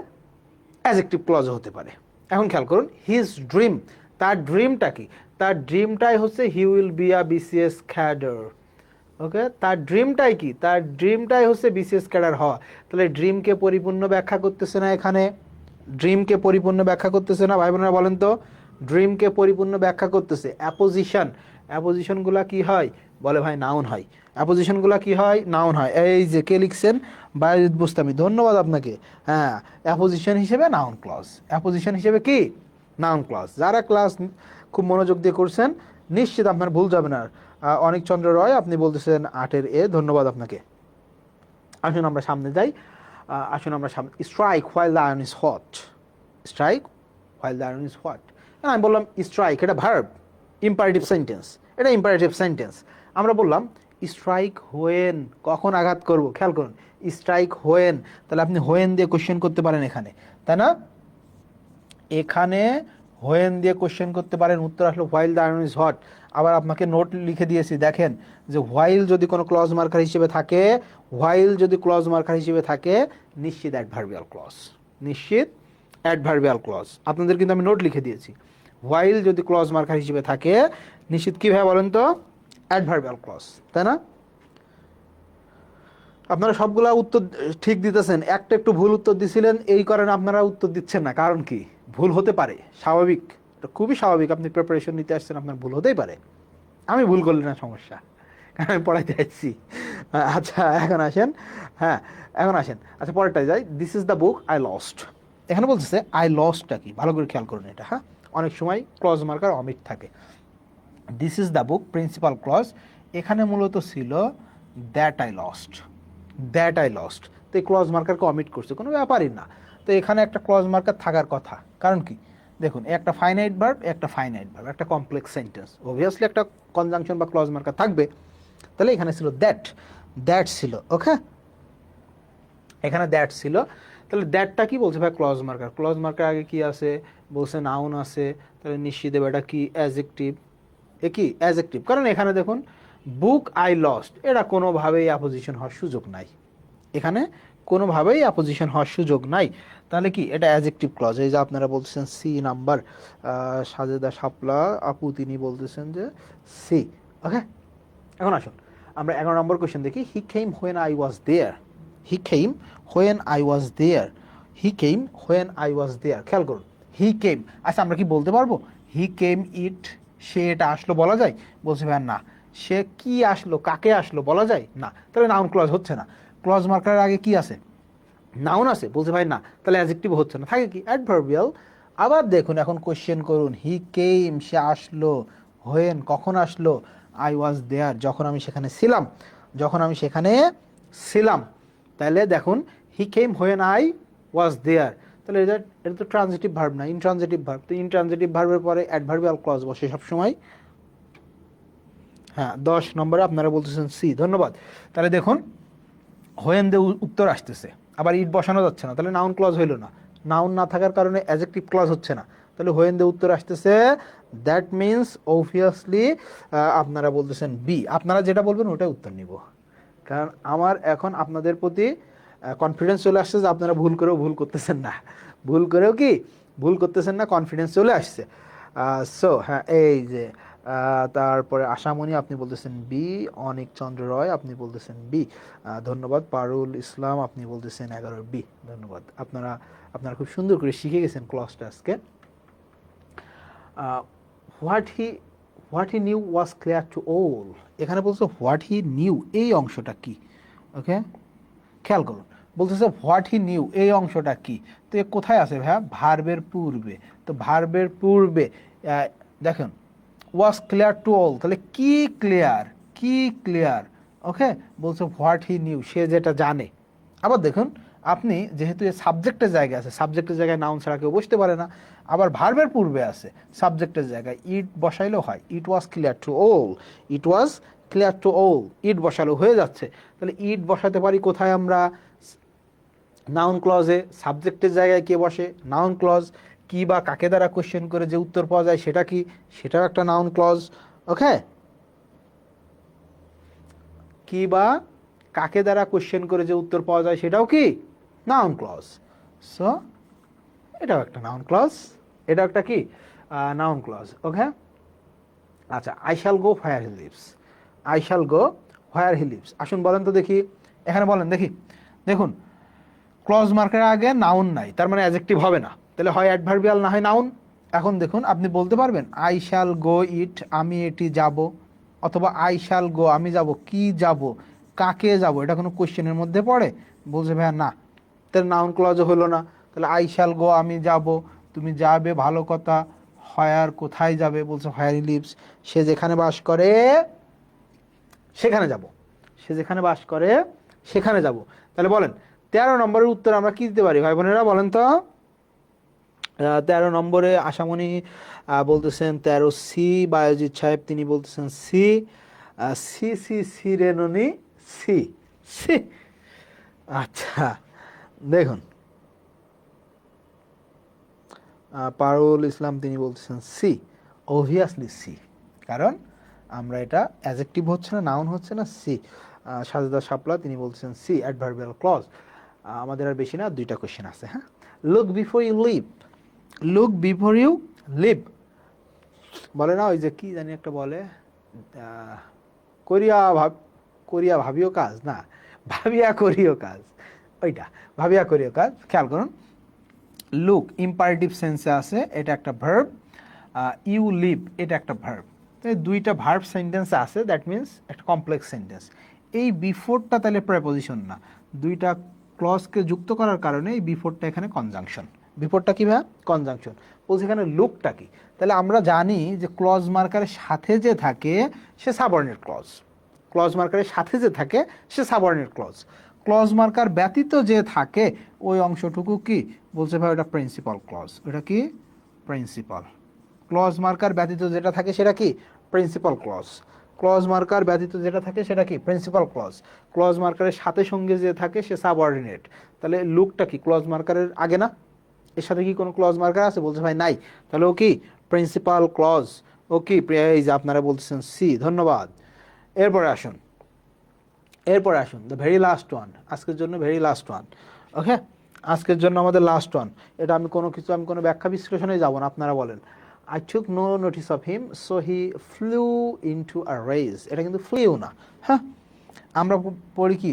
অ্যাডজেক্টিভ ক্লজও হতে পারে। এখন খেয়াল করুন, হিজ ড্রিম, তার ড্রিমটা কি, তার ড্রিমটাই হচ্ছে he will be a BCS cadre. Okay, তার ড্রিমটাই কি, তার ড্রিমটাই হচ্ছে বিসিএস ক্যাডার হওয়া। তাহলে ড্রিমকে পরিপূর্ণ ব্যাখ্যা করতেছে না এখানে, ড্রিমকে পরিপূর্ণ ব্যাখ্যা করতেছে না, ভাই বোনেরা বলেন তো, ড্রিমকে পরিপূর্ণ ব্যাখ্যা করতেছে। অ্যাপোজিশন, অ্যাপোজিশনগুলো কি হয় বলে ভাই, নাউন হয়। অ্যাপোজিশনগুলো কি হয়, নাউন হয়। এই যে কে লিখছেন, বায়ুদ বুস্তামি, ধন্যবাদ আপনাকে। হ্যাঁ, অ্যাপোজিশন হিসেবে নাউন ক্লজ, অ্যাপোজিশন হিসেবে কি নাউন ক্লজ। যারা ক্লাস খুব মনোযোগ দিয়ে করছেন নিশ্চিত আপনার ভুল যাবে না। অনিক চন্দ্র রয় আপনি বলতেছেন 8-এর এ, ধন্যবাদ আপনাকে। আসুন আমরা সামনে যাই, আসুন আমরা সামনে। Strike while the iron is hot, strike while the iron is hot. আমি বললাম স্ট্রাইক, এটা ভার্ব, ইম্পারেটিভ সেন্টেন্স, এটা ইম্পারেটিভ সেন্টেন্স। আমরা বললাম স্ট্রাইক হোয়েন, কখন আঘাত করব, খেয়াল করুন, স্ট্রাইক হোয়েন, তাহলে আপনি হোয়েন দিয়ে কোশ্চেন করতে পারেন এখানে, তাই না? এখানে হোয়েন দিয়ে কোশ্চেন করতে পারেন, উত্তর আসলো while the iron is hot. আবার আপনাকে নোট লিখে দিয়েছি, দেখেন যে হোয়াইল যদি কোনো ক্লজ মার্কার হিসেবে থাকে, হোয়াইল যদি ক্লজ মার্কার হিসেবে থাকে, নিশ্চিত অ্যাডভার্বিয়াল ক্লজ, নিশ্চিত অ্যাডভার্বিয়াল ক্লজ। আপনাদের কিন্তু আমি নোট লিখে দিয়েছি, হোয়াইল যদি ক্লজ মার্কার হিসেবে থাকে নিশ্চিত কীভাবে বলেন তো, অ্যাডভার্বিয়াল ক্লজ, তাই না? আপনারা সবগুলা উত্তর ঠিক দিতেছেন, একটা একটু ভুল উত্তর দিছিলেন, এই কারণে আপনারা উত্তর দিচ্ছেন না। কারণ কি, ভুল হতে পারে, স্বাভাবিক, এটা খুবই স্বাভাবিক। আপনি প্রিপারেশন নিতে আসছেন, আপনার ভুল হতেই পারে। আমি ভুল করলে না সমস্যা, কারণ আমি পড়াইতে আসছি। আচ্ছা এখন আসেন, হ্যাঁ এখন আসেন, আচ্ছা পরেরটায় যাই। This is the book I lost. এখানে বলতেছে আই লস্টটা কি, ভালো করে খেয়াল করুন এটা। হ্যাঁ, অনেক সময় ক্লজ মার্কার অমিট থাকে। This is the book principal clause, এখানে মূলত ছিল that I lost, that I lost. তো এই ক্লজ মার্কারকে অমিট করছে, কোনো ব্যাপারই না। তো এখানে একটা ক্লজ মার্কার থাকার কথা, কারণ কি, দেখুন একটা ফাইনাইট ভার্ব, একটা ফাইনাইট ভার্ব, একটা কমপ্লেক্স সেন্টেন্স, অবভিয়াসলি একটা কনজাংশন বা ক্লজ মার্কার থাকবে। তাহলে এখানে ছিল দ্যাট, দ্যাট ছিল, ওকে, এখানে দ্যাট ছিল। তাহলে দ্যাটটা কি বলছে ভাই, ক্লজ মার্কার। ক্লজ মার্কার আগে কি আছে বলছে, নাউন আছে, তাহলে নিশ্চিত এটা কি অ্যাডজেক্টিভ, এ কি অ্যাডজেক্টিভ। কারণ এখানে দেখুন বুক আই লস্ট, এটা কোনোভাবেই অ্যাপোজিশন হওয়ার সুযোগ নাই, এখানে কোনোভাবেই অ্যাপোজিশন হওয়ার সুযোগ নাই। তাহলে কি এটা অ্যাডজেক্টিভ ক্লজ। এই যে আপনারা বলতেছেন সি নাম্বার, সাজেদা শাপলা আপু তিনি বলতেছেন যে সি, ওকে। এখন আসুন আমরা 11 নম্বর কোয়েশ্চেন দেখি। He came when I was there, he came when I was there, he came when I was there. খেয়াল করুন, হি কেম, আচ্ছা আমরা কি বলতে পারবো হি কেম ইট, সে এটা আসলো বলা যায়? বলছে ভাই না। সে কি আসলো, কাকে আসলো বলা যায় না, তাহলে নাউন ক্লজ হচ্ছে না। ক্লজ মার্কারের আগে কি আছে, নাউন আছে, বলছে ভাই না, তাহলে অ্যাডজেক্টিভ হচ্ছে না, থাকে কি অ্যাডভার্বিয়াল। আবার দেখুন এখন কোশ্চেন করুন, হি কেম সে আসলো, হোয়েন কখন আসলো, আই ওয়াজ দেয়ার যখন আমি সেখানে ছিলাম, যখন আমি সেখানে ছিলাম। তাহলে দেখুন হি কেম হোয়েন আই ওয়াজ দেয়ার, তাহলে এটা এটা তো ট্রানজিটিভ ভার্ব না, ইনট্রানজিটিভ ভার্ব। তো ইনট্রানজিটিভ ভার্বের পরে অ্যাডভার্বিয়াল ক্লজ বসে সবসময়। হ্যাঁ 10 নম্বরে আপনারা বলতেছেন সি, ধন্যবাদ। তাহলে দেখুন হোয়েন দে উত্তর আসতেছে, আবার ইট বসানো যাচ্ছে না, তাহলে নাউন ক্লজ হইল না। নাউন না থাকার কারণে অ্যাডজেক্টিভ ক্লজ হচ্ছে না, তাহলে হোয়েন দে উত্তর আসতেছে, দ্যাট মিনস অবভিয়াসলি আপনারা বলতেছেন বি। আপনারা যেটা বলবেন ওটাই উত্তর নিব, কারণ আমার এখন আপনাদের প্রতি কনফিডেন্স চলে আসছে যে আপনারা ভুল করেও ভুল করতেছেন না, ভুল করেও কি ভুল করতেছেন না, কনফিডেন্স চলে আসছে। সো হ্যাঁ, এই যে তারপরে আশামণি আপনি বলতেছেন বি, অনিক চন্দ্র রয় আপনি বলতেছেন বি, ধন্যবাদ। পারুল ইসলাম আপনি বলতেছেন 11 বি, ধন্যবাদ। আপনারা খুব সুন্দর করে শিখে গেছেন ক্লাসটা আজকে। What he knew was clear to all, এখানে বলছে হোয়াট হি নিউ, এই অংশটা কি, ওকে খেয়াল করুন, বলতেছে হোয়াট হি নিউ, এই অংশটা কি। তো এ কোথায় আছে ভাইয়া, ভার্বের পূর্বে। তো ভার্বের পূর্বে দেখেন ওয়াজ ক্লিয়ার টু অল, তাহলে কি ক্লিয়ার, কি ক্লিয়ার, ওকে। বলছে হোয়াট হি নিউ, সে যেটা জানে। আবার দেখুন আপনি যেহেতু এ সাবজেক্টের জায়গায় আছে, সাবজেক্টের জায়গায় নাউন ছাড়া কেউ বসতে পারে না, আবার ভার্বের পূর্বে আছে সাবজেক্টের জায়গায় ইট বসাইলেও হয়, it was clear to all, it was clear to all, it বসালো হয়ে যাচ্ছে। তাহলে ইট বসাতে পারি কোথায় আমরা? নাউন ক্লজে। সাবজেক্টের জায়গায় কে বসে? Noun clause. কি বা কাকে দ্বারা কোয়েশ্চেন করে যে উত্তর পাওয়া যায় সেটা কি? সেটাও একটা নাউন ক্লজ। ওকে, কি বা কাকে দ্বারা কোয়েশ্চেন করে যে উত্তর পাওয়া যায় সেটাও কি? Noun clause. সো এটাও একটা নাউন ক্লজ, এটাও একটা কি? Noun clause. ওকে, আচ্ছা, I shall go where he lives. I shall go where he lives, আসুন বলেন তো দেখি, এখানে বলেন দেখি। দেখুন, ক্লজ মার্কের আগে নাউন নাই, তার মানে অ্যাডজেক্টিভ হবে না, তাহলে হয় অ্যাডভার্বিয়াল না হয় নাউন। এখন দেখুন, আপনি বলতে পারবেন আই শ্যাল গো ইট, আমি এটি যাব, অথবা আই শ্যাল গো, আমি যাব, কি যাব, কাকে যাব, এটা কোনো কোয়েশ্চেনের মধ্যে পড়ে? বলছে ভাইয়া না, তাহলে নাউন ক্লজও হলো না। তাহলে আই শ্যাল গো, আমি যাব, তুমি যাবে, ভালো কথা। হোয়ার, কোথায় যাবে? বলছে হোয়ার হি লিভস, সে যেখানে বাস করে সেখানে যাব, সে যেখানে বাস করে সেখানে যাব। তাহলে বলেন 13 নম্বরের উত্তর আমরা কি দিতে পারি ভাই বোনেরা, বলেন তো? 13 নম্বরে আশামণি বলতেছেন 13 সি। বায়োজিৎ সাহেব তিনি বলতেছেন সি। সি সি সি রেনুনি সি সি। আচ্ছা, দেখুন, পারুল ইসলাম তিনি বলতেছেন সি, অবভিয়াসলি সি, কারণ আমরা এটা অ্যাডজেক্টিভ হচ্ছে না, নাউন হচ্ছে না, সি। সাজেদা শাপলা তিনি বলছেন সি, অ্যাডভার্বিয়াল ক্লজ। আমাদের আর বেশি না, 2টা কোশ্চেন আছে। হ্যাঁ, look before you leave, look before you leave, বলে না ওই যে কি জানি একটা বলে, করিয়া ভাব, করিয়া ভাবিও কাজ না, ভাবিয়া করিও কাজ, ওইটা, ভাবিয়া করিও কাজ। খেয়াল করুন, লুক ইম্পারেটিভ সেন্সে আছে, এটা একটা ভার্ব। ইউ লিভ, এটা একটা ভার্ব। তো এই 2টা ভার্ব সেন্টেন্স আছে, দ্যাট মিনস একটা কমপ্লেক্স সেন্টেন্স। এই বিফোরটা তাহলে প্রেপোজিশন না, 2টা ক্লজকে যুক্ত করার কারণে এই বিফোরটা এখানে কনজাংশন। বিফোরটা কি ভাই? কনজাংশন। বলছে এখানে লুকটা কি? তাহলে আমরা জানি যে ক্লজ মার্কারের সাথে যে থাকে সে সাবঅর্ডিনেট ক্লজ, ক্লজ মার্কারের সাথে যে থাকে সে সাবঅর্ডিনেট ক্লজ। ক্লজ মার্কার ব্যতীত যে থাকে ওই অংশটুকু কি? বলছে ভাই ওটা প্রিন্সিপাল ক্লজ। ওটা কি? প্রিন্সিপাল। ক্লজ মার্কার ব্যতীত যেটা থাকে সেটা কি? Principal clause. ক্লজ মার্কার ব্যতীত যেটা থাকে সেটা কি? Principal clause. ক্লজ মার্কারের সাথে সঙ্গে যে থাকে সে সাবঅর্ডিনেট। তাহলে লুকটা কি? ক্লজ মার্কারের আগে না? এর সাথে কি কোনো ক্লজ মার্কার আছে? বলছে ভাই নাই, তাহলে ও কি? Principal clause. ও কি? এই যে আপনারা বলতেছেন সি, ধন্যবাদ। এরপরে আসুন, এরপরে আসুন, দ্য ভেরি লাস্ট ওয়ান, আজকের জন্য ভেরি লাস্ট ওয়ান। ওকে, আজকের জন্য আমাদের লাস্ট ওয়ান। এটা আমি কোনো ব্যাখ্যা বিশ্লেষণে যাব না, আপনারা বলেন। I took no notice of him so he flew into a rage. এটা কিন্তু ফ্লিউ না। হ্যাঁ, আমরা পড়ি কি?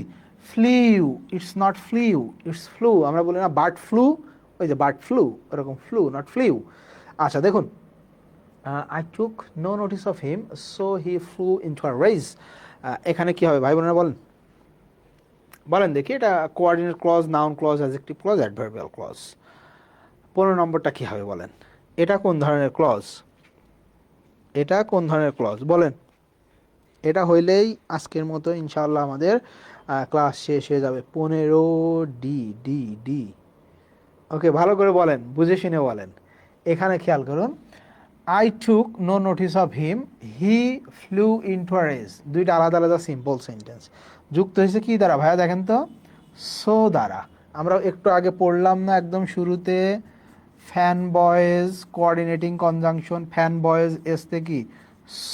Flew, it's not flew, it's flew. আমরা বলি না বার্ড ফ্লু, ওই যে বার্ড ফ্লু, ওরকম ফ্লু, নট ফ্লিউ। আচ্ছা দেখুন, I took no notice of him so he flew into a rage, এখানে কি হবে ভাই বোনেরা বলেন? বলেন দেখি, এটা coordinate clause, noun clause, adjective clause, adverbial clause. 15 নম্বরটা কি হবে বলেন? এটা কোন ধরনের ক্লজ? এটা কোন ধরনের ক্লজ বলেন? এটা হইলেই আজকের মতো ইনশাআল্লাহ আমাদের ক্লাস শেষ হয়ে যাবে। 15 ডি, ডি ডি। ওকে, ভালো করে বলেন, বুঝে শুনে বলেন। এখানে খেয়াল করুন, I took no notice of him, he flew into a rage, 2টা আলাদা আলাদা সিম্পল সেন্টেন্স। যুক্ত হয়েছে কি দ্বারা ভাইয়া দেখেন তো? সো দ্বারা। আমরা একটু আগে পড়লাম না একদম শুরুতে, fan boys coordinating conjunction, fan boys এসতে কি?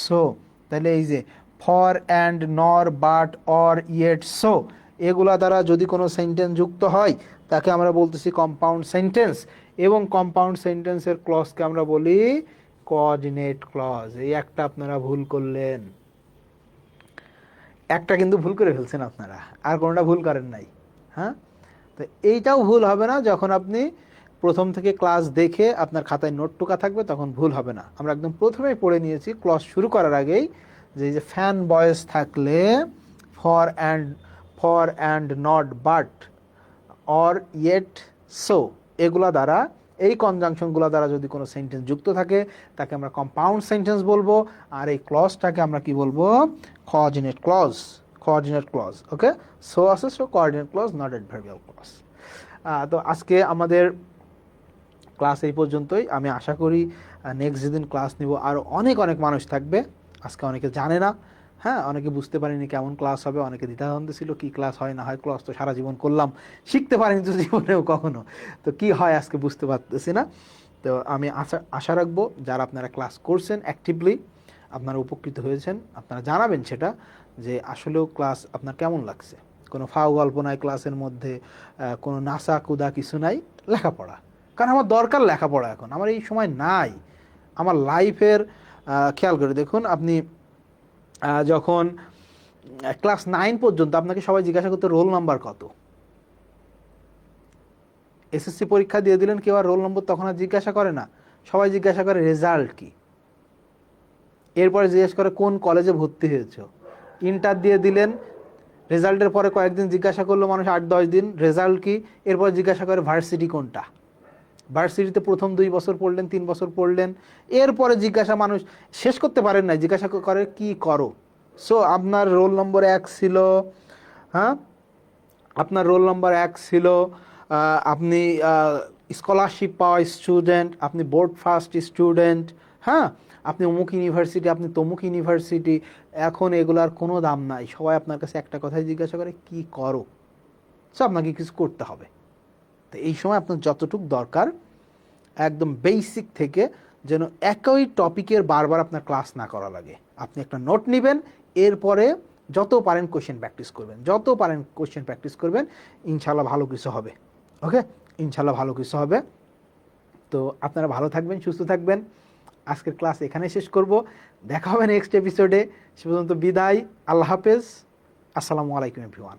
সো। তাহলে এই যে for and, nor, but, or, yet, so, এগুলা দ্বারা যদি কোনো সেন্টেন্স যুক্ত হয় তাকে আমরা বলতেছি কম্পাউন্ড সেন্টেন্স। এবং কম্পাউন্ড সেন্টেন্সের ক্লজকে আমরা বলি কোঅর্ডিনেট ক্লজ। এই একটা আপনারা ভুল করলেন, একটা কিন্তু ভুল করে ফেলছেন আপনারা, আর কোনোটা ভুল করেন নাই। হ্যাঁ, তো এইটাও ভুল হবে না যখন আপনি প্রথম থেকে ক্লাস দেখে আপনার খাতায় নোট টুকা থাকবে, তখন ভুল হবে না। আমরা একদম প্রথমেই পড়ে নিয়েছি ক্লাস শুরু করার আগেই, যে এই যে ফ্যান বয়েস থাকলে for and not, but, or, yet, so, এগুলা দ্বারা, এই কনজাংশনগুলো দ্বারা যদি কোনো সেন্টেন্স যুক্ত থাকে তাকে আমরা কম্পাউন্ড সেন্টেন্স বলবো। আর এই ক্লজটাকে আমরা কি বলবো? Coordinate clause. Coordinate clause. Okay, so আছে, so coordinate clause, not adverbial clause. তো আজকে আমাদের ক্লাস এই পর্যন্তই। আমি আশা করি নেক্সট যেদিন ক্লাস নিব আরও অনেক অনেক মানুষ থাকবে। আজকে অনেকে জানে না, হ্যাঁ, অনেকে বুঝতে পারেনি কেমন ক্লাস হবে, অনেকে দ্বিধাদ্বন্দ্বে ছিল কি ক্লাস হয় না হয়, ক্লাস তো সারা জীবন করলাম, শিখতে পারিনি তো জীবনেও কখনো, তো কি হয় আজকে বুঝতে পারতেছি না। তো আমি আশা আশা রাখবো যারা আপনারা ক্লাস করছেন অ্যাক্টিভলি, আপনারা উপকৃত হয়েছেন, আপনারা জানাবেন সেটা যে আসলেও ক্লাস আপনার কেমন লাগছে। কোনো ফাও গল্প নাই ক্লাসের মধ্যে, কোনো নাসা কুদা কিছু নাই, লেখাপড়া। কারণ আমার দরকার লেখাপড়া, এখন আমার এই সময় নাই আমার লাইফের। খেয়াল করে দেখুন আপনি, যখন ক্লাস 9 পর্যন্ত আপনাকে সবাই জিজ্ঞাসা করতো রোল নাম্বার কত। এসএসসি পরীক্ষা দিয়ে দিলেন, কেউ আর রোল নম্বর তখন আর জিজ্ঞাসা করে না, সবাই জিজ্ঞাসা করে রেজাল্ট কি। এরপরে জিজ্ঞেস করে কোন কলেজে ভর্তি হয়েছে। ইন্টার দিয়ে দিলেন, রেজাল্টের পরে কয়েকদিন জিজ্ঞাসা করলো মানুষ, 8-10 দিন, রেজাল্ট কি। এরপর জিজ্ঞাসা করে ভার্সিটি কোনটা। ভার্সিটিতে প্রথম 2 বছর পড়লেন, 3 বছর পড়লেন, এরপরে জিজ্ঞাসা মানুষ শেষ করতে পারেন না, জিজ্ঞাসা করে কি করো। সো আপনার রোল নম্বর 1 ছিল, হ্যাঁ আপনার রোল নম্বর 1 ছিল, আপনি স্কলারশিপ পাওয়া স্টুডেন্ট, আপনি বোর্ড ফার্স্ট স্টুডেন্ট, হ্যাঁ আপনি অমুক ইউনিভার্সিটি, আপনি তমুক ইউনিভার্সিটি। এখন এগুলার কোনো দাম নাই, সবাই আপনার কাছে একটা কথাই জিজ্ঞাসা করে কি করো। সো আপনাকে কিছু করতে হবে। তো এই সময় আপনার যতটুকু দরকার একদম বেসিক থেকে, যেন একই টপিকের বারবার আপনার ক্লাস না করা লাগে। আপনি একটা নোট নেবেন, এরপরে যত পারেন কোশ্চেন প্র্যাকটিস করবেন, যত পারেন কোশ্চেন প্র্যাকটিস করবেন, ইনশাল্লাহ ভালো কিছু হবে। ওকে, ইনশাল্লাহ ভালো কিছু হবে। তো আপনারা ভালো থাকবেন, সুস্থ থাকবেন। আজকের ক্লাস এখানে শেষ করব, দেখা হবে নেক্সট এপিসোডে। সে পর্যন্ত বিদায়, আল্লাহ হাফেজ, আসসালামু আলাইকুম এভরিওয়ান।